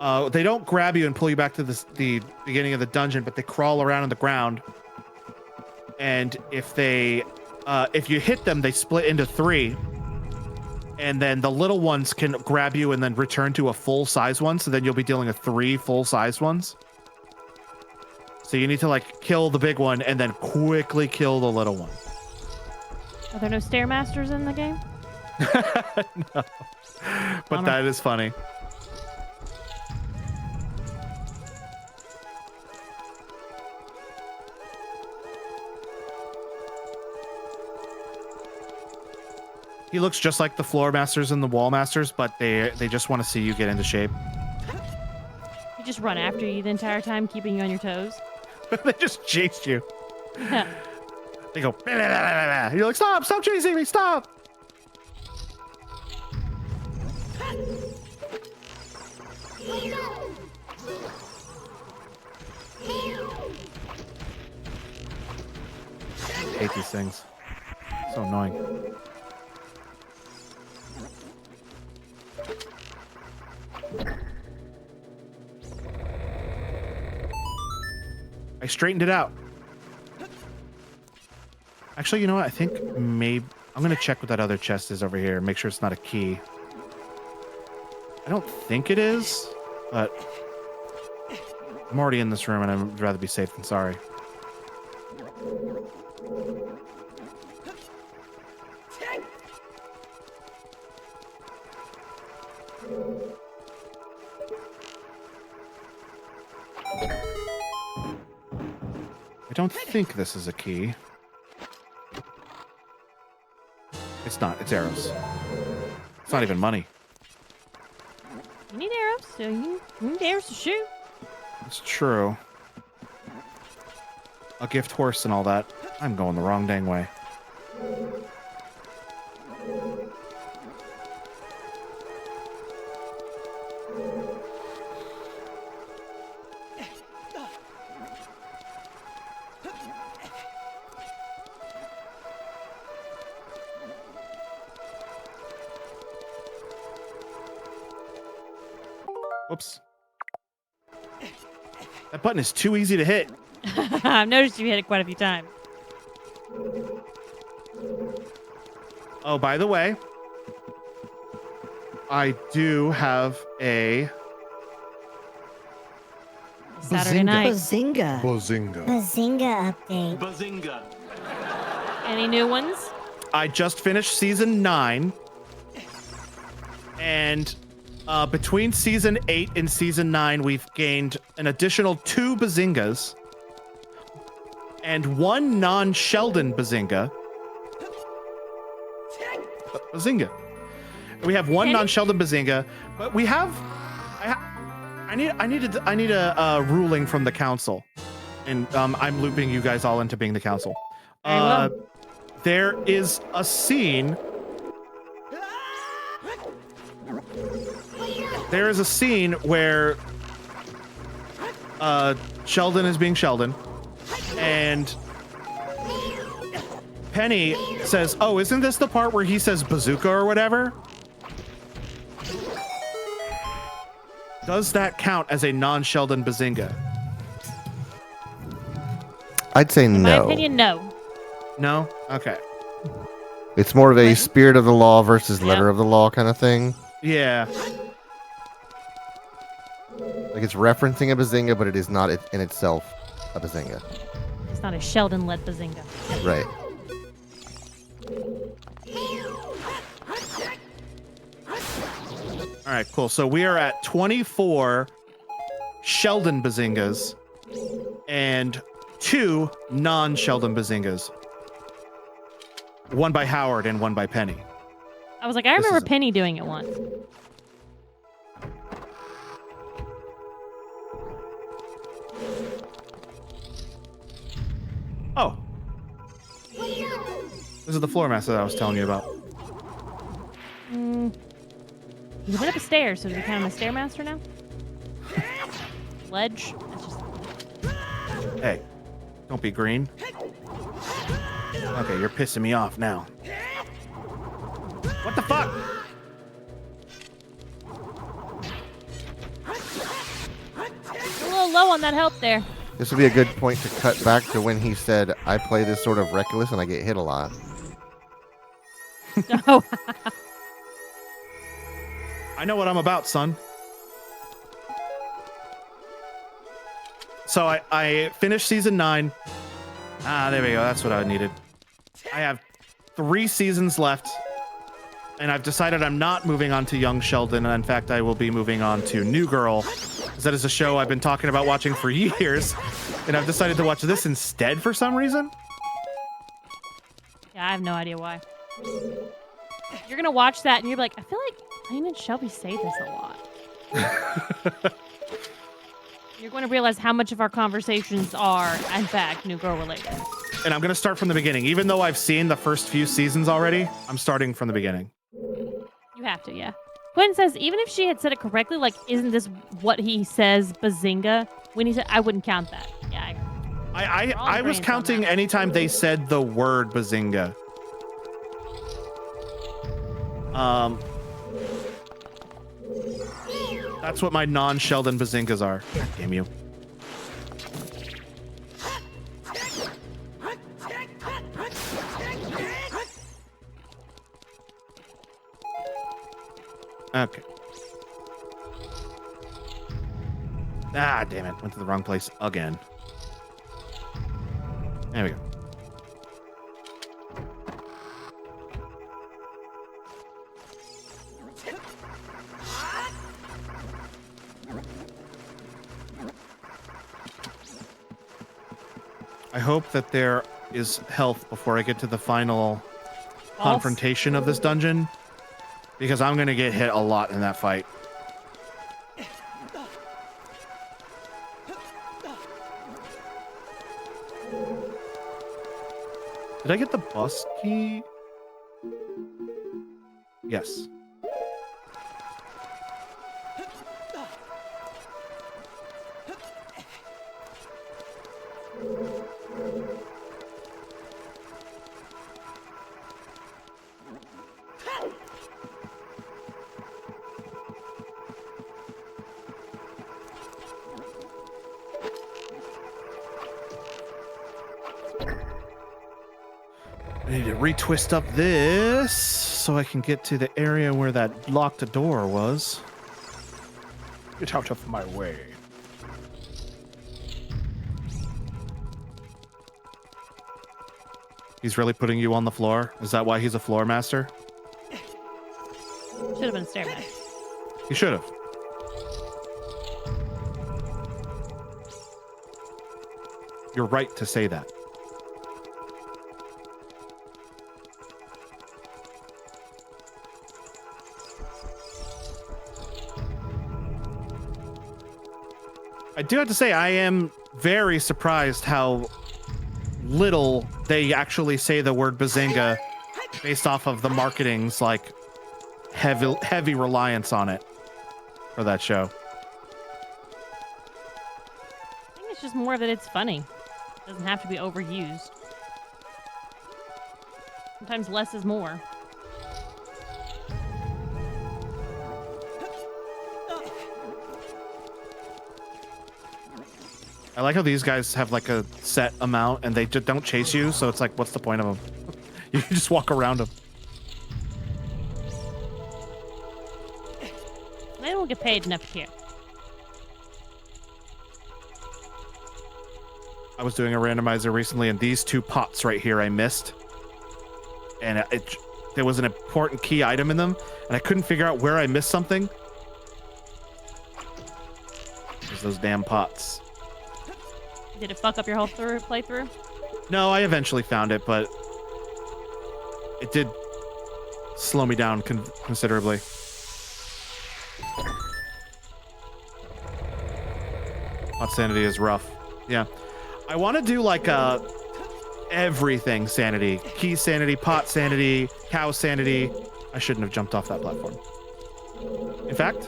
They don't grab you and pull you back to the beginning of the dungeon, but they crawl around on the ground. And if you hit them, they split into 3. And then the little ones can grab you and then return to a full-size one. So then you'll be dealing with 3 full-size ones. So you need to like kill the big one and then quickly kill the little one. Are there no stairmasters in the game? No. But that is funny. He looks just like the floor masters and the wall masters, but they just want to see you get into shape. You just run after you the entire time, keeping you on your toes. They just chased you. Yeah. They go, "Blah, blah, blah, blah, blah." You're like, stop chasing me, stop. I hate these things. So annoying. I straightened it out. Actually, you know what? I think maybe I'm going to check what that other chest is over here. Make sure it's not a key. I don't think it is, but I'm already in this room and I'd rather be safe than sorry. I don't think this is a key. It's not. It's arrows. It's not even money. You need arrows, so you need arrows to shoot. It's true. A gift horse and all that. I'm going the wrong dang way. Whoops. That button is too easy to hit. I've noticed you hit it quite a few times. Oh, by the way, I do have a Saturday night. Bazinga. Bazinga. Bazinga update. Bazinga. Any new ones? I just finished season 9. And between season 8 and season 9, we've gained an additional 2 Bazingas. and 1 non-Sheldon Bazinga. Bazinga. We have 1 non-Sheldon Bazinga, but we have. I need a ruling from the council, and I'm looping you guys all into being the council. There is a scene. There is a scene where Sheldon is being Sheldon, and Penny says, "Oh, isn't this the part where he says bazooka or whatever?" Does that count as a non-Sheldon Bazinga? I'd say In no. my opinion, no. No? Okay. It's more of a Right. spirit of the law versus letter Yep. of the law kind of thing. Yeah. Like it's referencing a bazinga, but it is not in itself a bazinga. It's not a Sheldon-led Bazinga. Right. All right, cool. So we are at 24 Sheldon Bazingas and 2 non-Sheldon Bazingas. 1 by Howard and 1 by Penny. I was like, I This remember is- Penny doing it once. Oh. This is the floor master that I was telling you about. He went up a stair, so does he become a stairmaster now? Ledge? That's just... Hey, don't be green. Okay, you're pissing me off now. What the fuck? A little low on that health there. This would be a good point to cut back to when he said, "I play this sort of reckless and I get hit a lot." Oh, I know what I'm about, son. So I finished season 9. Ah, there we go. That's what I needed. I have 3 seasons left, and I've decided I'm not moving on to Young Sheldon. In fact, I will be moving on to New Girl, because that is a show I've been talking about watching for years, and I've decided to watch this instead for some reason. yeah, I have no idea why. You're gonna watch that and you're like, I feel like Lane and Shelby say this a lot. You're going to realize how much of our conversations are, in fact, New Girl related. And I'm going to start from the beginning. Even though I've seen the first few seasons already, I'm starting from the beginning. You have to, yeah. Quinn says, even if she had said it correctly, like, isn't this what he says, Bazinga? When he said, I wouldn't count that. Yeah, I was counting anytime they said the word Bazinga. That's what my non-Sheldon Bazingas are. God damn you. Okay. Ah, damn it. Went to the wrong place again. There we go. I hope that there is health before I get to the final confrontation of this dungeon, because I'm going to get hit a lot in that fight. Did I get the bus key? Yes. I need to retwist up this so I can get to the area where that locked door was. Get out of my way. He's really putting you on the floor? Is that why he's a floor master? Should have been a stairmaster. He should have. You're right to say that. I do have to say, I am very surprised how little they actually say the word Bazinga based off of the marketing's like heavy reliance on it for that show. I think it's just more that it's funny. It doesn't have to be overused. Sometimes less is more. I like how these guys have like a set amount and they just don't chase you, so it's like, what's the point of them? You can just walk around them. They don't get paid enough here. I was doing a randomizer recently, and these two pots right here I missed. And there was an important key item in them, and I couldn't figure out where I missed something. There's those damn pots. Did it fuck up your whole playthrough? No, I eventually found it, but it did slow me down considerably. Pot sanity is rough. Yeah. I want to do like everything sanity. Key sanity, pot sanity, cow sanity. I shouldn't have jumped off that platform. In fact,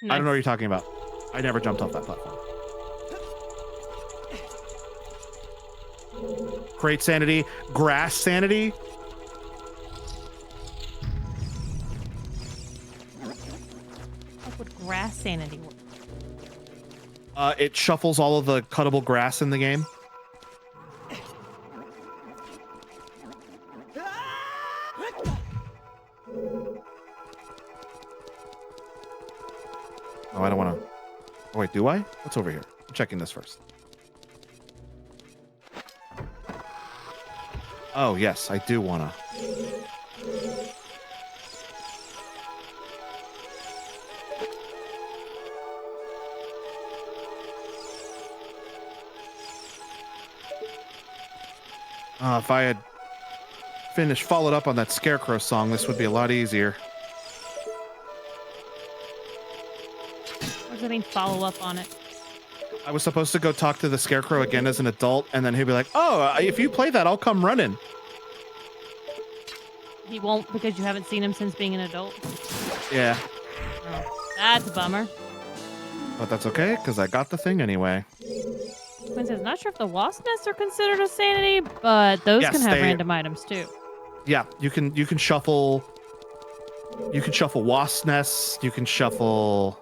Nice. I don't know what you're talking about. I never jumped off that platform. Crate sanity, grass sanity. What would grass sanity work? It shuffles all of the cuttable grass in the game. Oh, I don't want to. Oh, wait, do I? What's over here? I'm checking this first. Oh, yes, I do want to. If I had followed up on that Scarecrow song, this would be a lot easier. What does that mean, follow up on it? I was supposed to go talk to the Scarecrow again as an adult, and then he'd be like, oh, if you play that, I'll come running. He won't because you haven't seen him since being an adult? Yeah. Oh, that's a bummer. But that's okay, because I got the thing anyway. Quinn says, not sure if the wasp nests are considered a sanity, but those Yes, can have they- random items too. Yeah, you can shuffle. You can shuffle wasp nests. You can shuffle.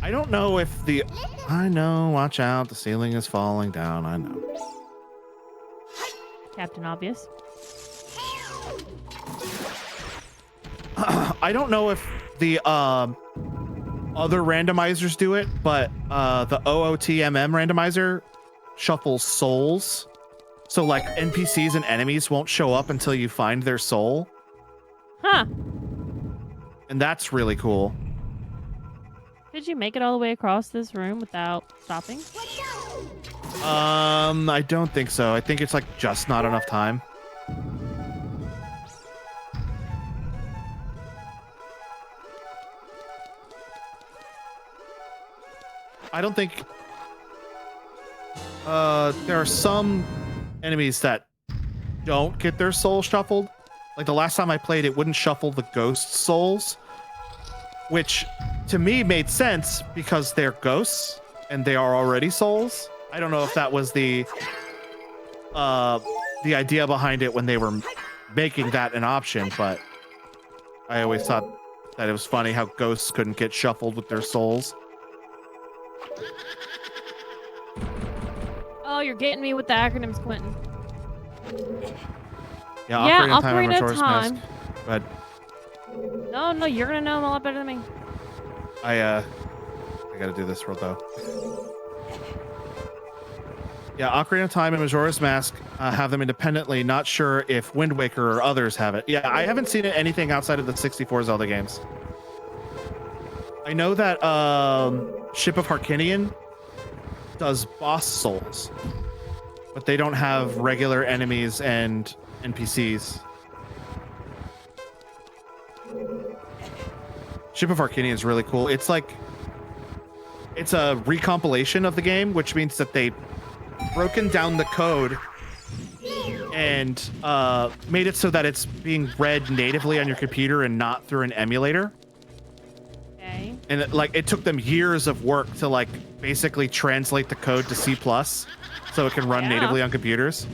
I don't know if the. I know. Watch out! The ceiling is falling down. I know. Captain Obvious. I don't know if the other randomizers do it, but the OOTMM randomizer shuffles souls. So like NPCs and enemies won't show up until you find their soul. Huh. And that's really cool. Did you make it all the way across this room without stopping? I don't think so. I think it's like just not enough time. I don't think there are some enemies that don't get their soul shuffled. Like the last time I played, it wouldn't shuffle the ghost souls, which to me made sense because they're ghosts and they are already souls. I don't know if that was the idea behind it when they were making that an option, but I always thought that it was funny how ghosts couldn't get shuffled with their souls. Oh, you're getting me with the acronyms, Quentin. Yeah, Ocarina and of Majora's Time. Mask. Go ahead. No, you're gonna know them a lot better than me. I gotta do this real though. Yeah, Ocarina of Time and Majora's Mask have them independently. Not sure if Wind Waker or others have it. Yeah, I haven't seen anything outside of the 64 Zelda games. I know that Ship of Harkinian does boss souls, but they don't have regular enemies and NPCs. Ship of Arcania is really cool. It's like it's a recompilation of the game, which means that they broken down the code and made it so that it's being read natively on your computer and not through an emulator. Okay. And it took them years of work to like basically translate the code to C+, so it can run natively on computers.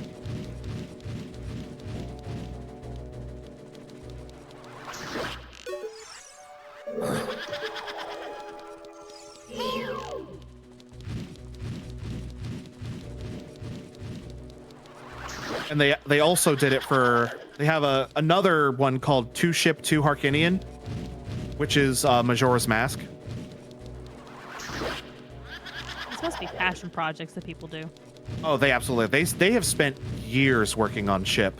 And they also did it for, they have another one called Two Ship 2 Harkinian, which is Majora's Mask. This must be passion projects that people do. Oh, they absolutely, they have spent years working on Ship.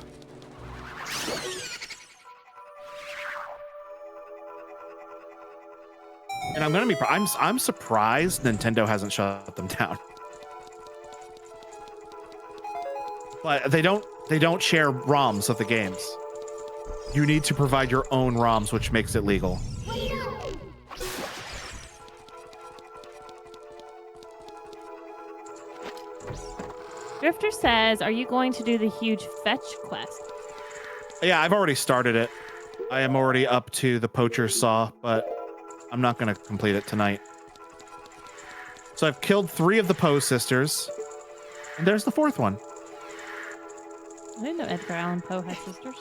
And I'm surprised Nintendo hasn't shut them down. But they don't share ROMs of the games. You need to provide your own ROMs, which makes it legal. Drifter says, are you going to do the huge fetch quest? Yeah, I've already started it. I am already up to the poacher's saw, but I'm not going to complete it tonight. So I've killed 3 of the Poe sisters, and there's the 4th one. I didn't know Edgar Allan Poe had sisters.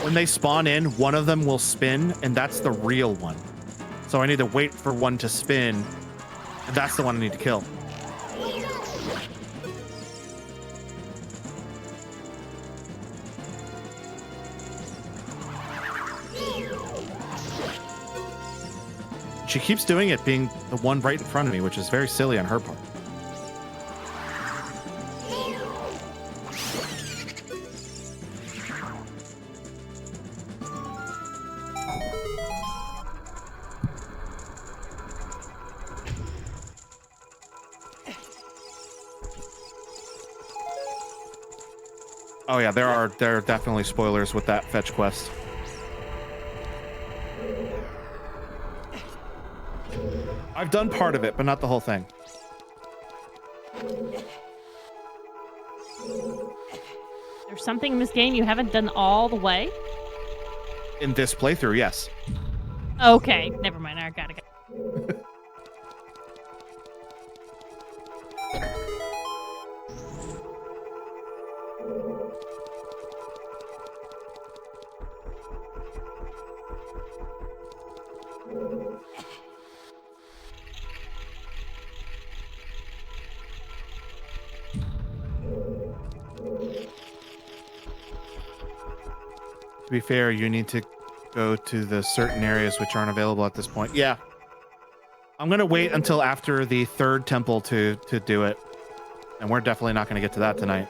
When they spawn in, one of them will spin, and that's the real one. So I need to wait for one to spin, and that's the one I need to kill. She keeps doing it being the one right in front of me, which is very silly on her part. Oh yeah, there are definitely spoilers with that fetch quest. I've done part of it, but not the whole thing. There's something in this game you haven't done all the way? In this playthrough, yes. Okay, never mind. I gotta go. To be fair, you need to go to the certain areas which aren't available at this point. Yeah. I'm going to wait until after the 3rd temple to do it. And we're definitely not going to get to that tonight.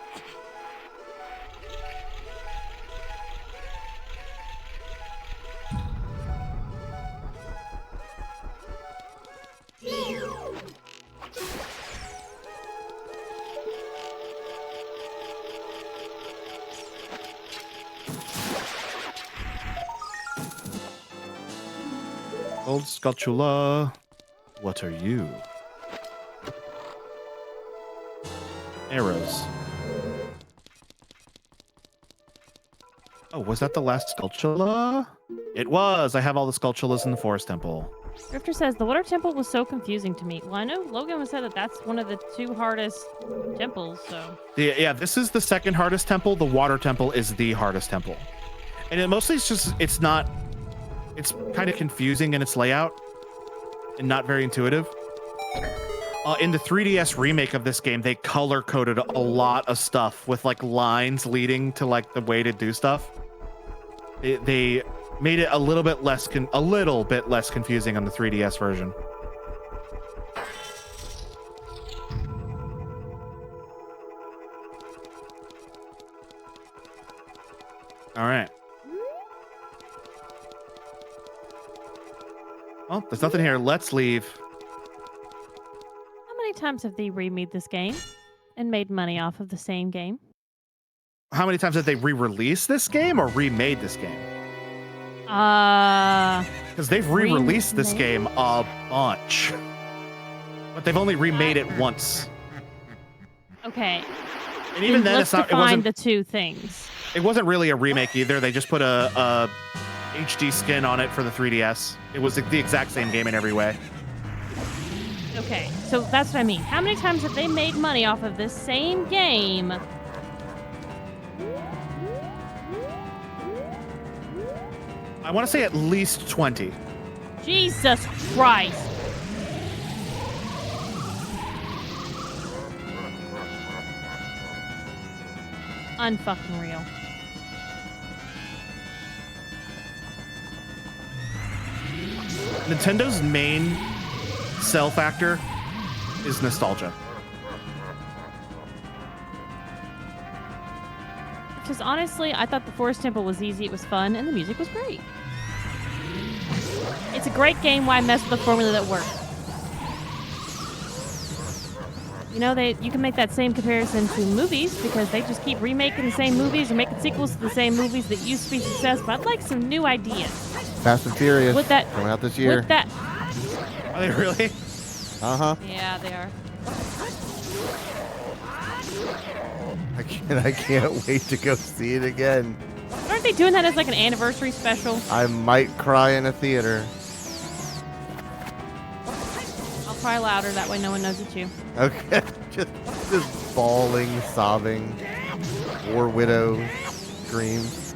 Old Skulltula, what are you? Arrows. Oh, was that the last Skulltula? It was. I have all the Skulltulas in the Forest Temple. Drifter says, the Water Temple was so confusing to me. Well, I know Logan was said that that's one of the 2 hardest temples, so... Yeah, this is the 2nd hardest temple. The Water Temple is the hardest temple. And it mostly it's just, it's kind of confusing in its layout and not very intuitive. In the 3DS remake of this game, they color-coded a lot of stuff with like lines leading to like the way to do stuff. They made it a little bit less confusing on the 3DS version. All right. Well, there's nothing here. Let's leave. How many times have they remade this game and made money off of the same game? How many times have they re-released this game or remade this game? Because they've re-released this game a bunch. But they've only remade it once. Okay. And even then, let's it define wasn't the two things. It wasn't really a remake either. They just put a HD skin on it for the 3DS. It was the exact same game in every way. Okay, so that's what I mean. How many times have they made money off of this same game? I want to say at least 20. Jesus Christ. Unfucking real. Nintendo's main sell factor is nostalgia. Because honestly, I thought the Forest Temple was easy, it was fun, and the music was great. It's a great game. Why mess with a formula that works? You know, you can make that same comparison to movies because they just keep remaking the same movies or making sequels to the same movies that used to be successful. I'd like some new ideas. Fast and Furious. With that, coming out this year. With that. Are they really? Uh-huh. Yeah, they are. I can't wait to go see it again. Aren't they doing that as like an anniversary special? I might cry in a theater. I'll cry louder, that way no one knows it's you. Okay. just bawling, sobbing, war widow screams.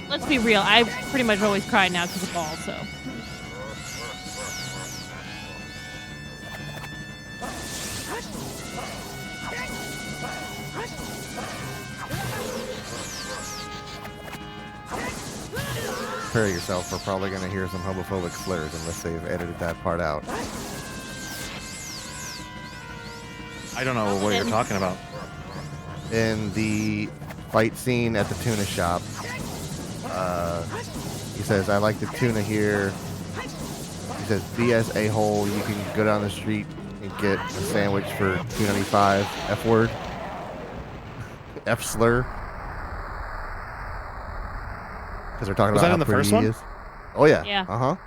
Let's be real, I pretty much always cry now because of balls, so. Prepare yourself. We're probably going to hear some homophobic slurs unless they've edited that part out. I don't know what you're talking about. In the fight scene at the tuna shop, he says, I like the tuna here. He says, BS a-hole, you can go down the street and get a sandwich for $2.95. F-word. F-slur. Because they're talking Was about that how in the pretty first he one? is. Oh, yeah. Yeah. Uh-huh.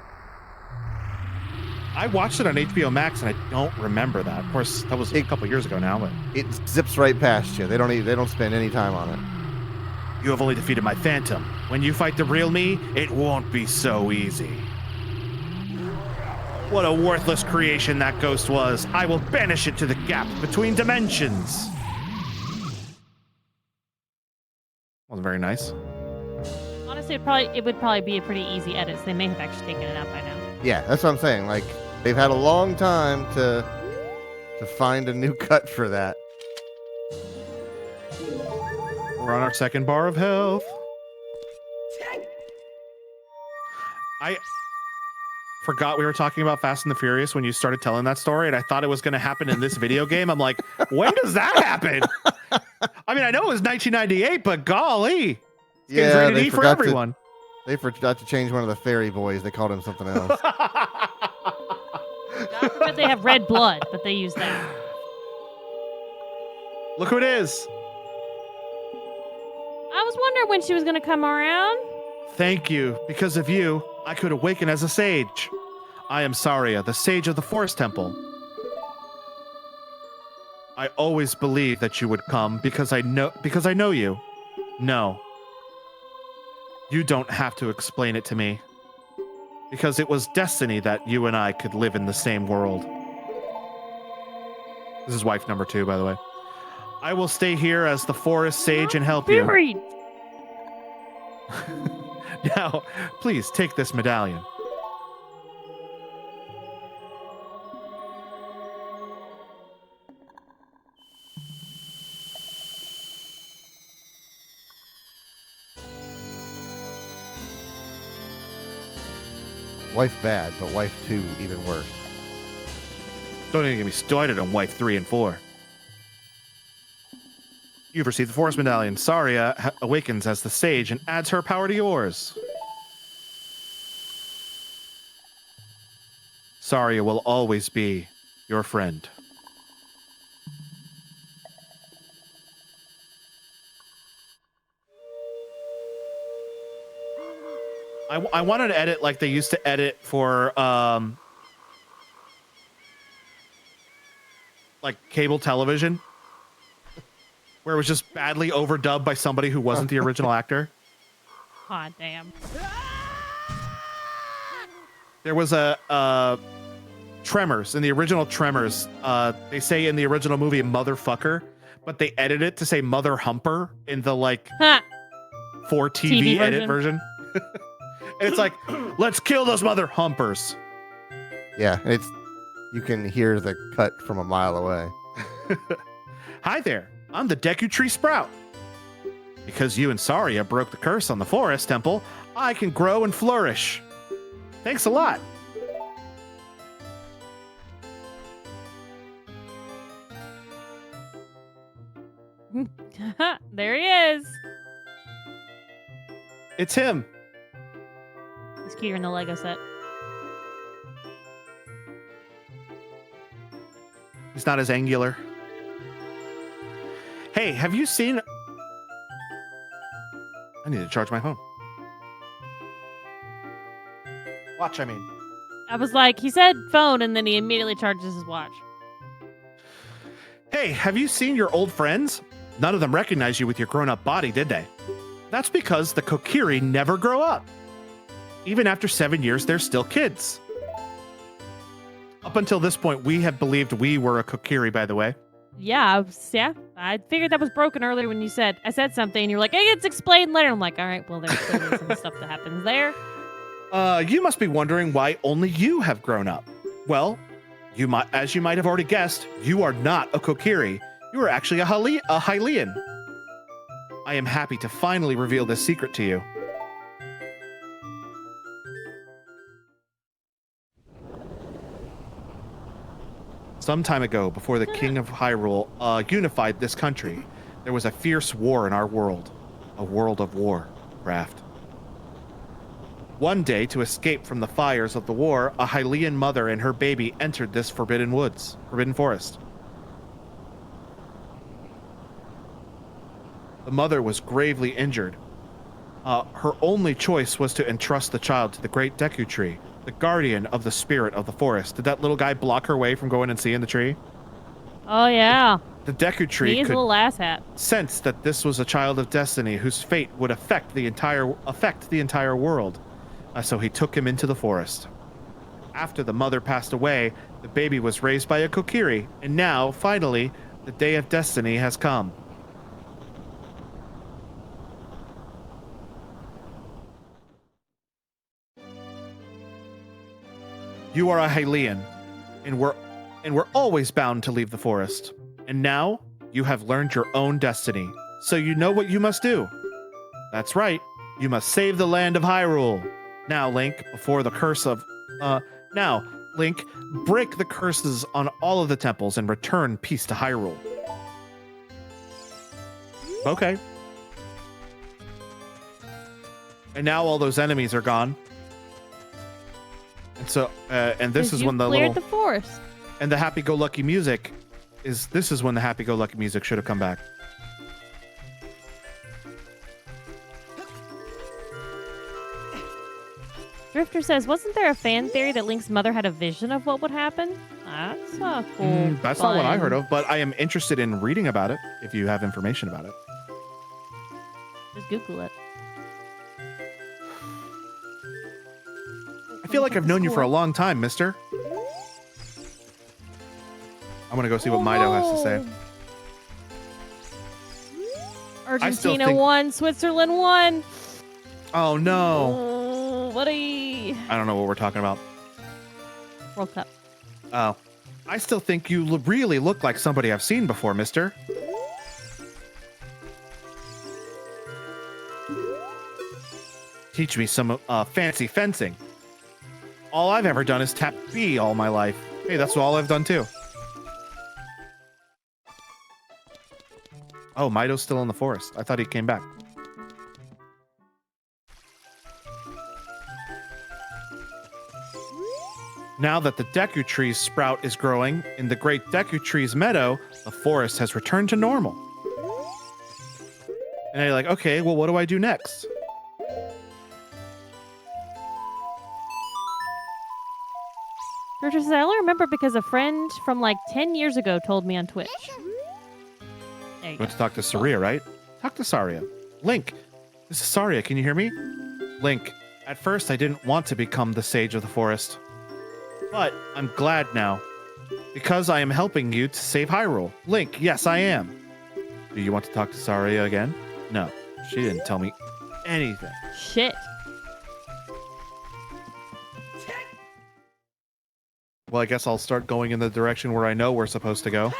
I watched it on HBO Max and I don't remember that. Of course, that was a couple years ago now, but It zips right past you. They don't spend any time on it. you have only defeated my phantom. When you fight the real me, it won't be so easy. What a worthless creation that ghost was. I will banish it to the gap between dimensions. Wasn't very nice. Honestly, it would probably be a pretty easy edit, so they may have actually taken it out by now. Yeah, that's what I'm saying. Like, they've had a long time to find a new cut for that. We're on our second bar of health. I forgot we were talking about Fast and the Furious when you started telling that story, and I thought it was going to happen in this video game. I'm like, when does that happen? I mean, I know it was 1998, but golly. This game's Yeah, rated they E for forgot everyone. They forgot to change one of the fairy boys. They called him something else. I forget they have red blood, but they use that. Look who it is. I was wondering when she was going to come around. Thank you. Because of you, I could awaken as a sage. I am Saria, the sage of the Forest Temple. I always believed that you would come because I know you. No. You don't have to explain it to me. Because it was destiny that you and I could live in the same world. This is wife number 2, by the way. I will stay here as the forest sage and help you. Buried. Now, please take this medallion. Wife bad, but wife 2 even worse. Don't even get me started on wife 3 and 4. You've received the Forest Medallion. Saria awakens as the sage and adds her power to yours. Saria will always be your friend. I wanted to edit like they used to edit for like cable television, where it was just badly overdubbed by somebody who wasn't the original actor. God damn. There was a Tremors, in the original Tremors. They say in the original movie motherfucker, but they edit it to say mother humper in the like for TV edit version. And it's like, let's kill those mother humpers. Yeah, you can hear the cut from a mile away. Hi there, I'm the Deku Tree Sprout. Because you and Saria broke the curse on the Forest Temple, I can grow and flourish. Thanks a lot. There he is. It's him. He's cuter in the Lego set. He's not as angular. Hey, have you seen... I need to charge my phone. Watch, I mean. I was like, he said phone, and then he immediately charges his watch. Hey, have you seen your old friends? None of them recognize you with your grown-up body, did they? That's because the Kokiri never grow up. Even after 7 years, they're still kids. Up until this point, we have believed we were a Kokiri, by the way. Yeah, I figured that was broken earlier when I said something, and you're like, hey, it's explained later. I'm like, all right, well, there's clearly some stuff that happens there. You must be wondering why only you have grown up. Well, as you might have already guessed, you are not a Kokiri. You are actually a Hylian. I am happy to finally reveal this secret to you. Some time ago, before the King of Hyrule unified this country, there was a fierce war in our world. A world of warcraft. One day, to escape from the fires of the war, a Hylian mother and her baby entered this forbidden forest. The mother was gravely injured. Her only choice was to entrust the child to the great Deku Tree, the guardian of the spirit of the forest. Did that little guy block her way from going and seeing the tree? Oh, yeah. The Deku Tree He is a little asshat. Sense that this was a child of destiny whose fate would affect the entire world. So he took him into the forest. After the mother passed away, the baby was raised by a Kokiri, and now, finally, the day of destiny has come. You are a Hylian, and we're always bound to leave the forest. And now, you have learned your own destiny, so you know what you must do. That's right, you must save the land of Hyrule. Now, Link, break the curses on all of the temples and return peace to Hyrule. Okay. And now all those enemies are gone. And so, and this is when the cleared the forest. And the happy-go-lucky music this is when the happy-go-lucky music should have come back. Drifter says, wasn't there a fan theory that Link's mother had a vision of what would happen? That's a cool. That's not what I heard of, but I am interested in reading about it if you have information about it. Just Google it. I feel like I've known you for a long time, mister. I'm going to go see what Mido has to say. Argentina won, Switzerland won. Oh, no. Oh, buddy. I don't know what we're talking about. World Cup. Oh. I still think you really look like somebody I've seen before, mister. Teach me some fancy fencing. All I've ever done is tap B all my life. Hey, that's all I've done too. Oh, Mido's still in the forest. I thought he came back. Now that the Deku Tree's sprout is growing in the Great Deku Tree's meadow, the forest has returned to normal. And you're like, okay, well, what do I do next? Richard says, I only remember because a friend from like 10 years ago told me on Twitch. There you You go. want to talk to Saria, right? Talk to Saria. Link, this is Saria. Can you hear me? Link, at first I didn't want to become the Sage of the Forest. But I'm glad now. Because I am helping you to save Hyrule. Link, yes, I am. Do you want to talk to Saria again? No, she didn't tell me anything. Shit. Well, I guess I'll start going in the direction where I know we're supposed to go.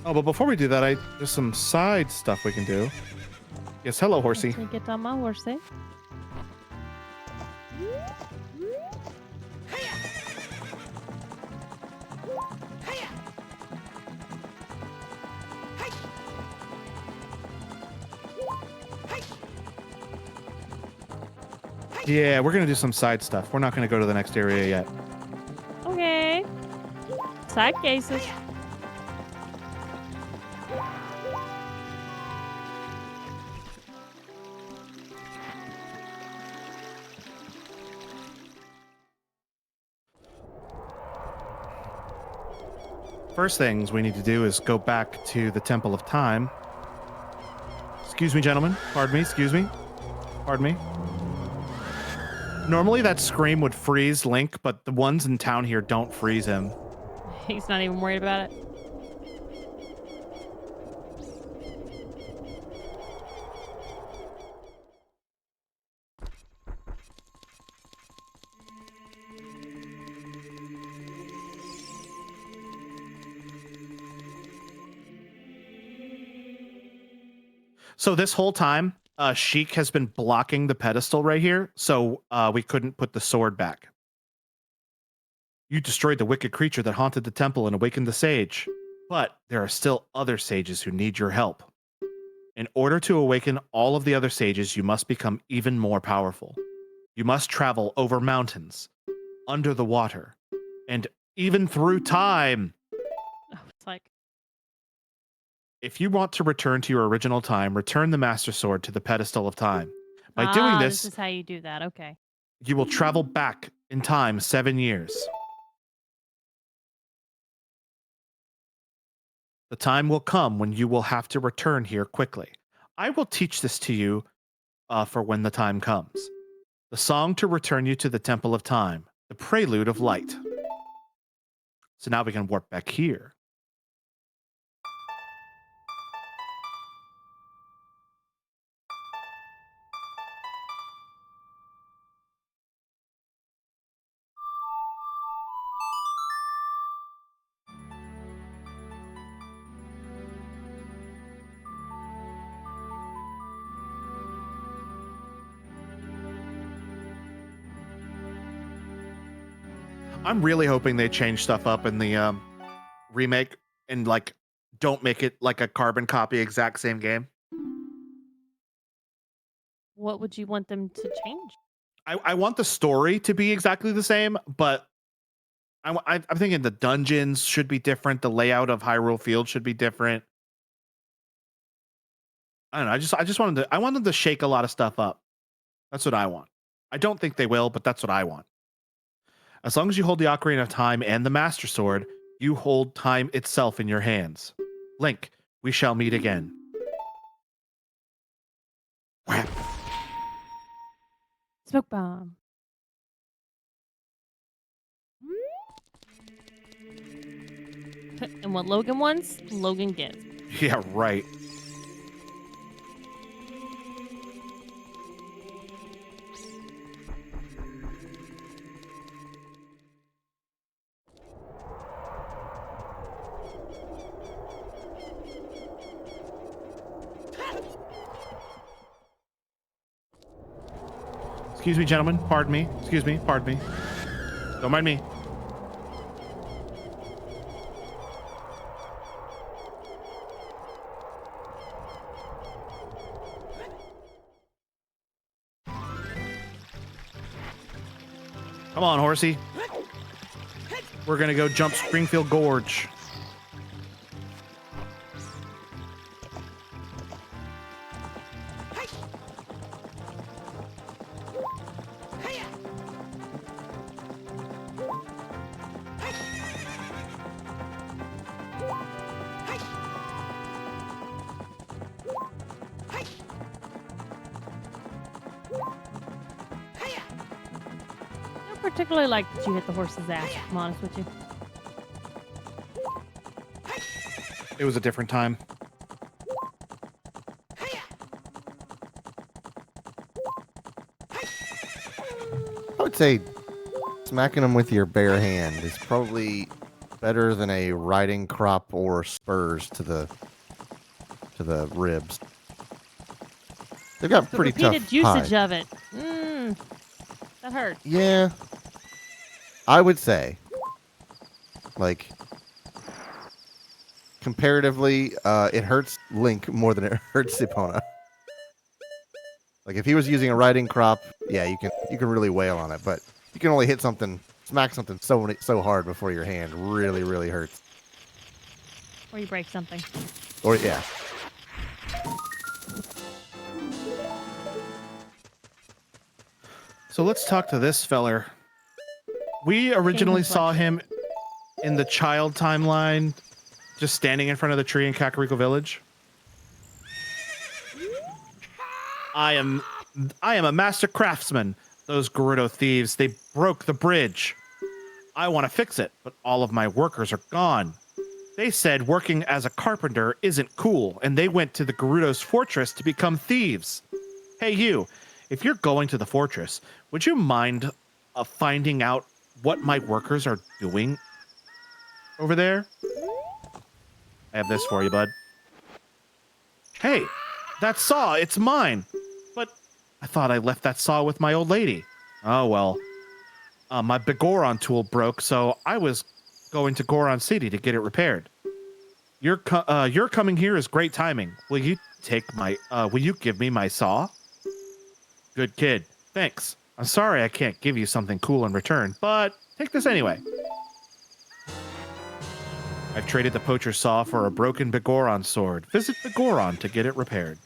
Oh, but before we do that, there's some side stuff we can do. Yes, hello, horsey. Let me get on my horsey. Yeah, we're gonna do some side stuff. We're not gonna go to the next area yet. Okay. Side cases. First things we need to do is go back to the Temple of Time. Excuse me, gentlemen. Pardon me. Excuse me. Pardon me. Normally that scream would freeze Link, but the ones in town here don't freeze him. He's not even worried about it. So this whole time, Sheik has been blocking the pedestal right here, so we couldn't put the sword back. You destroyed the wicked creature that haunted the temple and awakened the sage. But there are still other sages who need your help. In order to awaken all of the other sages, you must become even more powerful. You must travel over mountains, under the water, and even through time. Oh, it's like, If you want to return to your original time, return the Master Sword to the pedestal of time. By doing this this, is how you do that. Okay. you will travel back in time 7 years. The time will come when you will have to return here quickly. I will teach this to you for when the time comes. The song to return you to the Temple of Time, the Prelude of Light. So now we can warp back here. I'm really hoping they change stuff up in the remake and like don't make it like a carbon copy exact same game. What would you want them to change? I want the story to be exactly the same, but I'm thinking the dungeons should be different. The layout of Hyrule Field should be different. I don't know. I want them to shake a lot of stuff up. That's what I want. I don't think they will, but that's what I want. As long as you hold the Ocarina of Time and the Master Sword, you hold time itself in your hands. Link, we shall meet again. Whap. Smoke bomb. And what Logan wants, Logan gets. Yeah, right. Excuse me, gentlemen. Pardon me. Excuse me. Pardon me. Don't mind me. Come on, horsey. We're gonna go jump Springfield Gorge. I particularly like that you hit the horse's ass, if I'm honest with you. It was a different time. I would say smacking them with your bare hand is probably better than a riding crop or spurs to the ribs. They've got The pretty repeated tough usage hide. of it. That hurts. Yeah, I would say, like, comparatively, it hurts Link more than it hurts Epona. Like, if he was using a riding crop, yeah, you can really wail on it, but you can only hit something, smack something so hard before your hand really hurts. Or you break something. Or yeah. So let's talk to this feller. We originally saw him in the child timeline, just standing in front of the tree in Kakariko Village. I am a master craftsman. Those Gerudo thieves, they broke the bridge. I want to fix it, but all of my workers are gone. They said working as a carpenter isn't cool, and they went to the Gerudo's fortress to become thieves. Hey, you, if you're going to the fortress, would you mind finding out what my workers are doing over there? I have this for you, bud. Hey, that saw, it's mine. But I thought I left that saw with my old lady. Oh, well. My Bigoron tool broke, so I was going to Goron City to get it repaired. Your coming here is great timing. Will you give me my saw? Good kid. Thanks. I'm sorry I can't give you something cool in return, but take this anyway. I've traded the poacher's saw for a broken Bigoron sword. Visit Bigoron to get it repaired.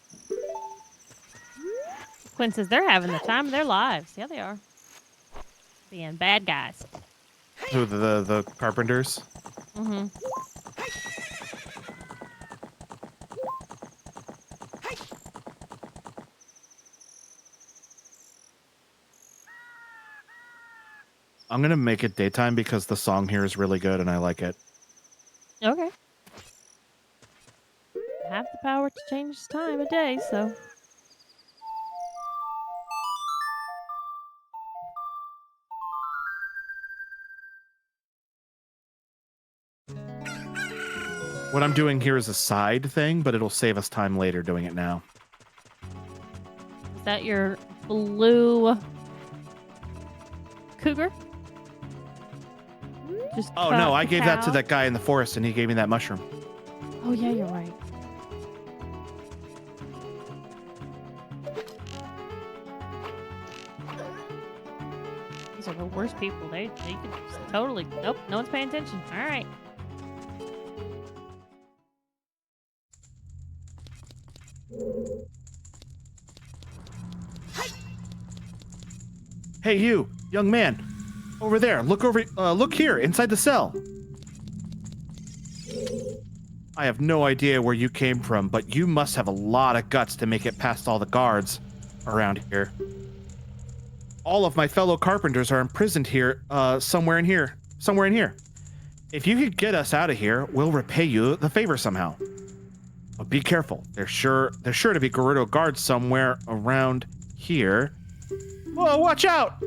Quinn says they're having the time of their lives. Yeah, they are. Being bad guys. Who, the carpenters? Mm-hmm. I'm going to make it daytime because the song here is really good and I like it. Okay. I have the power to change the time of day, so. What I'm doing here is a side thing, but it'll save us time later doing it now. Is that your blue cougar? Just Oh, no, I gave that to that guy in the forest and he gave me that mushroom. Oh, yeah, you're right. These are the worst people. They could just totally. Nope, no one's paying attention. All right. Hey, you, young man, over there. Look here, inside the cell. I have no idea where you came from, but you must have a lot of guts to make it past all the guards around here. All of my fellow carpenters are imprisoned here, somewhere in here. If you could get us out of here, we'll repay you the favor somehow. But be careful. There's sure to be Gerudo guards somewhere around here. Whoa, watch out!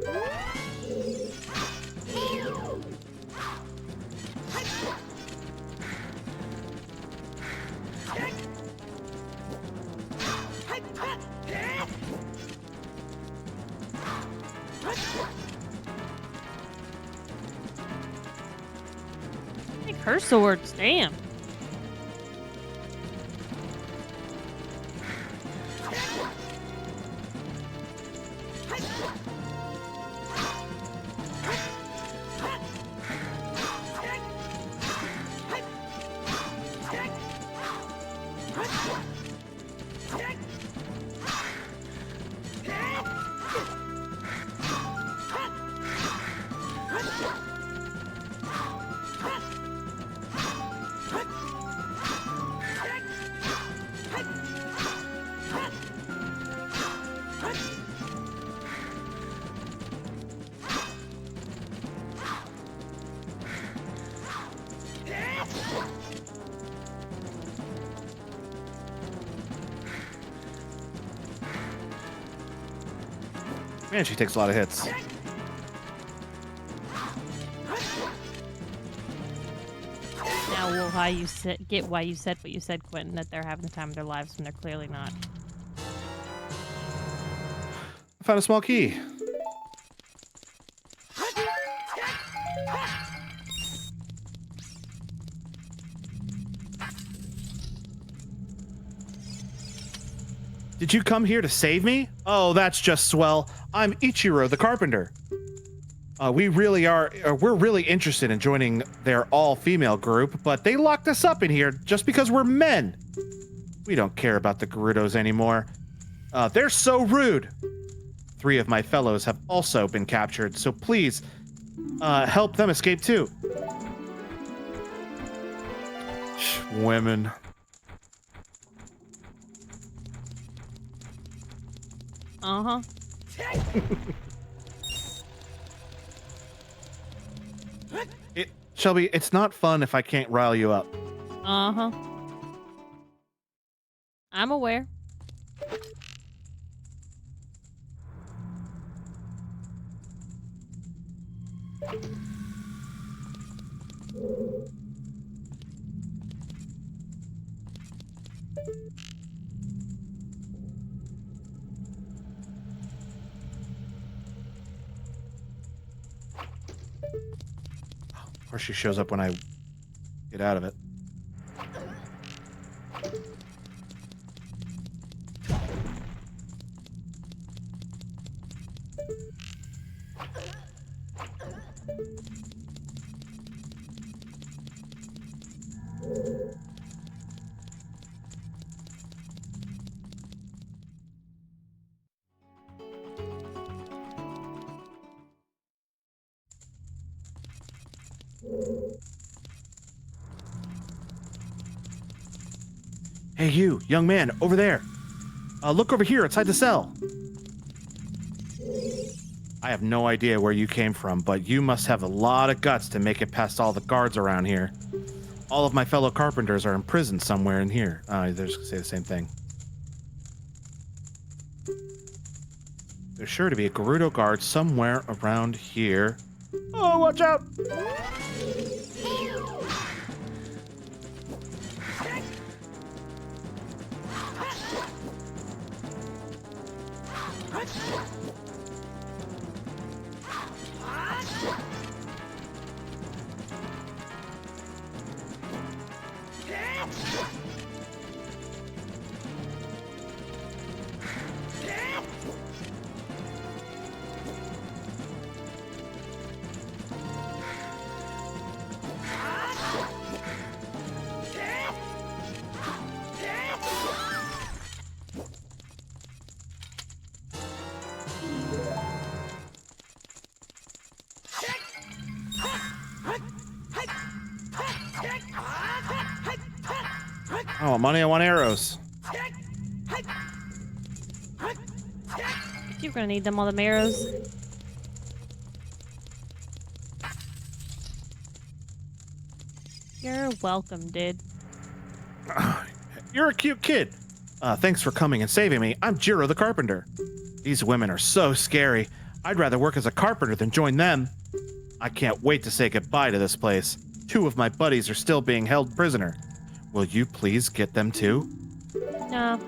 Take her swords. Damn. Man, she takes a lot of hits. Now, get why you said what you said, Quentin, that they're having the time of their lives when they're clearly not. I found a small key. Did you come here to save me? Oh, that's just swell. I'm Ichiro the carpenter. We're really interested in joining their all-female group, but they locked us up in here just because we're men. We don't care about the Gerudos anymore. They're so rude. 3 of my fellows have also been captured, so please, help them escape too. Women. Uh-huh. Shelby, it's not fun if I can't rile you up. Uh-huh. I'm aware. Or she shows up when I get out of it. Hey, you, young man, over there. Look over here, inside the cell. I have no idea where you came from, but you must have a lot of guts to make it past all the guards around here. All of my fellow carpenters are in prison somewhere in here. They're just gonna say the same thing. There's sure to be a Gerudo guard somewhere around here. Oh, watch out! I want money, I want arrows. You're gonna need them, all the arrows. You're welcome, dude. You're a cute kid. Thanks for coming and saving me. I'm Jiro the carpenter. These women are so scary. I'd rather work as a carpenter than join them. I can't wait to say goodbye to this place. 2 of my buddies are still being held prisoner. Will you please get them too? No.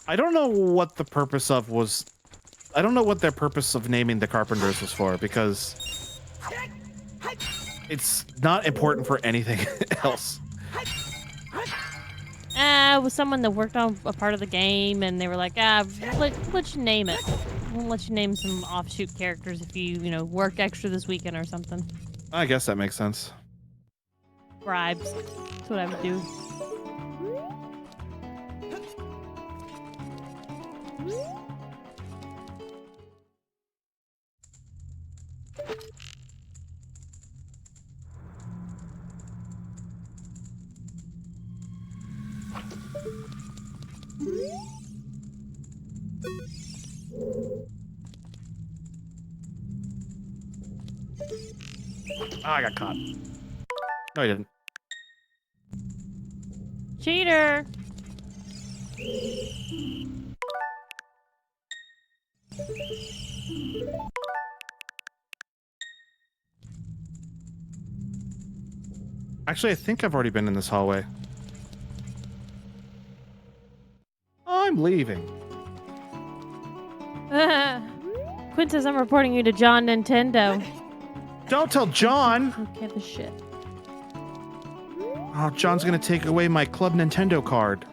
I don't know what the purpose of was. I don't know what their purpose of naming the carpenters was for, because it's not important for anything else. It was someone that worked on a part of the game, and they were like, let you name it. We'll let you name some offshoot characters if you work extra this weekend or something. I guess that makes sense. Bribes. That's what I would do. Oh, I got caught. No, I didn't. Cheater! Actually, I think I've already been in this hallway. I'm leaving. Quinn says I'm reporting you to John Nintendo. Don't tell John. Okay, the shit. Oh, John's gonna take away my Club Nintendo card.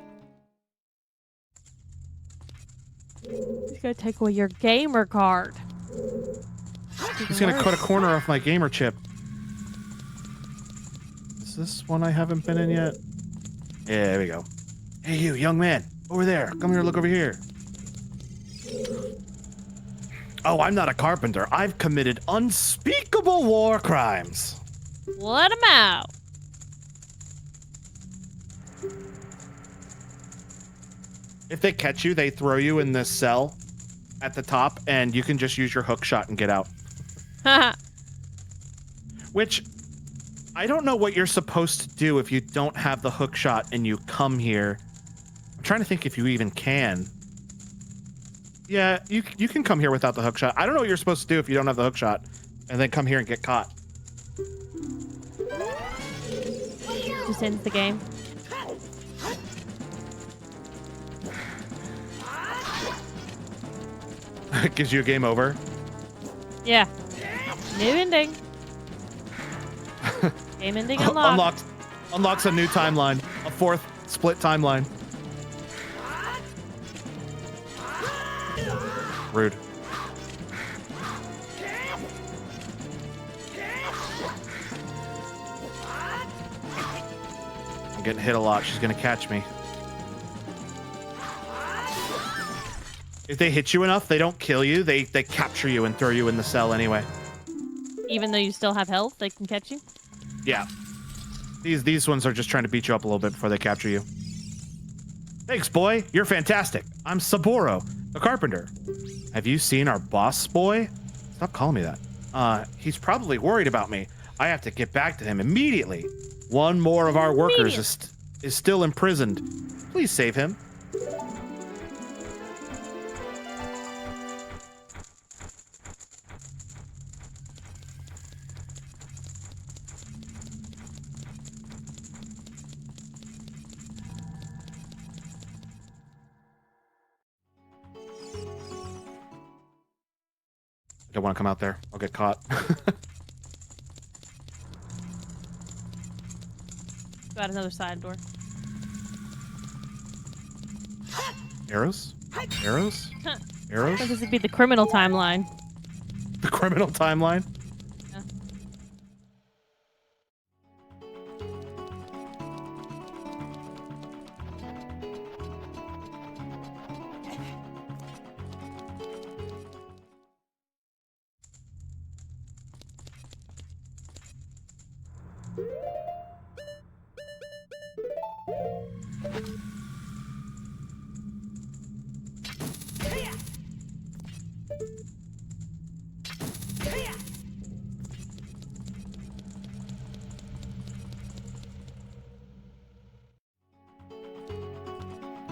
He's gonna take away your gamer card. He's gonna cut a corner off my gamer chip. Is this one I haven't been in yet? Yeah, there we go. Hey, you, young man. Over there. Come here, look over here. Oh, I'm not a carpenter. I've committed unspeakable war crimes. Let him out. If they catch you, they throw you in this cell at the top, and you can just use your hook shot and get out. Which, I don't know what you're supposed to do if you don't have the hook shot and you come here. I'm trying to think if you even can. Yeah, you can come here without the hook shot. I don't know what you're supposed to do if you don't have the hook shot and then come here and get caught. Just ends the game. It gives you a game over. Yeah. New ending. Game ending unlocked. Unlocks a new timeline. A fourth split timeline. Rude. I'm getting hit a lot. She's gonna catch me. If they hit you enough, they don't kill you. They capture you and throw you in the cell anyway. Even though you still have health, they can catch you? Yeah. These ones are just trying to beat you up a little bit before they capture you. Thanks, boy. You're fantastic. I'm Saburo, the carpenter. Have you seen our boss, boy? Stop calling me that. He's probably worried about me. I have to get back to him immediately. One more of our workers is still imprisoned. Please save him. I don't want to come out there. I'll get caught. Got another side door. Arrows? Arrows? Arrows? This would be the criminal timeline. The criminal timeline? Yeah.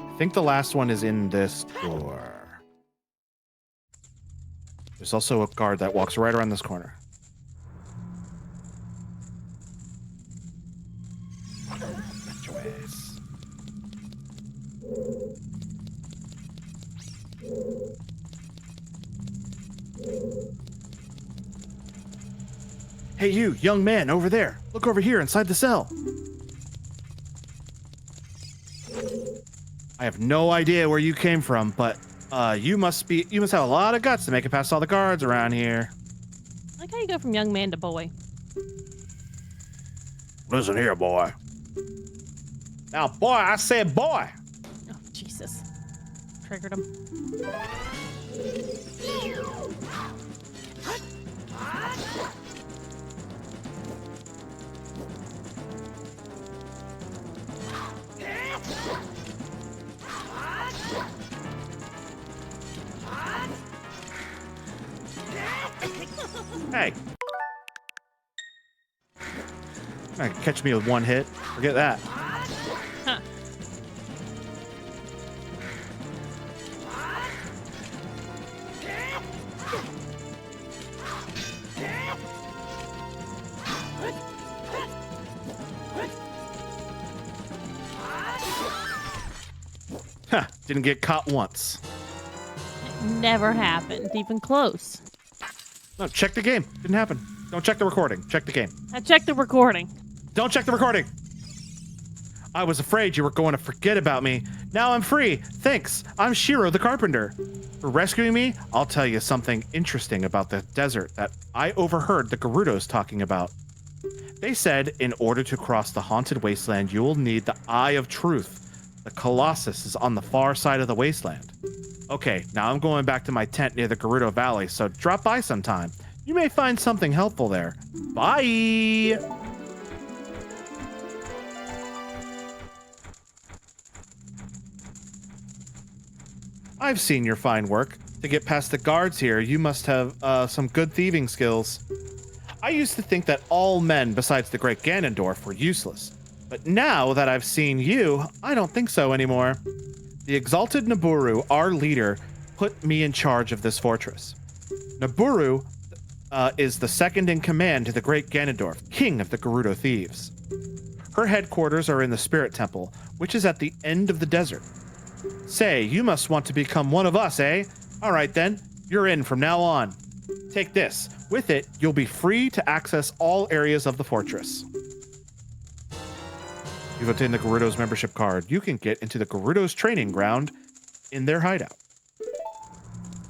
I think the last one is in this door. There's also a guard that walks right around this corner. Hey, you, young man, over there. Look over here inside the cell. I have no idea where you came from, but you must have a lot of guts to make it past all the guards around here. I like how you go from young man to boy. Listen here, boy. Now, boy, I said boy. Oh, Jesus. Triggered him. Hey. You're not gonna catch me with one hit. Forget that. Huh. Huh, didn't get caught once. It never happened, even close. No, check the game. Didn't happen. Don't check the recording. Check the game. I checked the recording. Don't check the recording. I was afraid you were going to forget about me. Now I'm free. Thanks. I'm Shiro the Carpenter. For rescuing me, I'll tell you something interesting about the desert that I overheard the Gerudos talking about. They said in order to cross the haunted wasteland, you will need the Eye of Truth. The Colossus is on the far side of the wasteland. Okay, now I'm going back to my tent near the Gerudo Valley, so drop by sometime. You may find something helpful there. Bye! I've seen your fine work. To get past the guards here, you must have some good thieving skills. I used to think that all men besides the great Ganondorf were useless. But now that I've seen you, I don't think so anymore. The exalted Naburu, our leader, put me in charge of this fortress. Naburu is the second in command to the great Ganondorf, king of the Gerudo thieves. Her headquarters are in the Spirit Temple, which is at the end of the desert. Say, you must want to become one of us, eh? All right then, you're in from now on. Take this. With it, you'll be free to access all areas of the fortress. You've obtained the Gerudo's membership card. You can get into the Gerudo's training ground in their hideout.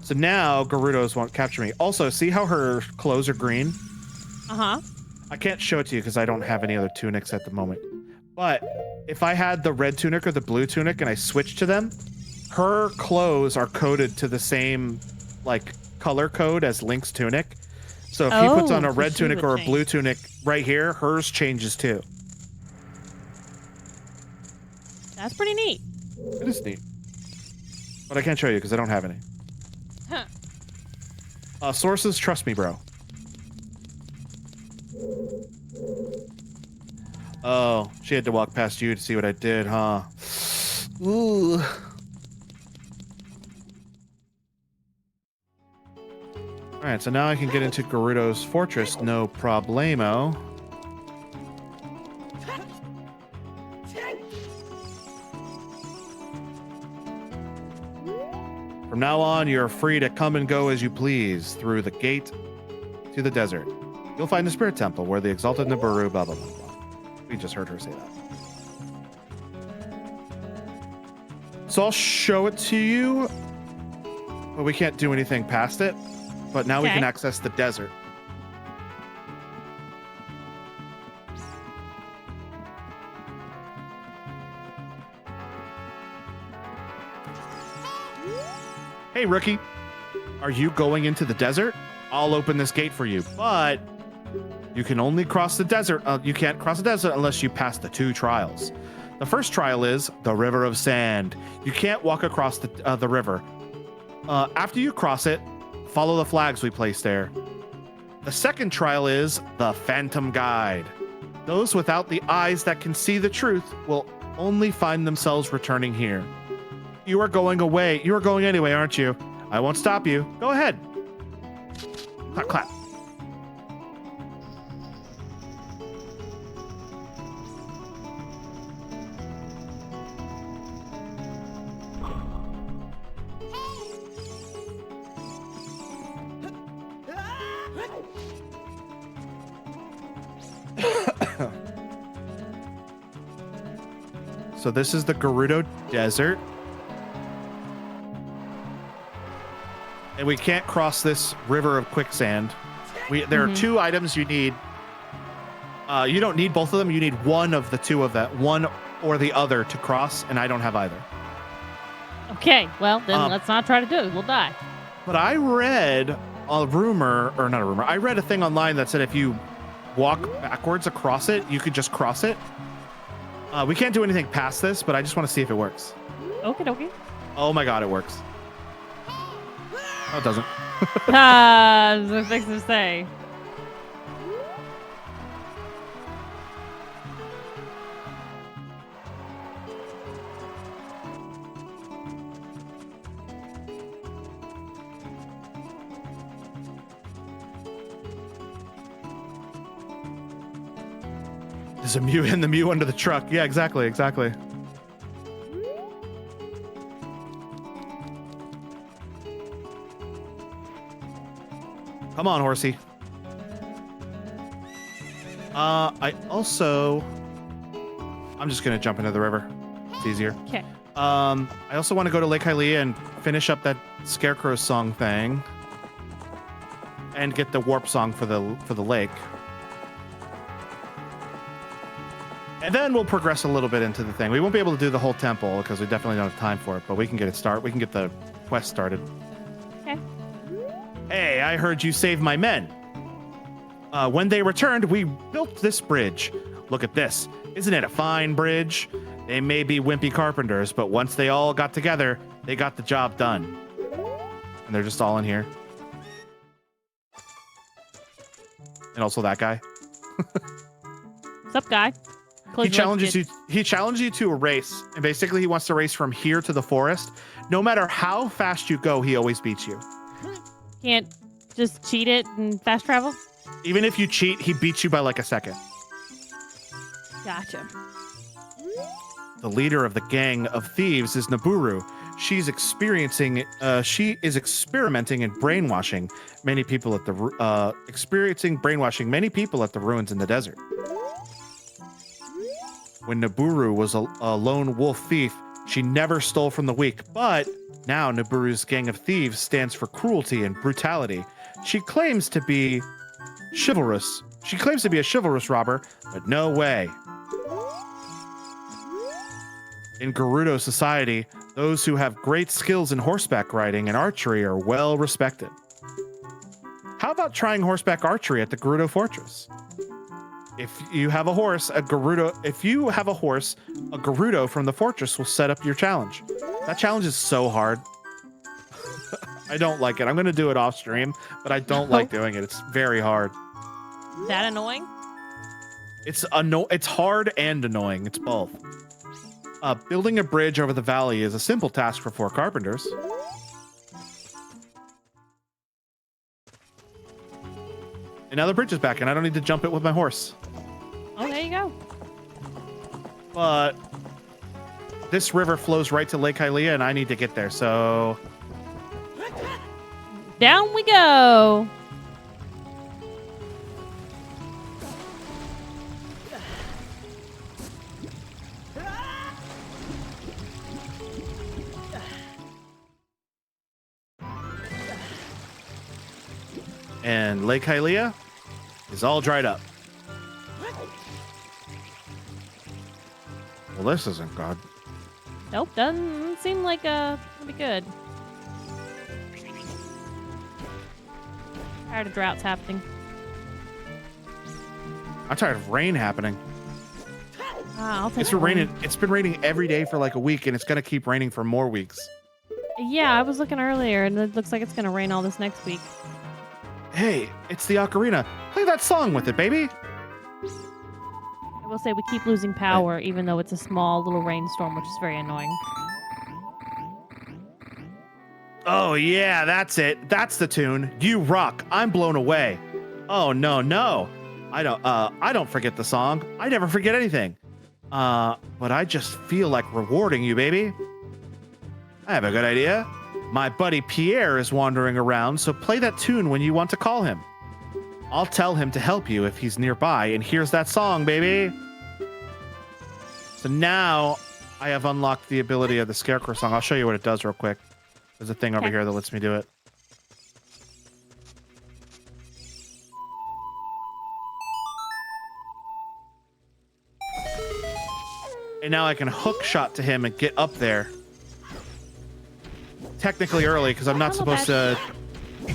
So now Gerudos won't capture me. Also, see how her clothes are green? Uh-huh. I can't show it to you because I don't have any other tunics at the moment. But if I had the red tunic or the blue tunic and I switched to them, her clothes are coded to the same like color code as Link's tunic. So if he puts on a red tunic or a blue tunic right here, hers changes too. That's pretty neat. It is neat. But I can't show you because I don't have any. Huh. Sources, trust me, bro. Oh, she had to walk past you to see what I did, huh? Ooh. Alright, so now I can get into Gerudo's fortress, no problemo. From now on, you're free to come and go as you please through the gate to the desert. You'll find the Spirit Temple where the exalted Naburu, blah, blah, blah, blah. We just heard her say that. So I'll show it to you, but we can't do anything past it. But now we can access the desert. Hey, rookie. Are you going into the desert? I'll open this gate for you, but you can only cross the desert. You can't cross the desert unless you pass the 2 trials. The first trial is the River of Sand. You can't walk across the river. After you cross it, follow the flags we placed there. The second trial is the Phantom Guide. Those without the eyes that can see the truth will only find themselves returning here. You are going away. You are going anyway, aren't you? I won't stop you. Go ahead. Clap, clap. So this is the Gerudo Desert. And we can't cross this river of quicksand. There are 2 items you need. You don't need both of them. You need one of the 2 of that. One or the other to cross, and I don't have either. Okay, well, then let's not try to do it. We'll die. But I read a rumor, or not a rumor. I read a thing online that said if you walk backwards across it, you could just cross it. We can't do anything past this, but I just want to see if it works. Okay. Oh my god, it works. Oh, it doesn't. I was gonna fix to say. There's a Mew and the Mew under the truck. Yeah, exactly. Come on, horsey. I also... I'm just going to jump into the river. It's easier. Okay. I also want to go to Lake Hylia and finish up that Scarecrow song thing. And get the warp song for the lake. And then we'll progress a little bit into the thing. We won't be able to do the whole temple because we definitely don't have time for it, but we can get it started. We can get the quest started. Okay. Hey, I heard you saved my men. When they returned, we built this bridge. Look at this. Isn't it a fine bridge? They may be wimpy carpenters, but once they all got together, they got the job done. And they're just all in here. And also that guy. What's up, guy? He challenges you to a race, and basically he wants to race from here to the forest. No matter how fast you go, he always beats you. Can't just cheat it and fast travel? Even if you cheat, he beats you by like a second. Gotcha. The leader of the gang of thieves is Naburu. She is experimenting and brainwashing many people at the ruins in the desert. When Naburu was a lone wolf thief, she never stole from the weak, but now Naburu's gang of thieves stands for cruelty and brutality. She claims to be chivalrous. She claims to be a chivalrous robber, but no way. In Gerudo society, those who have great skills in horseback riding and archery are well respected. How about trying horseback archery at the Gerudo Fortress? If you have a horse, a Gerudo from the fortress will set up your challenge. That challenge is so hard. I don't like it. I'm going to do it off stream, but I don't like doing it. It's very hard. That annoying? It's hard and annoying. It's both. Building a bridge over the valley is a simple task for 4 carpenters. And now the bridge is back, and I don't need to jump it with my horse. Oh, there you go. But this river flows right to Lake Hylia, and I need to get there, so... Down we go. And Lake Hylia is all dried up. Well, this isn't good. Nope, doesn't seem like it'll be good. Tired of droughts happening. I'm tired of rain happening. I'll take It's been raining every day for like a week, and it's gonna keep raining for more weeks. Yeah, I was looking earlier, and it looks like it's gonna rain all this next week. Hey, it's the Ocarina. Play that song with it, baby. I will say we keep losing power, even though it's a small little rainstorm, which is very annoying. Oh yeah, that's it. That's the tune. You rock. I'm blown away. Oh no. I don't forget the song. I never forget anything. But I just feel like rewarding you, baby. I have a good idea. My buddy Pierre is wandering around, so play that tune when you want to call him. I'll tell him to help you if he's nearby, and here's that song, baby. So now I have unlocked the ability of the Scarecrow song. I'll show you what it does real quick. There's a thing over here that lets me do it. And now I can hook shot to him and get up there. Technically early, because I'm not supposed to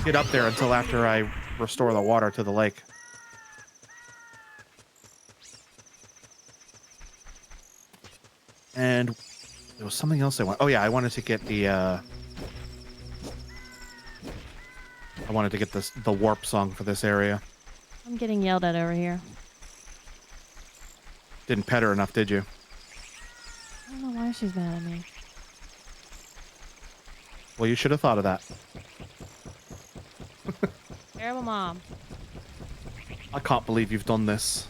get up there until after I restore the water to the lake. And there was something else I want. Oh yeah, I wanted to get the the warp song for this area. I'm getting yelled at over here. Didn't pet her enough, did you? I don't know why she's mad at me. Well, you should have thought of that. Terrible mom. I can't believe you've done this.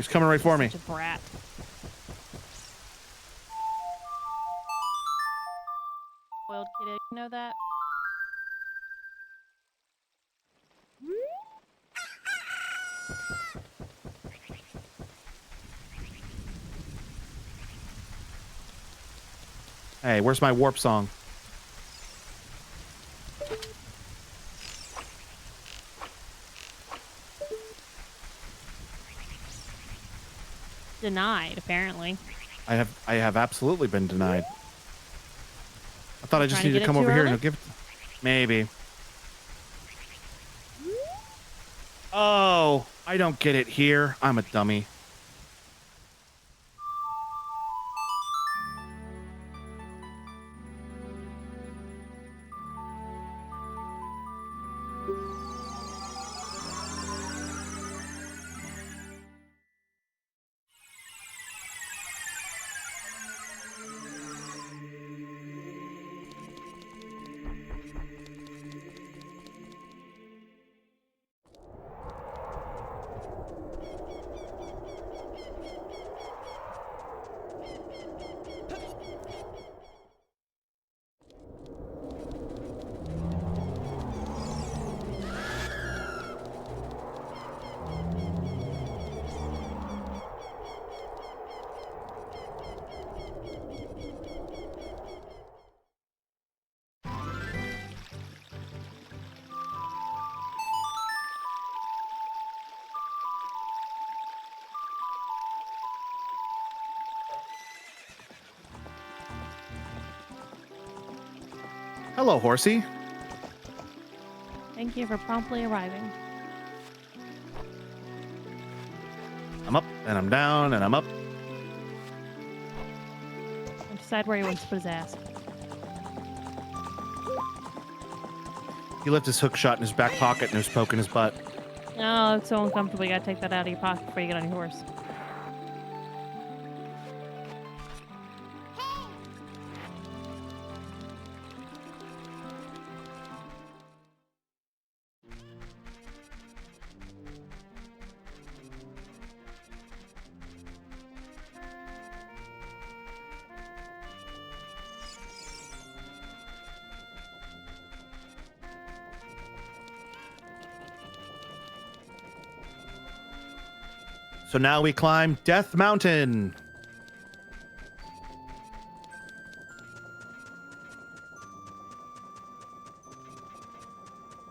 He's coming right for me. Such a brat. Spoiled kid, you know that? Hey, where's my warp song? Denied, apparently. I have absolutely been denied. I thought I just Trying to needed to get it come too over here and early? he'll give it. Maybe. Oh, I don't get it here. I'm a dummy. Hello, horsey. Thank you for promptly arriving. I'm up and I'm down and I'm up. And decide where he wants to put his ass. He left his hook shot in his back pocket and was poking his butt. Oh, it's so uncomfortable. You gotta take that out of your pocket before you get on your horse. So now we climb Death Mountain.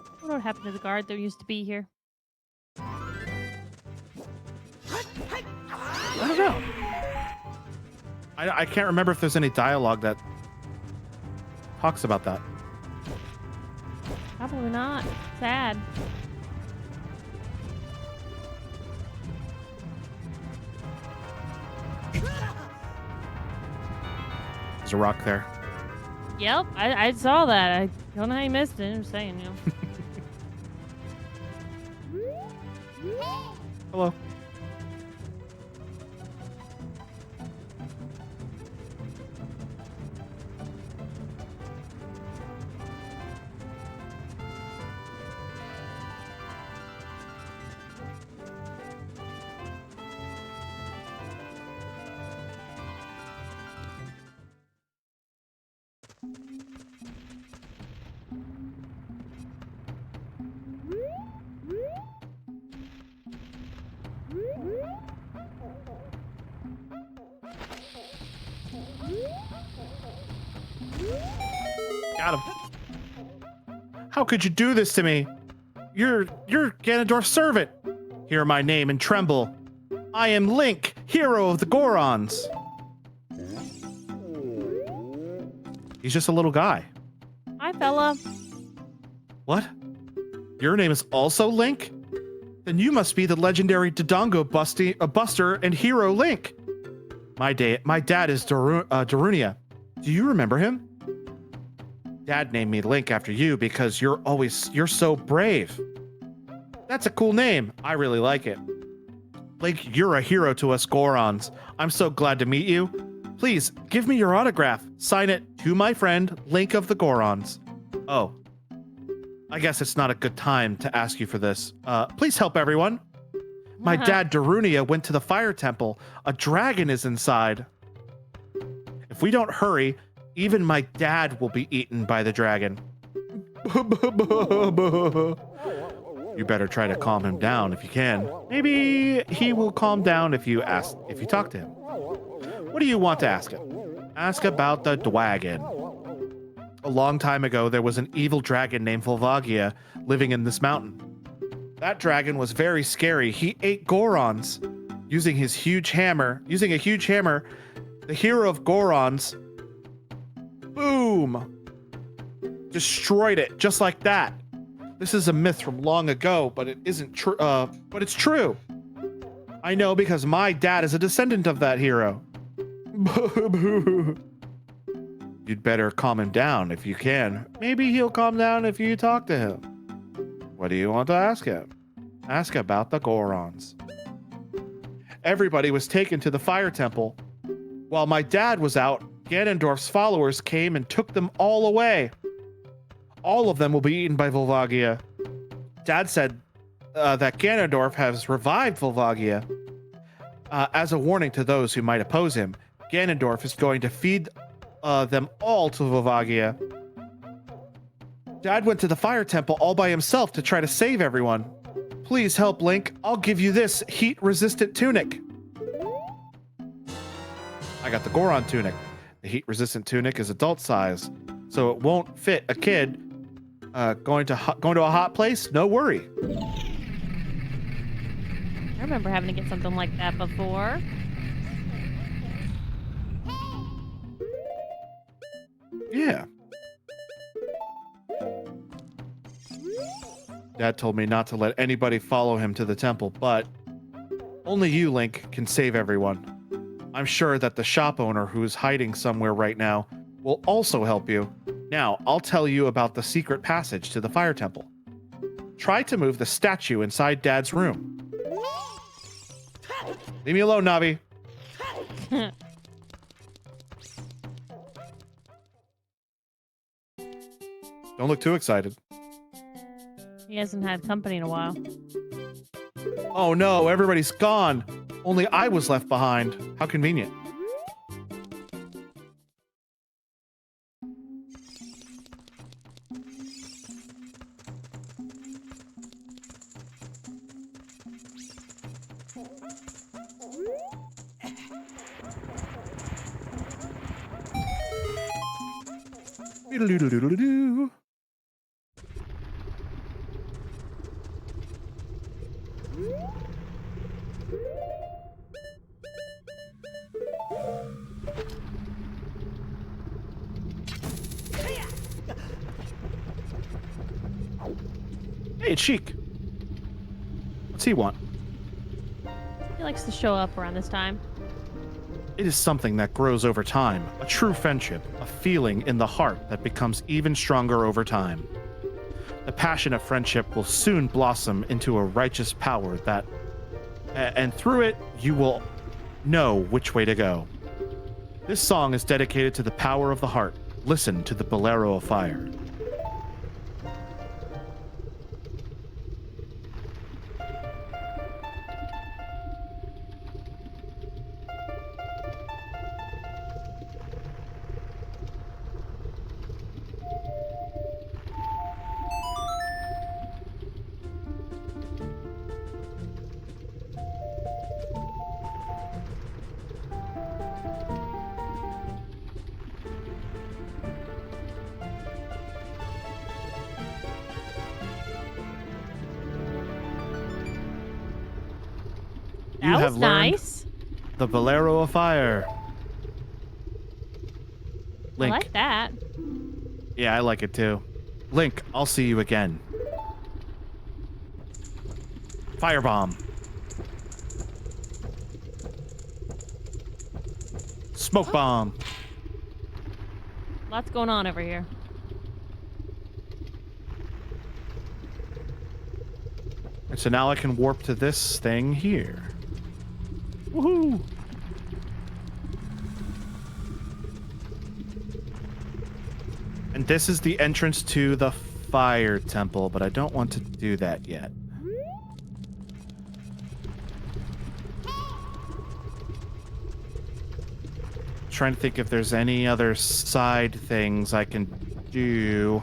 I wonder what happened to the guard that used to be here. I don't know. I can't remember if there's any dialogue that talks about that. Probably not. Sad. There's a rock there. Yep, I saw that. I don't know how you missed it. I'm just saying, you know. Hello. Got him. How could you do this to me? You're Ganondorf's servant. Hear my name and tremble. I am Link, hero of the Gorons. He's just a little guy. Hi, fella. What? Your name is also Link? Then you must be the legendary Dodongo Buster and hero Link. My dad is Darunia. Do you remember him? Dad named me Link after you because you're so brave. That's a cool name. I really like it. Link, you're a hero to us Gorons. I'm so glad to meet you. Please, give me your autograph. Sign it to my friend, Link of the Gorons. Oh. I guess it's not a good time to ask you for this. Please help everyone. My dad Darunia went to the fire temple. A dragon is inside. If we don't hurry, even my dad will be eaten by the dragon. You better try to calm him down if you can. Maybe he will calm down if you talk to him. What do you want to ask him? Ask about the dragon. A long time ago, there was an evil dragon named Volvagia living in this mountain. That dragon was very scary. He ate Gorons. Using a huge hammer, the hero of Gorons, boom, destroyed it just like that. This is a myth from long ago, but it isn't true. But it's true. I know because my dad is a descendant of that hero. You'd better calm him down if you can. Maybe he'll calm down if you talk to him. What do you want to ask him? Ask about the Gorons. Everybody was taken to the fire temple. While my dad was out, Ganondorf's followers came and took them all away. All of them will be eaten by Volvagia. Dad said that Ganondorf has revived Volvagia. As a warning to those who might oppose him, Ganondorf is going to feed them all to Volvagia. Dad went to the fire temple all by himself to try to save everyone. Please help, Link. I'll give you this heat-resistant tunic. I got the Goron tunic. The heat-resistant tunic is adult size, so it won't fit a kid. Going to a hot place? No worry. I remember having to get something like that before. Yeah. Dad told me not to let anybody follow him to the temple, but only you, Link, can save everyone. I'm sure that the shop owner who is hiding somewhere right now will also help you. Now, I'll tell you about the secret passage to the fire temple. Try to move the statue inside Dad's room. Leave me alone, Navi. Don't look too excited. He hasn't had company in a while. Oh no, everybody's gone. Only I was left behind. How convenient. Doodle-doodle-doodle-doo. Hey, it's Sheik. What's he want? He likes to show up around this time. It is something that grows over time, a true friendship, a feeling in the heart that becomes even stronger over time. The passion of friendship will soon blossom into a righteous power that, and through it, you will know which way to go. This song is dedicated to the power of the heart. Listen to the Bolero of Fire. That was nice. The Bolero of Fire. Link. I like that. Yeah, I like it too. Link, I'll see you again. Firebomb. Smoke bomb. Lots going on over here. And so now I can warp to this thing here. Woohoo! And this is the entrance to the fire temple, but I don't want to do that yet. trying to think if there's any other side things I can do.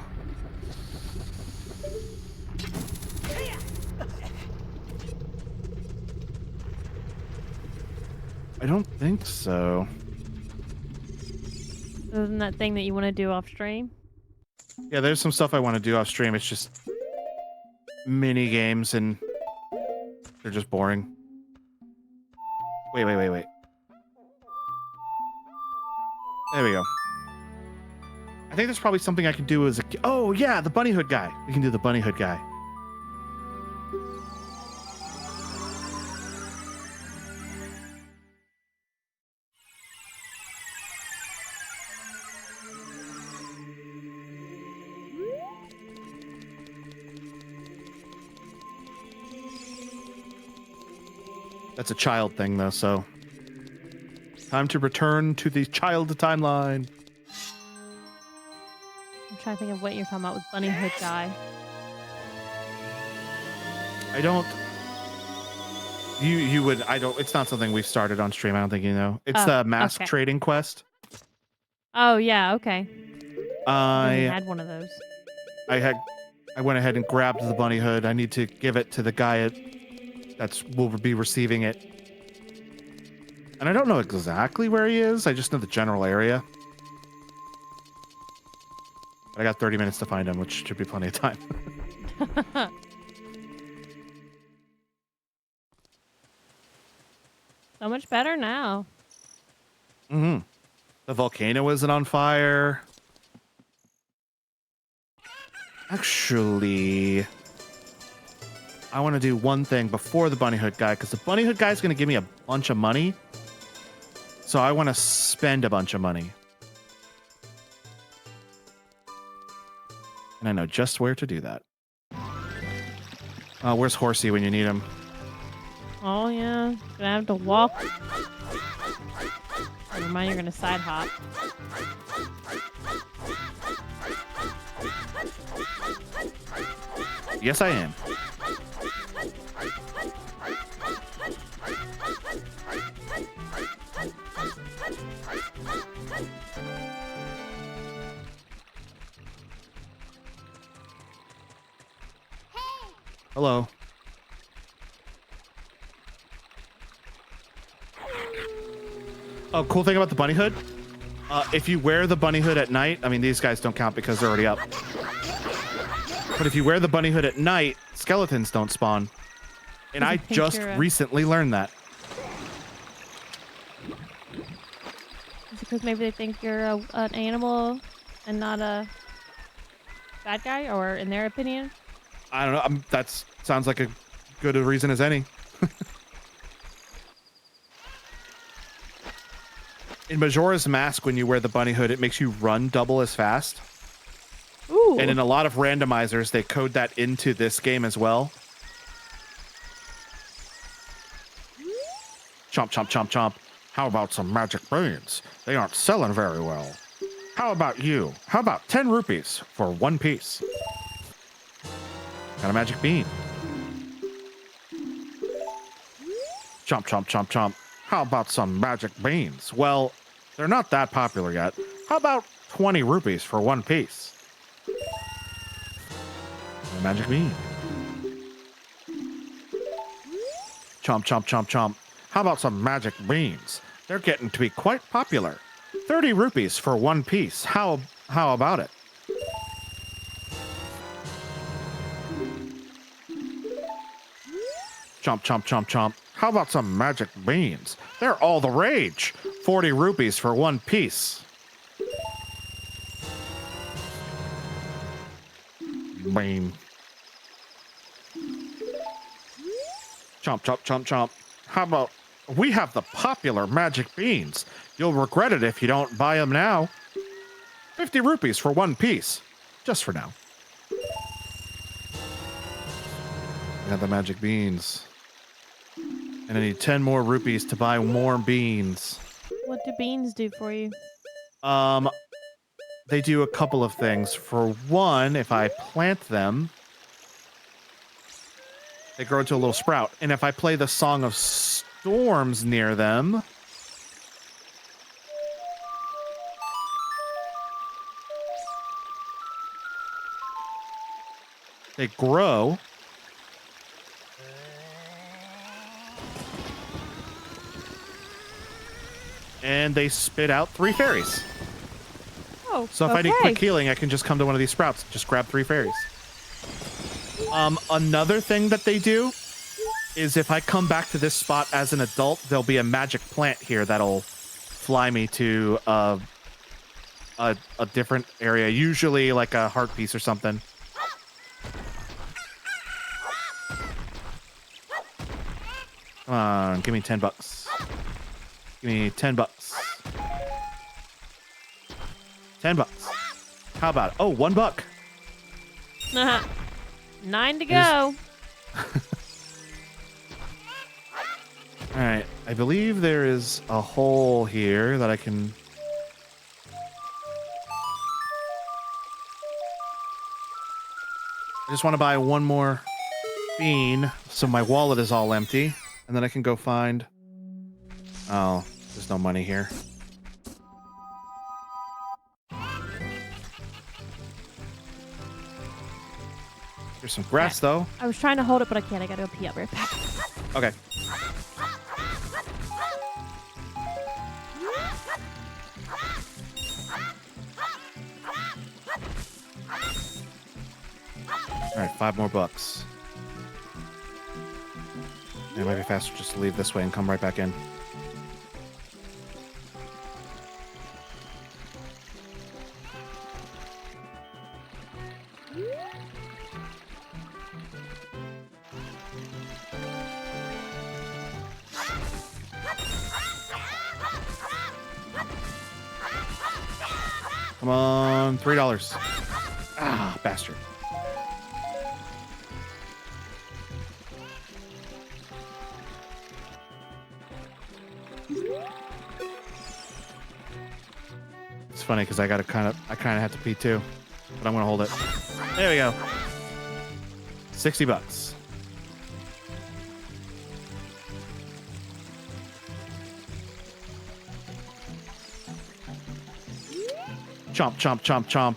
I don't think so. Isn't that thing that you want to do off stream? Yeah, there's some stuff I want to do off stream. It's just mini games and they're just boring. Wait. There we go. I think there's probably something I can do as a... Oh, yeah, the bunny hood guy. We can do the bunny hood guy. That's a child thing, though, so... Time to return to the child timeline. I'm trying to think of what you're talking about with bunny hood guy. I don't... You would... I don't... It's not something we've started on stream. I don't think you know. It's the mask trading quest. Oh, yeah, okay. I had one of those. I went ahead and grabbed the bunny hood. I need to give it to the guy will be receiving it. And I don't know exactly where he is. I just know the general area. But I got 30 minutes to find him, which should be plenty of time. So much better now. Mm-hmm. The volcano isn't on fire. Actually, I want to do one thing before the bunny hood guy, because the bunny hood guy is going to give me a bunch of money. So I want to spend a bunch of money. And I know just where to do that. Where's Horsey when you need him? Oh, yeah. Gonna have to walk. Never mind, you're gonna side hop. Yes, I am. Hello. Oh, cool thing about the bunny hood. If you wear the bunny hood at night, I mean, these guys don't count because they're already up. But if you wear the bunny hood at night, skeletons don't spawn. And I just recently learned that. Is it because maybe they think you're an animal and not a bad guy, or in their opinion? I don't know. That sounds like a good a reason as any. In Majora's Mask, when you wear the bunny hood, it makes you run double as fast. Ooh. And in a lot of randomizers, they code that into this game as well. Chomp, chomp, chomp, chomp. How about some magic beans? They aren't selling very well. How about you? How about 10 rupees for one piece? Got a magic bean. Chomp, chomp, chomp, chomp. How about some magic beans? Well, they're not that popular yet. How about 20 rupees for one piece? A magic bean. Chomp, chomp, chomp, chomp. How about some magic beans? They're getting to be quite popular. 30 rupees for one piece. How about it? Chomp, chomp, chomp, chomp. How about some magic beans? They're all the rage. 40 rupees for one piece. Bean. Chomp, chomp, chomp, chomp. How about we have the popular magic beans? You'll regret it if you don't buy them now. 50 rupees for one piece. Just for now. I got the magic beans. And I need 10 more rupees to buy more beans. What do beans do for you? They do a couple of things. For one, if I plant them, they grow into a little sprout. And if I play the Song of Storms near them, They grow. And they spit out 3 fairies. Oh, So if I need quick healing, I can just come to one of these sprouts, just grab 3 fairies. Another thing that they do is if I come back to this spot as an adult, there'll be a magic plant here that'll fly me to a different area, usually like a heart piece or something. Come on, give me 10 bucks. Give me 10 bucks. 10 bucks. How about it? Oh, $1. 9 to go. All right. I believe there is a hole here that I can... I just want to buy one more bean so my wallet is all empty. And then I can go find... Oh, there's no money here. There's some grass, though. I was trying to hold it, but I can't. I gotta go pee up right back. Okay. All right, 5 more bucks. It might be faster just to leave this way and come right back in. Come on, $3. Ah, bastard. It's funny because I kind of have to pee too, but I'm gonna hold it. There we go. 60 bucks. Chomp, chomp, chomp, chomp.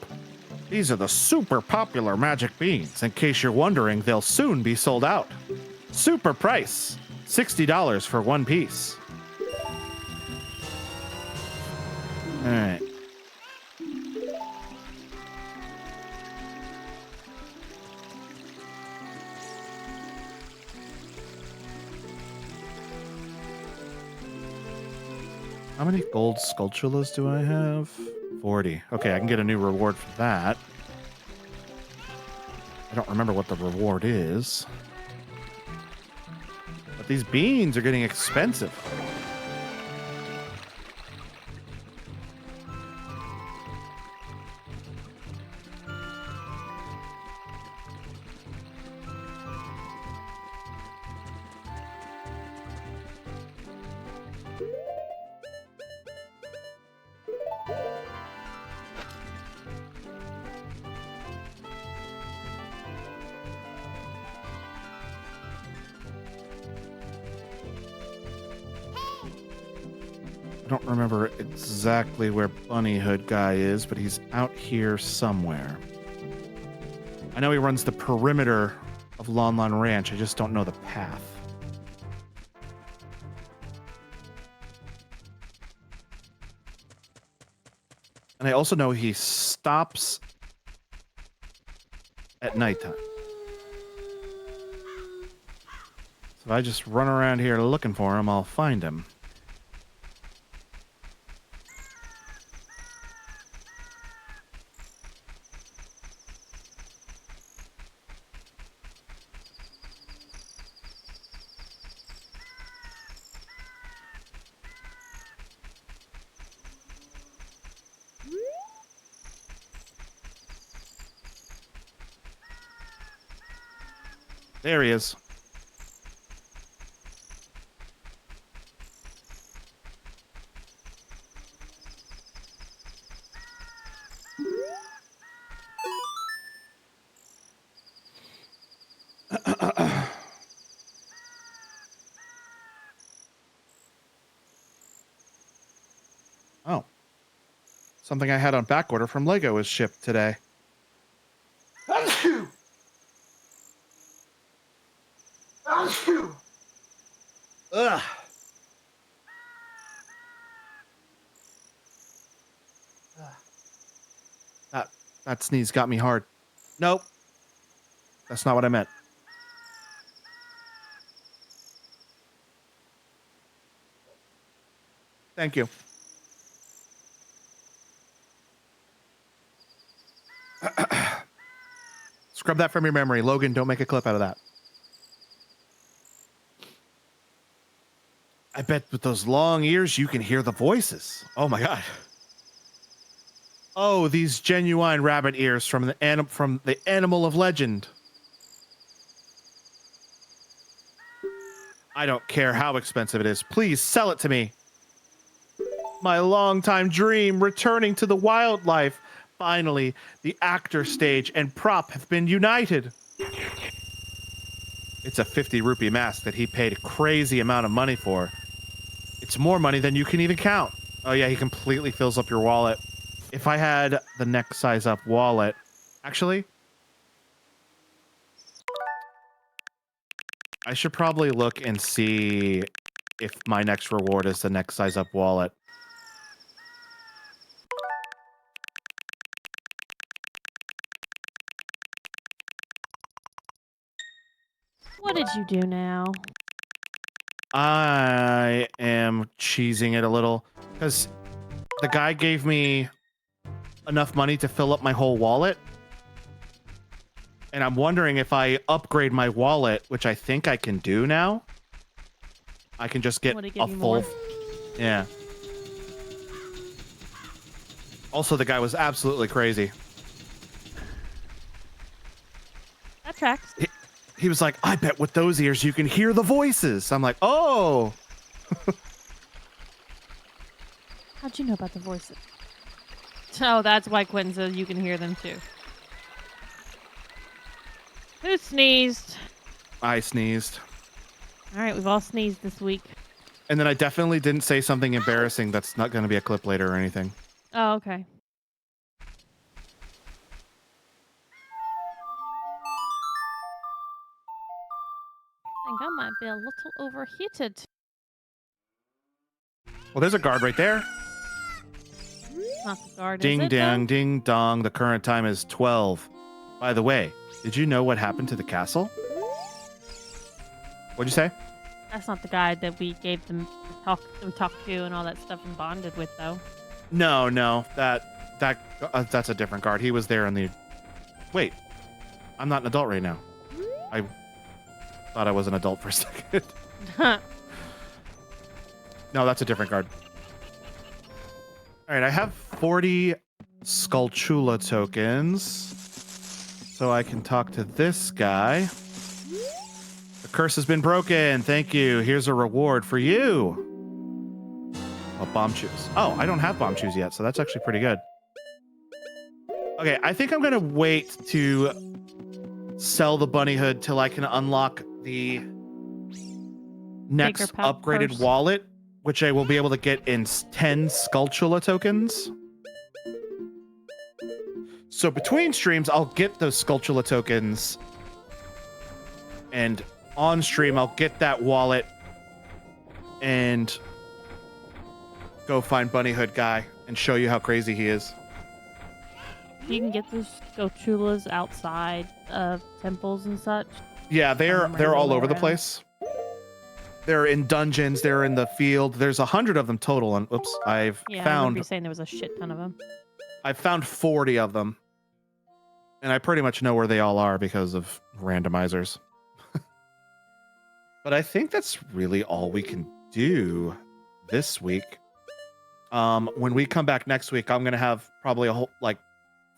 These are the super popular magic beans. In case you're wondering, they'll soon be sold out. Super price, $60 for 1 piece. All right. How many gold sculptulas do I have? 40. Okay, I can get a new reward for that. I don't remember what the reward is. But these beans are getting expensive. I don't remember exactly where Bunny Hood guy is, but he's out here somewhere. I know he runs the perimeter of Lon Lon Ranch. I just don't know the path. And I also know he stops at nighttime. So if I just run around here looking for him, I'll find him. There he is. Oh. Something I had on back order from Lego is shipped today. Ugh. That that sneeze got me hard. Nope, that's not what I meant. Thank you. Scrub that from your memory. Logan, don't make a clip out of that. I bet with those long ears, you can hear the voices. Oh my god. Oh, these genuine rabbit ears from the animal of legend. I don't care how expensive it is. Please sell it to me. My longtime dream returning to the wildlife. Finally, the actor stage and prop have been united. It's a 50 rupee mask that he paid a crazy amount of money for. It's more money than you can even count. Oh yeah, he completely fills up your wallet. If I had the next size up wallet, actually, I should probably look and see if my next reward is the next size up wallet. What did you do now? I am cheesing it a little because the guy gave me enough money to fill up my whole wallet. And I'm wondering if I upgrade my wallet, which I think I can do now, I can just get Would it a give you full... more? Yeah. Also, the guy was absolutely crazy. That tracks. He was like, I bet with those ears you can hear the voices. I'm like, oh. How'd you know about the voices? Oh, that's why Quentin says you can hear them too. Who sneezed? I sneezed. All right, we've all sneezed this week. And then I definitely didn't say something embarrassing that's not going to be a clip later or anything. Oh, okay. I think I might be a little overheated. Well, there's a guard right there. Not the guard, Ding is it, dang, though? ding dong. The current time is 12. By the way, did you know what happened to the castle? What'd you say? That's not the guy that we gave them we talked to and all that stuff and bonded with, though. No. That's a different guard. He was there in the... Wait. I'm not an adult right now. I thought I was an adult for a second. No, that's a different guard. All right, I have 40 Skulltula tokens. So I can talk to this guy. The curse has been broken. Thank you. Here's a reward for you. Oh, bomb shoes. Oh, I don't have bomb shoes yet, so that's actually pretty good. Okay, I think I'm going to wait to sell the bunny hood till I can unlock the next upgraded purse. wallet, which I will be able to get in 10 Skulltula tokens. So between streams, I'll get those Skulltula tokens, and on stream, I'll get that wallet and go find Bunny Hood guy and show you how crazy he is. You can get those Skulltulas outside of temples and such. Yeah, they're all over the around. place. They're in dungeons. They're in the field. There's 100 of them total. And oops, I've Yeah, I remember you found saying there was a shit ton of them. I've found 40 of them, and I pretty much know where they all are because of randomizers. But I think that's really all we can do this week. When we come back next week, I'm gonna have probably a whole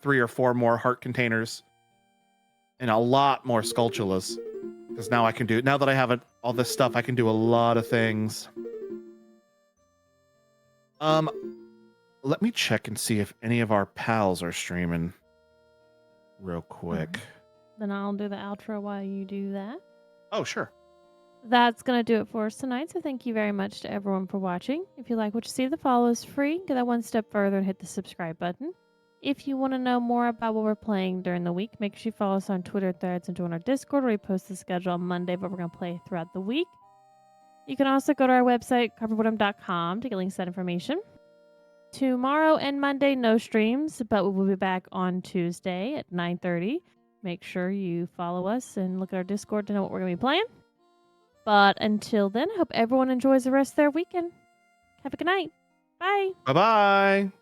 3 or 4 more heart containers and a lot more Skulltulas. Because now that I have all this stuff, I can do a lot of things. Let me check and see if any of our pals are streaming real quick. Then I'll do the outro while you do that. Oh, sure. That's going to do it for us tonight. So thank you very much to everyone for watching. If you like what you see, the follow is free. Go that one step further and hit the subscribe button. If you want to know more about what we're playing during the week, make sure you follow us on Twitter, Threads, and join our Discord where we post the schedule on Monday, but we're going to play throughout the week. You can also go to our website, carpetboredom.com, to get links to that information. Tomorrow and Monday, no streams, but we will be back on Tuesday at 9:30. Make sure you follow us and look at our Discord to know what we're going to be playing. But until then, I hope everyone enjoys the rest of their weekend. Have a good night. Bye. Bye bye.